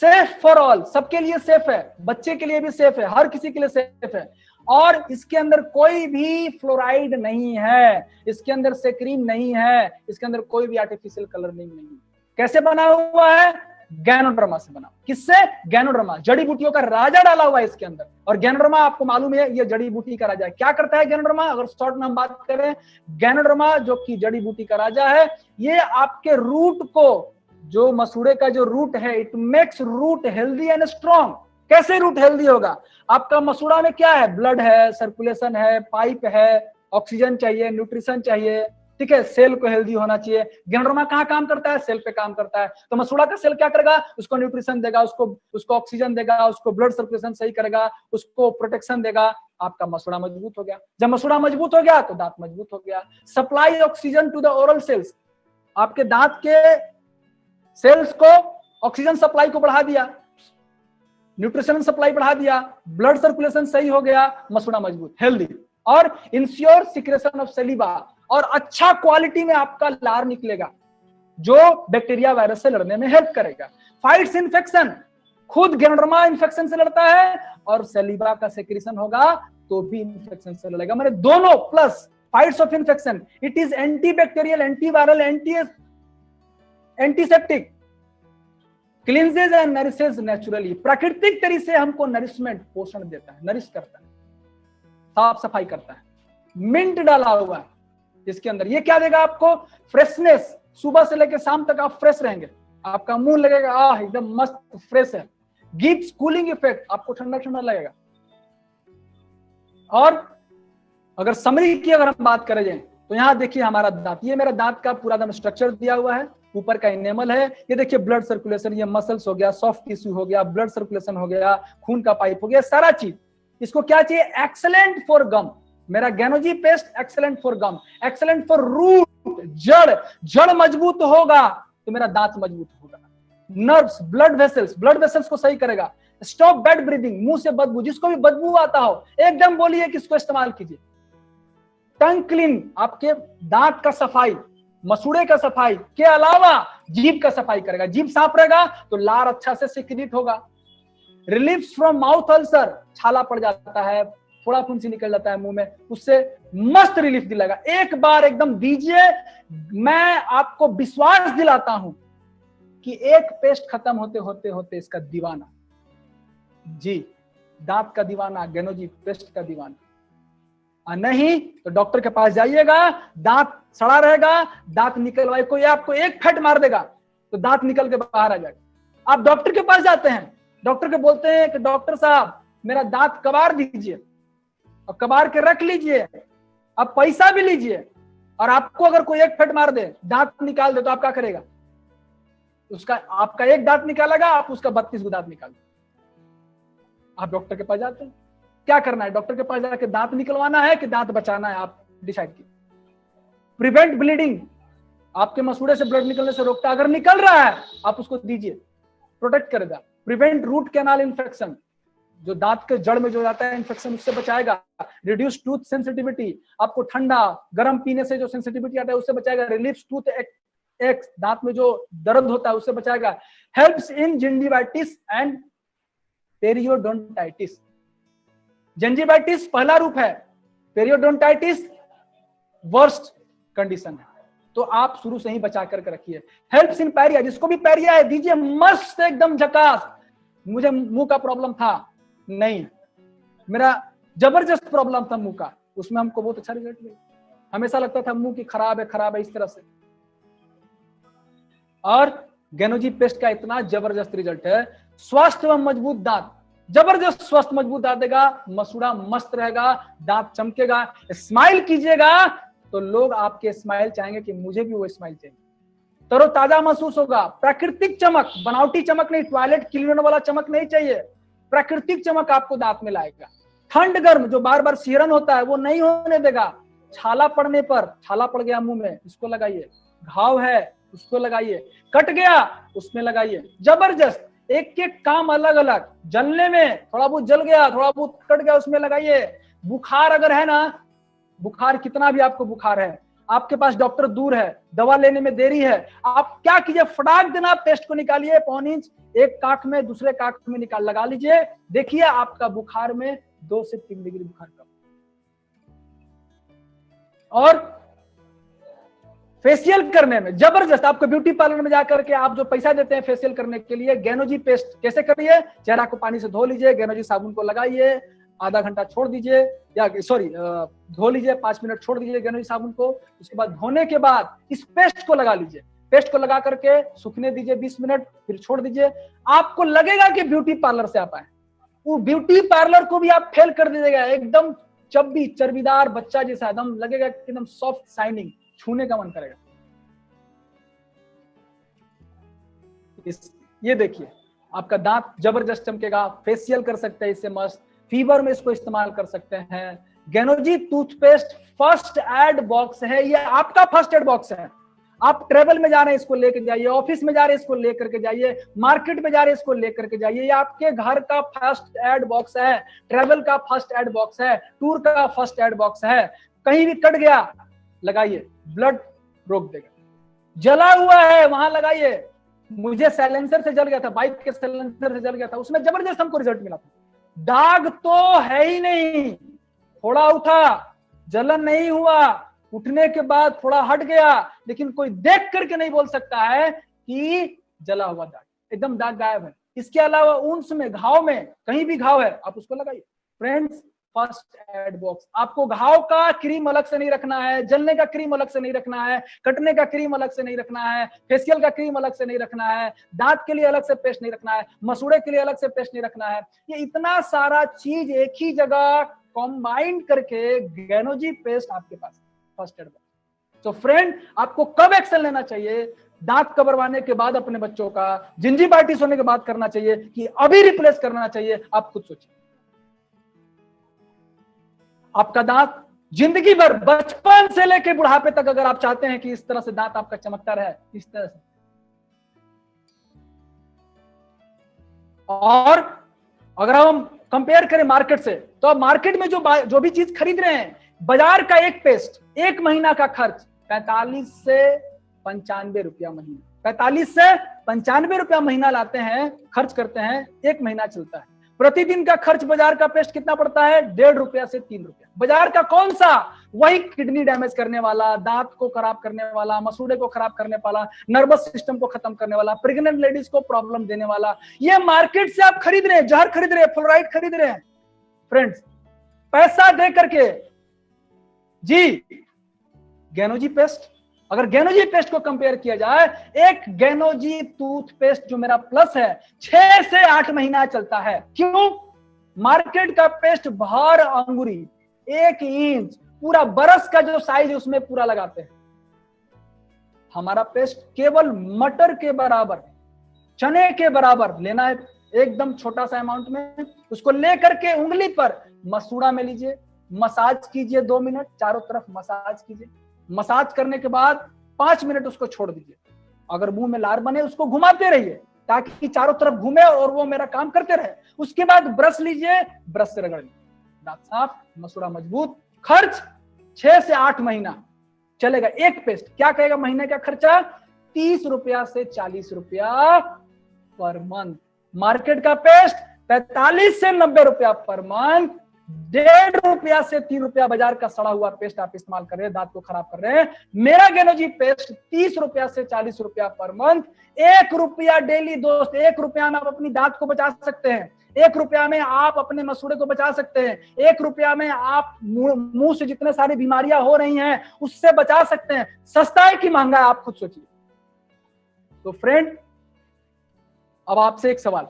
safe for all, सबके लिए सेफ है, बच्चे के लिए भी सेफ है, हर किसी के लिए सेफ है। और इसके अंदर कोई भी फ्लोराइड नहीं है, इसके अंदर सेक्रीन नहीं है, इसके अंदर कोई भी आर्टिफिशियल कलरिंग नहीं है। कैसे बना हुआ है, गैनोडर्मा से बना। किससे, गैनोडर्मा, जड़ी बूटियों का राजा डाला हुआ है इसके अंदर। और गैनोडर्मा आपको मालूम है ये जड़ी बूटी का राजा है। क्या करता है गैनोडर्मा, अगर शॉर्ट में हम बात करें, गैनोडर्मा जो कि जड़ी बूटी का राजा है, ये आपके रूट को, जो मसूड़े का जो रूट है, it makes root healthy and strong. कैसे रूट हेल्दी होगा, आपका मसूड़ा में क्या है, ब्लड है, सर्कुलेशन है, पाइप है, ऑक्सीजन चाहिए, न्यूट्रिशन चाहिए, ठीक है, सेल को हेल्दी होना चाहिए। गैनोडर्मा कहाँ काम करता है, सेल पे काम करता है। तो मसूड़ा का सेल क्या करेगा, उसको न्यूट्रिशन देगा, उसको ऑक्सीजन देगा, उसको ब्लड सर्कुलेशन सही करेगा, उसको प्रोटेक्शन देगा, आपका मसूड़ा मजबूत हो गया। जब मसूड़ा मजबूत हो गया तो दांत मजबूत हो गया। Supply oxygen to the oral cells, आपके दांत के सेल्स को ऑक्सीजन सप्लाई को बढ़ा दिया, न्यूट्रिशन सप्लाई बढ़ा दिया, ब्लड सर्कुलेशन सही हो गया, मसूड़ा मजबूत हेल्दी। और इंश्योर सिक्रेशन ऑफ सलीवा, और अच्छा क्वालिटी में आपका लार निकलेगा जो बैक्टीरिया वायरस से लड़ने में हेल्प करेगा। फाइट्स इन्फेक्शन, खुद गैनोडर्मा इन्फेक्शन से लड़ता है और सलीवा का सेक्रेशन होगा तो भी इन्फेक्शन से लड़ेगा। मैंने दोनों plus fights off infection, it is antibacterial, antiviral, antiseptic, cleanses and nourishes naturally, प्राकृतिक तरीके से हमको नरिशमेंट, पोषण देता है, नरिश करता है, साफ सफाई करता है। मिंट डाला हुआ है इसके अंदर, ये क्या देगा आपको, फ्रेशनेस, सुबह से लेकर शाम तक आप फ्रेश रहेंगे, आपका मुंह लगेगा एकदम मस्त फ्रेश है। गिव्स कूलिंग इफेक्ट, आपको ठंडा ठंडा लगेगा। और अगर समरी की अगर हम बात करें जाए तो यहाँ देखिए हमारा दांत, ये मेरा दांत का पूरा दम स्ट्रक्चर दिया हुआ है, ऊपर का इनेमल है, ये देखिए ब्लड सर्कुलेशन, ये मसल्स हो गया, सॉफ्ट टिश्यू हो गया, ब्लड सर्कुलेशन हो गया, खून का पाइप हो गया, सारा चीज। इसको क्या चाहिए? Excellent for gum. मेरा Ganozhi paste excellent for gum, excellent for root, जड़, जड़ मजबूत होगा तो मेरा दांत मजबूत होगा। Nerves, blood vessels, blood vessels को सही करेगा। स्टॉप बैड ब्रीदिंग, मुंह से बदबू, जिसको भी बदबू आता हो एकदम बोलिए कि इसको इस्तेमाल कीजिए। टंग क्लीन, आपके दांत का सफाई, मसूड़े का सफाई के अलावा जीभ का सफाई करेगा। जीभ साफ रहेगा तो लार अच्छा से सिक्रीट होगा। रिलीफ फ्रॉम माउथ अल्सर, छाला पड़ जाता है, थोड़ा फुंसी निकल जाता है मुंह में, उससे मस्त रिलीफ दिलाएगा। एक बार एकदम दीजिए, मैं आपको विश्वास दिलाता हूं कि एक पेस्ट खत्म होते होते होते इसका दीवाना, जी दांत का दीवाना, गैनोजी पेस्ट का दीवाना। नहीं तो डॉक्टर के पास जाइएगा, दांत सड़ा रहेगा, दांत निकलवाए, कोई आपको एक फट मार देगा तो दांत निकल के बाहर आ जाएगा। आप डॉक्टर के पास जाते हैं, डॉक्टर के बोलते हैं कि डॉक्टर साहब मेरा दांत कबार दीजिए, और कबार के रख लीजिए, अब पैसा भी लीजिए, और आपको अगर कोई एक फट मार दे, दांत निकाल दे, तो आप क्या करेगा? उसका आपका एक दांत निकालेगा, आप उसका 32 गो दांत निकाल दो। आप डॉक्टर के पास जाते हैं, क्या करना है? डॉक्टर के पास जाकर दांत निकलवाना है कि दांत बचाना है, आप डिसाइड कीजिए। प्रिवेंट ब्लीडिंग, आपके मसूड़े से ब्लड निकलने से रोकता है, अगर निकल रहा है आप उसको दीजिए, प्रोटेक्ट करेगा। प्रिवेंट रूट कैनाल इन्फेक्शन, जो दांत के जड़ में जो जाता है इन्फेक्शन, उससे बचाएगा। रिड्यूस टूथ सेंसिटिविटी, आपको ठंडा गर्म पीने से जो सेंसिटिविटी आता है उससे बचाएगा। रिलीफ टूथ एक, दांत में जो दर्द होता है उससे बचाएगा। Helps in gingivitis and periodontitis. Gingivitis पहला रूप है, पेरियोडोंटाइटिस वर्स्ट कंडीशन है, तो आप शुरू से ही बचा करके रखिए। हेल्प्स इन पैरिया, जिसको भी पैरिया है दीजिए, मस्त एकदम झकास। मुझे मुंह का प्रॉब्लम था, नहीं, मेरा जबरदस्त प्रॉब्लम था मुंह का, उसमें हमको बहुत अच्छा रिजल्ट मिला। हमेशा लगता था मुंह की खराब है इस तरह से, और गैनोजी पेस्ट का इतना जबरदस्त रिजल्ट है। स्वस्थ एवं मजबूत दांत, जबरदस्त स्वस्थ मजबूत दांत देगा, मसूड़ा मस्त रहेगा, दांत चमकेगा। स्माइल कीजिएगा तो लोग आपके स्माइल चाहेंगे कि मुझे भी वो स्माइल चाहिए। तरोताजा महसूस होगा। प्राकृतिक चमक, बनावटी चमक नहीं, टॉयलेट क्लीनर वाला चमक नहीं चाहिए, प्राकृतिक चमक आपको दांत में लाएगा। ठंड गर्म, जो बार बार सिहरन होता है वो नहीं होने देगा। छाला पड़ने पर, छाला पड़ गया मुंह में, इसको लगाइए। घाव है उसको लगाइए, कट गया उसमें लगाइए। जबरदस्त, एक एक काम अलग अलग। जलने में थोड़ा बहुत जल गया, थोड़ा बहुत कट गया, उसमें लगाइए। बुखार अगर है ना, बुखार कितना भी आपको बुखार है, आपके पास डॉक्टर दूर है, दवा लेने में देरी है, आप क्या कीजिए, फटाक देना पेस्ट को निकालिए, 1 इंच एक काख में दूसरे काख में निकाल लगा लीजिए। देखिए आपका बुखार में 2 से 3 डिग्री बुखार कम। और फेशियल करने में जबरदस्त, आपको ब्यूटी पार्लर में जाकर के आप जो पैसा देते हैं फेशियल करने के लिए, गैनोजी पेस्ट कैसे करिए? चेहरा को पानी से धो लीजिए, गैनोजी साबुन को लगाइए, आधा घंटा छोड़ दीजिए, या सॉरी धो लीजिए, 5 मिनट छोड़ दीजिए गैनोजी साबुन को। उसके बाद धोने के बाद इस पेस्ट को लगा लीजिए, पेस्ट को लगा करके सूखने दीजिए 20 मिनट, फिर छोड़ दीजिए। आपको लगेगा कि ब्यूटी पार्लर से आप आए। वो ब्यूटी पार्लर को भी आप फेल कर दीजिएगा, एकदम चब्बी चर्बीदार बच्चा जैसा एकदम लगेगा, एकदम सॉफ्ट शाइनिंग, छूने का मन करेगा। ये देखिए आपका दांत जबरदस्त चमकेगा। फेशियल कर सकते हैं इससे मस्त, फीवर में इसको इस्तेमाल कर सकते हैं। गैनोजी टूथपेस्ट फर्स्ट एड बॉक्स है, ये आपका फर्स्ट एड बॉक्स है। आप ट्रेवल में जा रहे हैं इसको लेकर जाइए, ऑफिस में जा रहे हैं इसको लेकर के जाइए, मार्केट में जा रहे हैं इसको लेकर के जाइए। ये आपके घर का फर्स्ट एड बॉक्स है, ट्रेवल का फर्स्ट एड बॉक्स है, टूर का फर्स्ट एड बॉक्स है। कहीं भी कट गया लगाइए, ब्लड रोक देगा। जला हुआ है वहां लगाइए। मुझे साइलेंसर से जल गया था, बाइक के साइलेंसर से जल गया था, उसमें जबरदस्त हमको रिजल्ट मिला था। दाग तो है ही नहीं, थोड़ा उठा, जलन नहीं हुआ, उठने के बाद थोड़ा हट गया, लेकिन कोई देख करके नहीं बोल सकता है कि जला हुआ दाग, एकदम दाग गायब है। इसके अलावा ऊंस में, घाव में, कहीं भी घाव है आप उसको लगाइए। Friends, first aid box. आपको घाव का क्रीम अलग से नहीं रखना है, जलने का क्रीम अलग से नहीं रखना है, कटने का क्रीम अलग से नहीं रखना है, फेशियल का क्रीम अलग से नहीं रखना है, दांत के लिए अलग से पेस्ट नहीं रखना है, मसूड़े के लिए अलग से पेस्ट नहीं रखना है। ये इतना सारा चीज एक ही जगह कंबाइन करके गैनोजी पेस्ट आपके पास फर्स्ट एड बॉक्स। तो फ्रेंड, आपको कब एक्शन लेना चाहिए? दांत कबरवाने के बाद अपने बच्चों का, जिंजीवाइटिस होने के बाद करना चाहिए कि अभी रिप्लेस करना चाहिए? आप खुद सोचिए। आपका दांत जिंदगी भर, बचपन से लेकर बुढ़ापे तक, अगर आप चाहते हैं कि इस तरह से दांत आपका चमकता रहे, इस तरह से, और अगर हम कंपेयर करें मार्केट से, तो आप मार्केट में जो भी चीज खरीद रहे हैं, बाजार का एक पेस्ट, एक महीना का खर्च 45 से 95 रुपया महीना, 45 से 95 रुपया महीना लाते हैं, खर्च करते हैं, एक महीना चलता है। प्रतिदिन का खर्च बाजार का पेस्ट कितना पड़ता है? 1.5 रुपया से 3 रुपया। बाजार का कौन सा? वही किडनी डैमेज करने वाला, दांत को खराब करने वाला, मसूड़े को खराब करने वाला, नर्वस सिस्टम को खत्म करने वाला, प्रेग्नेंट लेडीज को प्रॉब्लम देने वाला। ये मार्केट से आप खरीद रहे हैं, जहर खरीद रहे हैं, फ्लोराइड खरीद रहे हैं फ्रेंड्स, पैसा दे करके। जी, गैनोजी पेस्ट, अगर गैनोजी पेस्ट को कंपेयर किया जाए, एक गैनोजी टूथपेस्ट जो मेरा प्लस है 6 से 8 महीना चलता है। क्यों? मार्केट का पेस्ट भर अंगुरी, 1 इंच, पूरा बरस का जो साइज है उसमें पूरा लगाते हैं। हमारा पेस्ट केवल मटर के बराबर, चने के बराबर लेना है, एकदम छोटा सा अमाउंट में, उसको लेकर के उंगली पर मसूड़ा में लीजिए, मसाज कीजिए 2 मिनट, चारों तरफ मसाज कीजिए। मसाज करने के बाद 5 मिनट उसको छोड़ दीजिए। अगर मुंह में लार बने उसको घुमाते रहिए ताकि चारों तरफ घूमे और वो मेरा काम करते रहे। उसके बाद ब्रश लीजिए, ब्रश से रगड़ लीजिए, दांत साफ, मसूड़ा मजबूत। खर्च 6 से 8 महीना चलेगा एक पेस्ट। क्या कहेगा महीने का खर्चा? 30 रुपया से 40 रुपया पर मंथ। मार्केट का पेस्ट 45 से 90 रुपया पर मंथ। 1.5 रुपया से 3 रुपया बाजार का सड़ा हुआ पेस्ट आप इस्तेमाल कर रहे हैं, दांत को खराब कर रहे हैं। मेरा गैनोजी पेस्ट 30 रुपया से 40 रुपया पर मंथ। 1 रुपया डेली दोस्त, 1 रुपया में आप अपनी दांत को बचा सकते हैं, 1 रुपया में आप अपने मसूड़े को बचा सकते हैं, 1 रुपया में आप मुंह से जितने सारी बीमारियां हो रही हैं उससे बचा सकते हैं। सस्ता है कि महंगा है? आप खुद सोचिए। तो फ्रेंड, अब आपसे एक सवाल,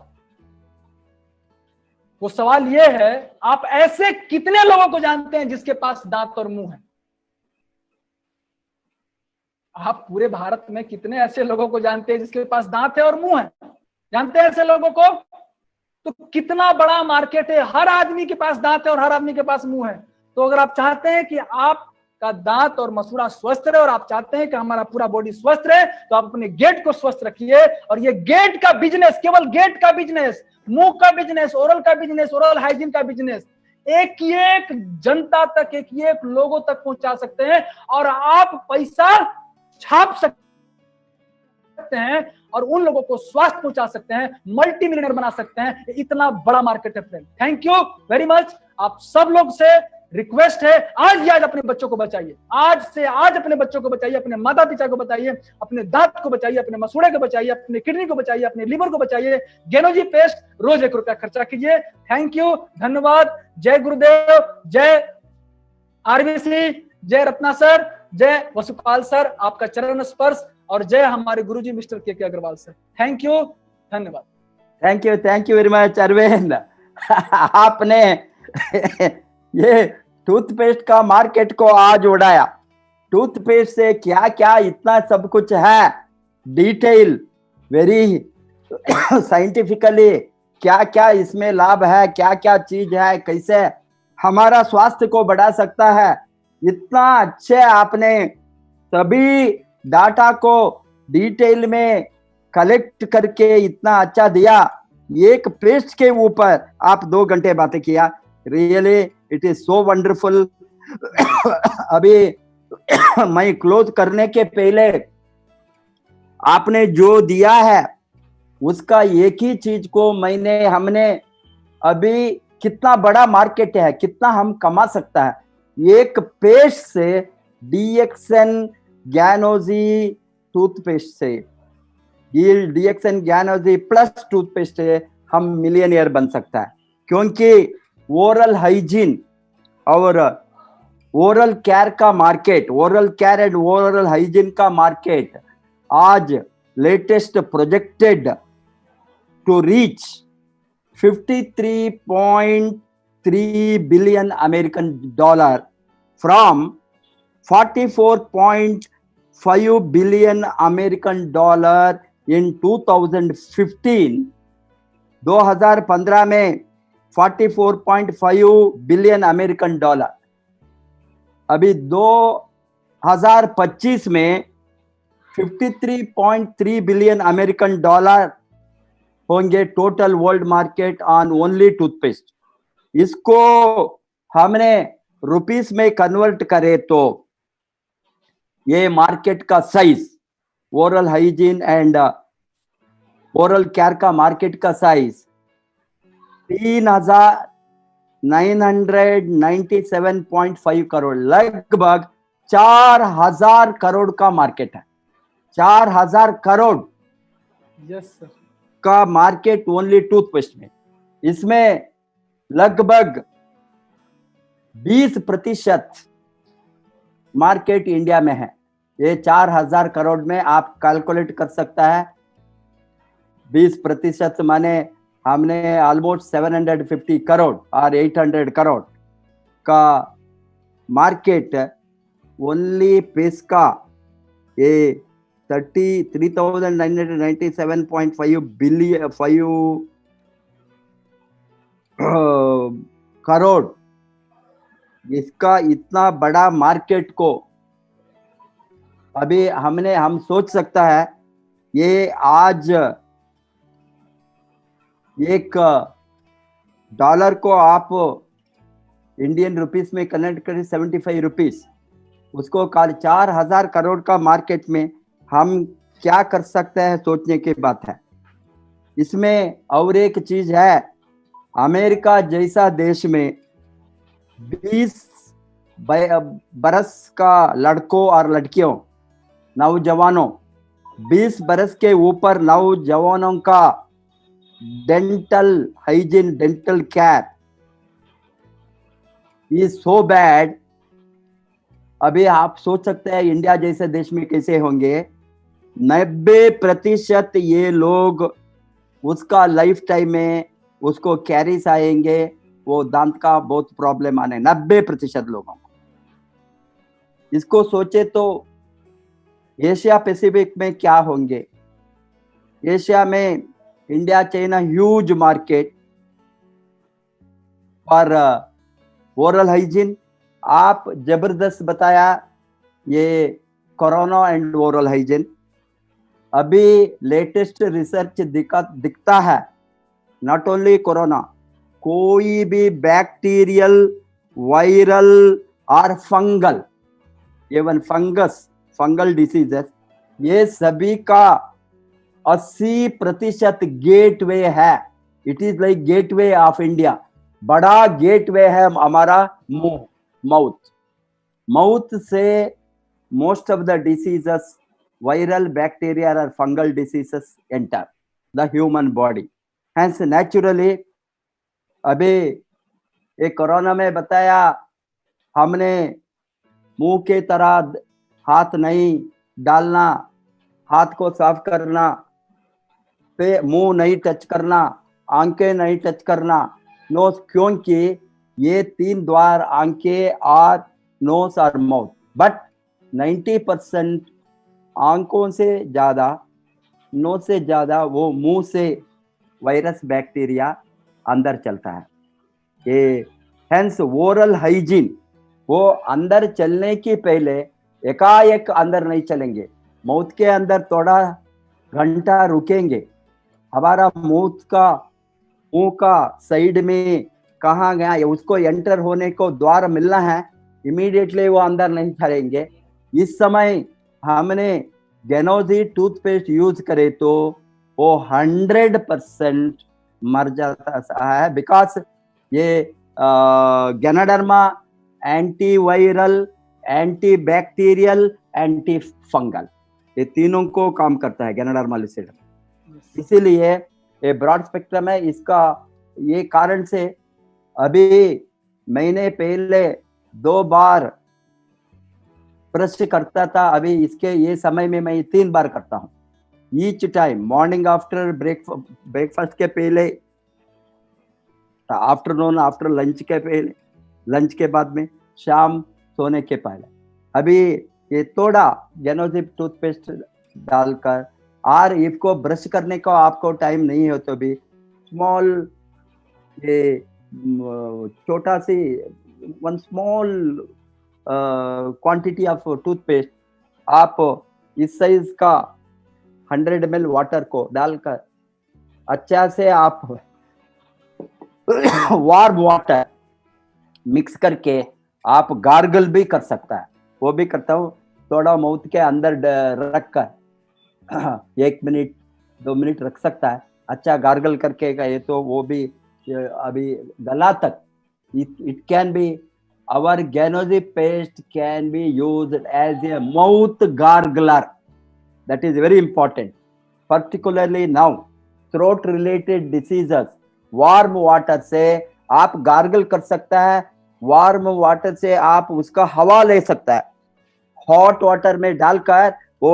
वो सवाल ये है, आप ऐसे कितने लोगों को जानते हैं जिसके पास दांत और मुंह है? आप पूरे भारत में कितने ऐसे लोगों को जानते हैं जिसके पास दांत है और मुंह है? जानते हैं ऐसे लोगों को? तो कितना बड़ा मार्केट है, हर आदमी के पास दांत है और हर आदमी के पास मुंह है। तो अगर आप चाहते हैं कि आपका दांत और मसूड़ा स्वस्थ रहे और आप चाहते हैं कि हमारा पूरा बॉडी स्वस्थ रहे, तो आप अपने गेट को स्वस्थ रखिए। और ये गेट का बिजनेस, केवल गेट का बिजनेस, मुंह का बिजनेस, ओरल का बिजनेस, ओरल हाइजीन का बिजनेस, एक जनता तक, एक लोगों तक पहुंचा सकते हैं और आप पैसा छाप सकते हैं और उन लोगों को स्वास्थ्य पहुंचा सकते हैं, मल्टी मिलियनर बना सकते हैं। इतना बड़ा मार्केट है friend. Thank you very much. आप सब लोग से रिक्वेस्ट है, आज ही आज अपने बच्चों को बचाइए, आज से आज अपने बच्चों को बचाइए, अपने माता पिता को बचाइए, अपने दांत को बचाइए, अपने मसूड़े को बचाइए, अपने किडनी को बचाइए, अपने लीवर को बचाइए। गैनोजी पेस्ट रोज 1 रुपया खर्चा कीजिए। थैंक यू, धन्यवाद। जय गुरुदेव, जय आरबीसी, जय रत्ना सर, जय वसुपाल सर, आपका चरण स्पर्श, और जय हमारे गुरुजी mister K Agarwal sir. Thank you, धन्यवाद।
Thank you very much Arvind. आपने ये टूथपेस्ट का मार्केट को आज उड़ाया। टूथपेस्ट से क्या क्या इतना सब कुछ है, डिटेल, वेरी साइंटिफिकली क्या क्या इसमें लाभ है, क्या क्या चीज है, कैसे हमारा स्वास्थ्य को बढ़ा सकता है। इतना अच्छे आपने सभी डाटा को डिटेल में कलेक्ट करके इतना अच्छा दिया। एक पेस्ट के ऊपर आप 2 घंटे बातें किया। Really it is so wonderful. अभी मैं क्लोज करने के पहले आपने जो दिया है उसका एक ही चीज को हमने अभी कितना बड़ा मार्केट है, कितना हम कमा सकता है एक पेस्ट से, डीएक्सन गैनोजी टूथपेस्ट से, डीएक्सन गैनोजी प्लस टूथपेस्ट से हम मिलियनियर बन सकता है। क्योंकि ओरल हाइजीन और ओरल केयर का market, oral care and oral hygiene का मार्केट आज latest projected to reach 53.3 billion American dollar from 44.5 billion American dollar in 2015। 2015 में 44.5 बिलियन अमेरिकन डॉलर, अभी 2025 में 53.3 बिलियन अमेरिकन डॉलर होंगे total world market on only toothpaste. इसको हमने rupees में convert करे तो ये मार्केट का size, oral hygiene and oral care का मार्केट का साइज 3,997.5 करोड़, लगभग 4,000 करोड़ का मार्केट है। 4,000 करोड़
यस सर
का मार्केट ओनली टूथपेस्ट में। इसमें लगभग 20% मार्केट इंडिया में है। ये 4,000 करोड़ में आप कैलकुलेट कर सकता है। 20% माने हमने ऑलमोस्ट 750 करोड़ और 800 करोड़ का मार्केट ओनली पेस्ट का ये 33,997.5 बिलियन 5 करोड़, इसका इतना बड़ा मार्केट को अभी हम सोच सकता है ये आज एक डॉलर को आप इंडियन रुपीस में कन्वर्ट करें 75 रुपीस, उसको 4,000 करोड़ का मार्केट में हम क्या कर सकते हैं सोचने की बात है। इसमें और एक चीज है, अमेरिका जैसा देश में 20 बरस का लड़कों और लड़कियों, नौजवानों, 20 बरस के ऊपर नौजवानों का dental hygiene, dental care is so bad. अभी आप सोच सकते हैं इंडिया जैसे देश में कैसे होंगे। 90% ये लोग उसका लाइफ टाइम में उसको कैरीज आएंगे, वो दांत का बहुत प्रॉब्लम आने, 90% लोगों को। इसको सोचे तो एशिया पैसिफिक में क्या होंगे। एशिया में India China huge market for oral hygiene. आप जबरदस्त बताया ये कोरोना एंड ओरल हाइजीन। अभी लेटेस्ट रिसर्च दिखता है, नॉट ओनली कोरोना, कोई भी बैक्टीरियल, वायरल और फंगल, इवन फंगल डिसीजेस, ये सभी का 80% गेटवे है। It is like Gateway of India. बड़ा गेटवे है हमारा मुंह, माउथ से most of the diseases, viral, bacterial और fungal diseases enter the human body. Hence naturally अभी एक कोरोना में बताया हमने मुंह के तरह हाथ नहीं डालना, हाथ को साफ करना, पे मुंह नहीं टच करना, आंखें नहीं टच करना, नोज, क्योंकि ये 3 द्वार आंखें और नोज और माउथ। बट 90% आंखों से ज्यादा, नोज से ज्यादा वो मुंह से वायरस बैक्टीरिया अंदर चलता है। ये हेंस ओरल हाइजीन, वो अंदर चलने के पहले एकाएक अंदर नहीं चलेंगे, माउथ के अंदर थोड़ा घंटा रुकेंगे। हमारा मुंह का साइड में कहाँ गया उसको एंटर होने को द्वार मिलना है, इमीडिएटली वो अंदर नहीं चलेंगे। इस समय हमने गेनोजी टूथपेस्ट यूज करे तो वो 100% मर जाता है, बिकॉज ये Ganoderma anti viral, anti bacterial, anti fungal, ये तीनों को काम करता है गैनाडर्मा लुसिडम। इसीलिए ये ब्रॉड स्पेक्ट्रम है। इसका ये कारण से अभी महीने पहले 2 बार ब्रश करता था, अभी इसके ये समय में मैं 3 बार करता हूँ। Each time morning after breakfast के पहले, आफ्टरनून आफ्टर लंच के पहले, लंच के बाद में, शाम सोने के पहले। अभी ये थोड़ा गेनोसिप टूथपेस्ट डालकर, और इसको ब्रश करने का आपको टाइम नहीं हो तो भी स्मॉल, ये छोटा सी 1 स्मॉल क्वांटिटी ऑफ टूथपेस्ट आप इस साइज का 100 ml वाटर को डालकर अच्छा से आप वार्म वाटर मिक्स करके आप गार्गल भी कर सकता है। वो भी करता हूँ, थोड़ा माउथ के अंदर रख कर 1 मिनट 2 मिनट रख सकता है, अच्छा गार्गल करके गए तो वो भी अभी गला तक, it can be, our Ganozip paste can be used as a mouth gargler. That is very important, particularly now throat related diseases। Warm water से आप गार्गल कर सकता है, वार्म वाटर से आप उसका हवा ले सकता है। हॉट वाटर में डालकर वो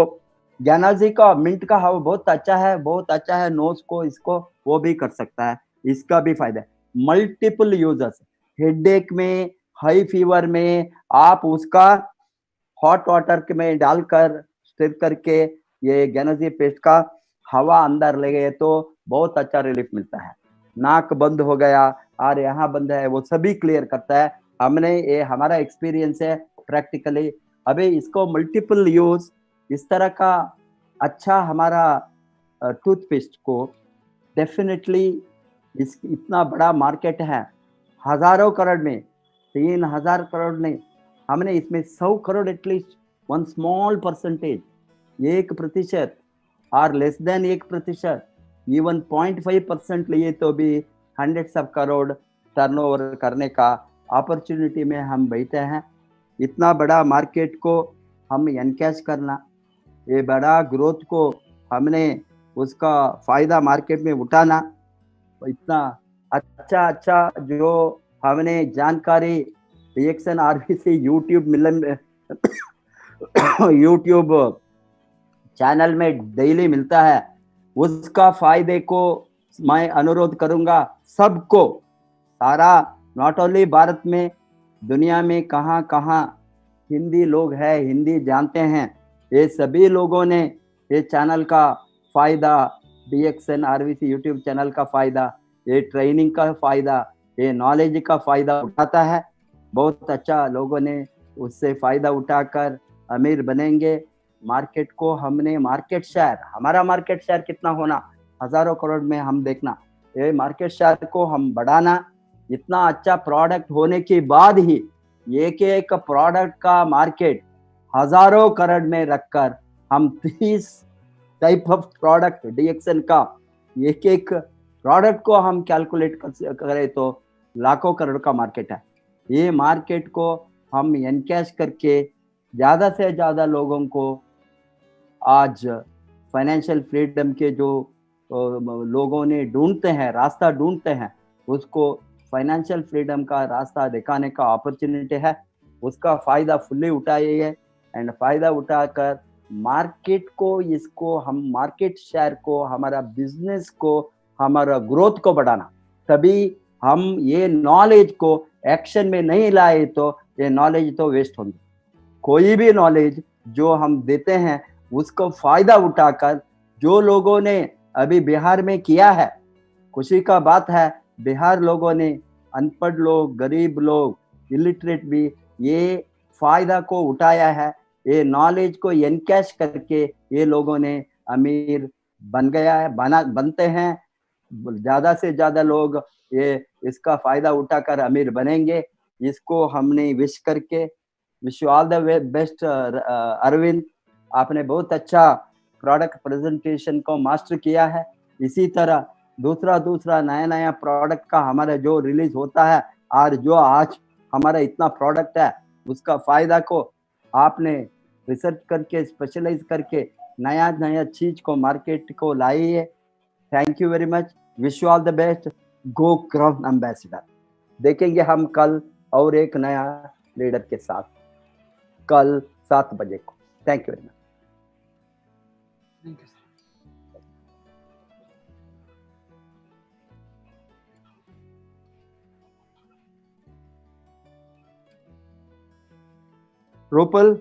ज्ञानाजी का मिंट का हवा बहुत अच्छा है, बहुत अच्छा है नोज को, इसको वो भी कर सकता है, इसका भी फायदा है। मल्टीपल यूजर्स, हेडेक में, हाई फीवर में आप उसका हॉट वाटर में डालकर स्टिर करके ये ज्ञानाजी पेस्ट का हवा अंदर ले गए तो बहुत अच्छा रिलीफ मिलता है। नाक बंद हो गया और यहाँ बंद है, वो सभी क्लियर करता है। हमने ये हमारा एक्सपीरियंस है प्रैक्टिकली। अभी इसको मल्टीपल यूज इस तरह का अच्छा हमारा टूथपेस्ट को डेफिनेटली इस इतना बड़ा मार्केट है, हजारों करोड़ में, 3000 करोड़ नहीं, हमने इसमें 100 करोड़ एटलीस्ट 1 स्मॉल परसेंटेज, 1% और लेस देन 1%, इवन 0.5% लिए तो भी हंड्रेड्स ऑफ करोड़ टर्नओवर करने का अपॉर्चुनिटी में हम बैठे हैं। इतना बड़ा मार्केट को हम एनकैश करना, ये बड़ा ग्रोथ को हमने उसका फायदा मार्केट में उठाना, इतना अच्छा जो हमने जानकारी रिएक्शन आरबीसी यूट्यूब चैनल में डेली मिलता है, उसका फायदे को मैं अनुरोध करूंगा सबको, सारा नॉट ओनली भारत में, दुनिया में कहाँ कहाँ हिंदी लोग हैं, हिंदी जानते हैं, ये सभी लोगों ने ये चैनल का फायदा, डीएक्सएन आरबीसी यूट्यूब चैनल का फायदा, ये ट्रेनिंग का फायदा, ये नॉलेज का फायदा उठाता है। बहुत अच्छा लोगों ने उससे फायदा उठाकर अमीर बनेंगे। मार्केट को हमने मार्केट शेयर, हमारा मार्केट शेयर कितना होना, हजारों करोड़ में हम देखना, ये मार्केट शेयर को हम बढ़ाना। इतना अच्छा प्रोडक्ट होने के बाद ही एक एक प्रोडक्ट का मार्केट हजारों करोड़ में रखकर हम 30 टाइप ऑफ प्रोडक्ट डीएक्सएन का एक एक प्रोडक्ट को हम कैलकुलेट करें तो लाखों करोड़ का मार्केट है। ये मार्केट को हम एनकैश करके ज़्यादा से ज़्यादा लोगों को आज फाइनेंशियल फ्रीडम के जो लोगों ने ढूंढते हैं, रास्ता ढूंढते हैं, उसको फाइनेंशियल फ्रीडम का रास्ता दिखाने का अपॉर्चुनिटी है। उसका फ़ायदा फुल्ली उठाइए एंड फ़ायदा उठाकर मार्केट को, इसको हम मार्केट शेयर को, हमारा बिजनेस को, हमारा ग्रोथ को बढ़ाना। तभी हम ये नॉलेज को एक्शन में नहीं लाए तो ये नॉलेज तो वेस्ट होंगी। कोई भी नॉलेज जो हम देते हैं उसको फायदा उठाकर जो लोगों ने अभी बिहार में किया है, खुशी का बात है, बिहार लोगों ने, अनपढ़ लोग, गरीब लोग, इलिटरेट भी, ये फायदा को उठाया है। ये नॉलेज को एनकैश करके ये लोगों ने अमीर बन गया है, बनते हैं। ज्यादा से ज्यादा लोग ये इसका फायदा उठाकर अमीर बनेंगे। इसको हमने विश करके, wish you all the best. Arvind, आपने बहुत अच्छा प्रोडक्ट प्रेजेंटेशन को मास्टर किया है। इसी तरह दूसरा नया प्रोडक्ट का हमारा जो रिलीज होता है और जो आज हमारा इतना प्रोडक्ट है उसका फायदा को आपने रिसर्च करके, स्पेशलाइज करके नया चीज को मार्केट को लाई है। Thank you very much, wish you all the best. Go crown ambassador. देखेंगे हम कल और एक नया लीडर के साथ कल 7 बजे को। Thank you very much.
Thank you.
Rupal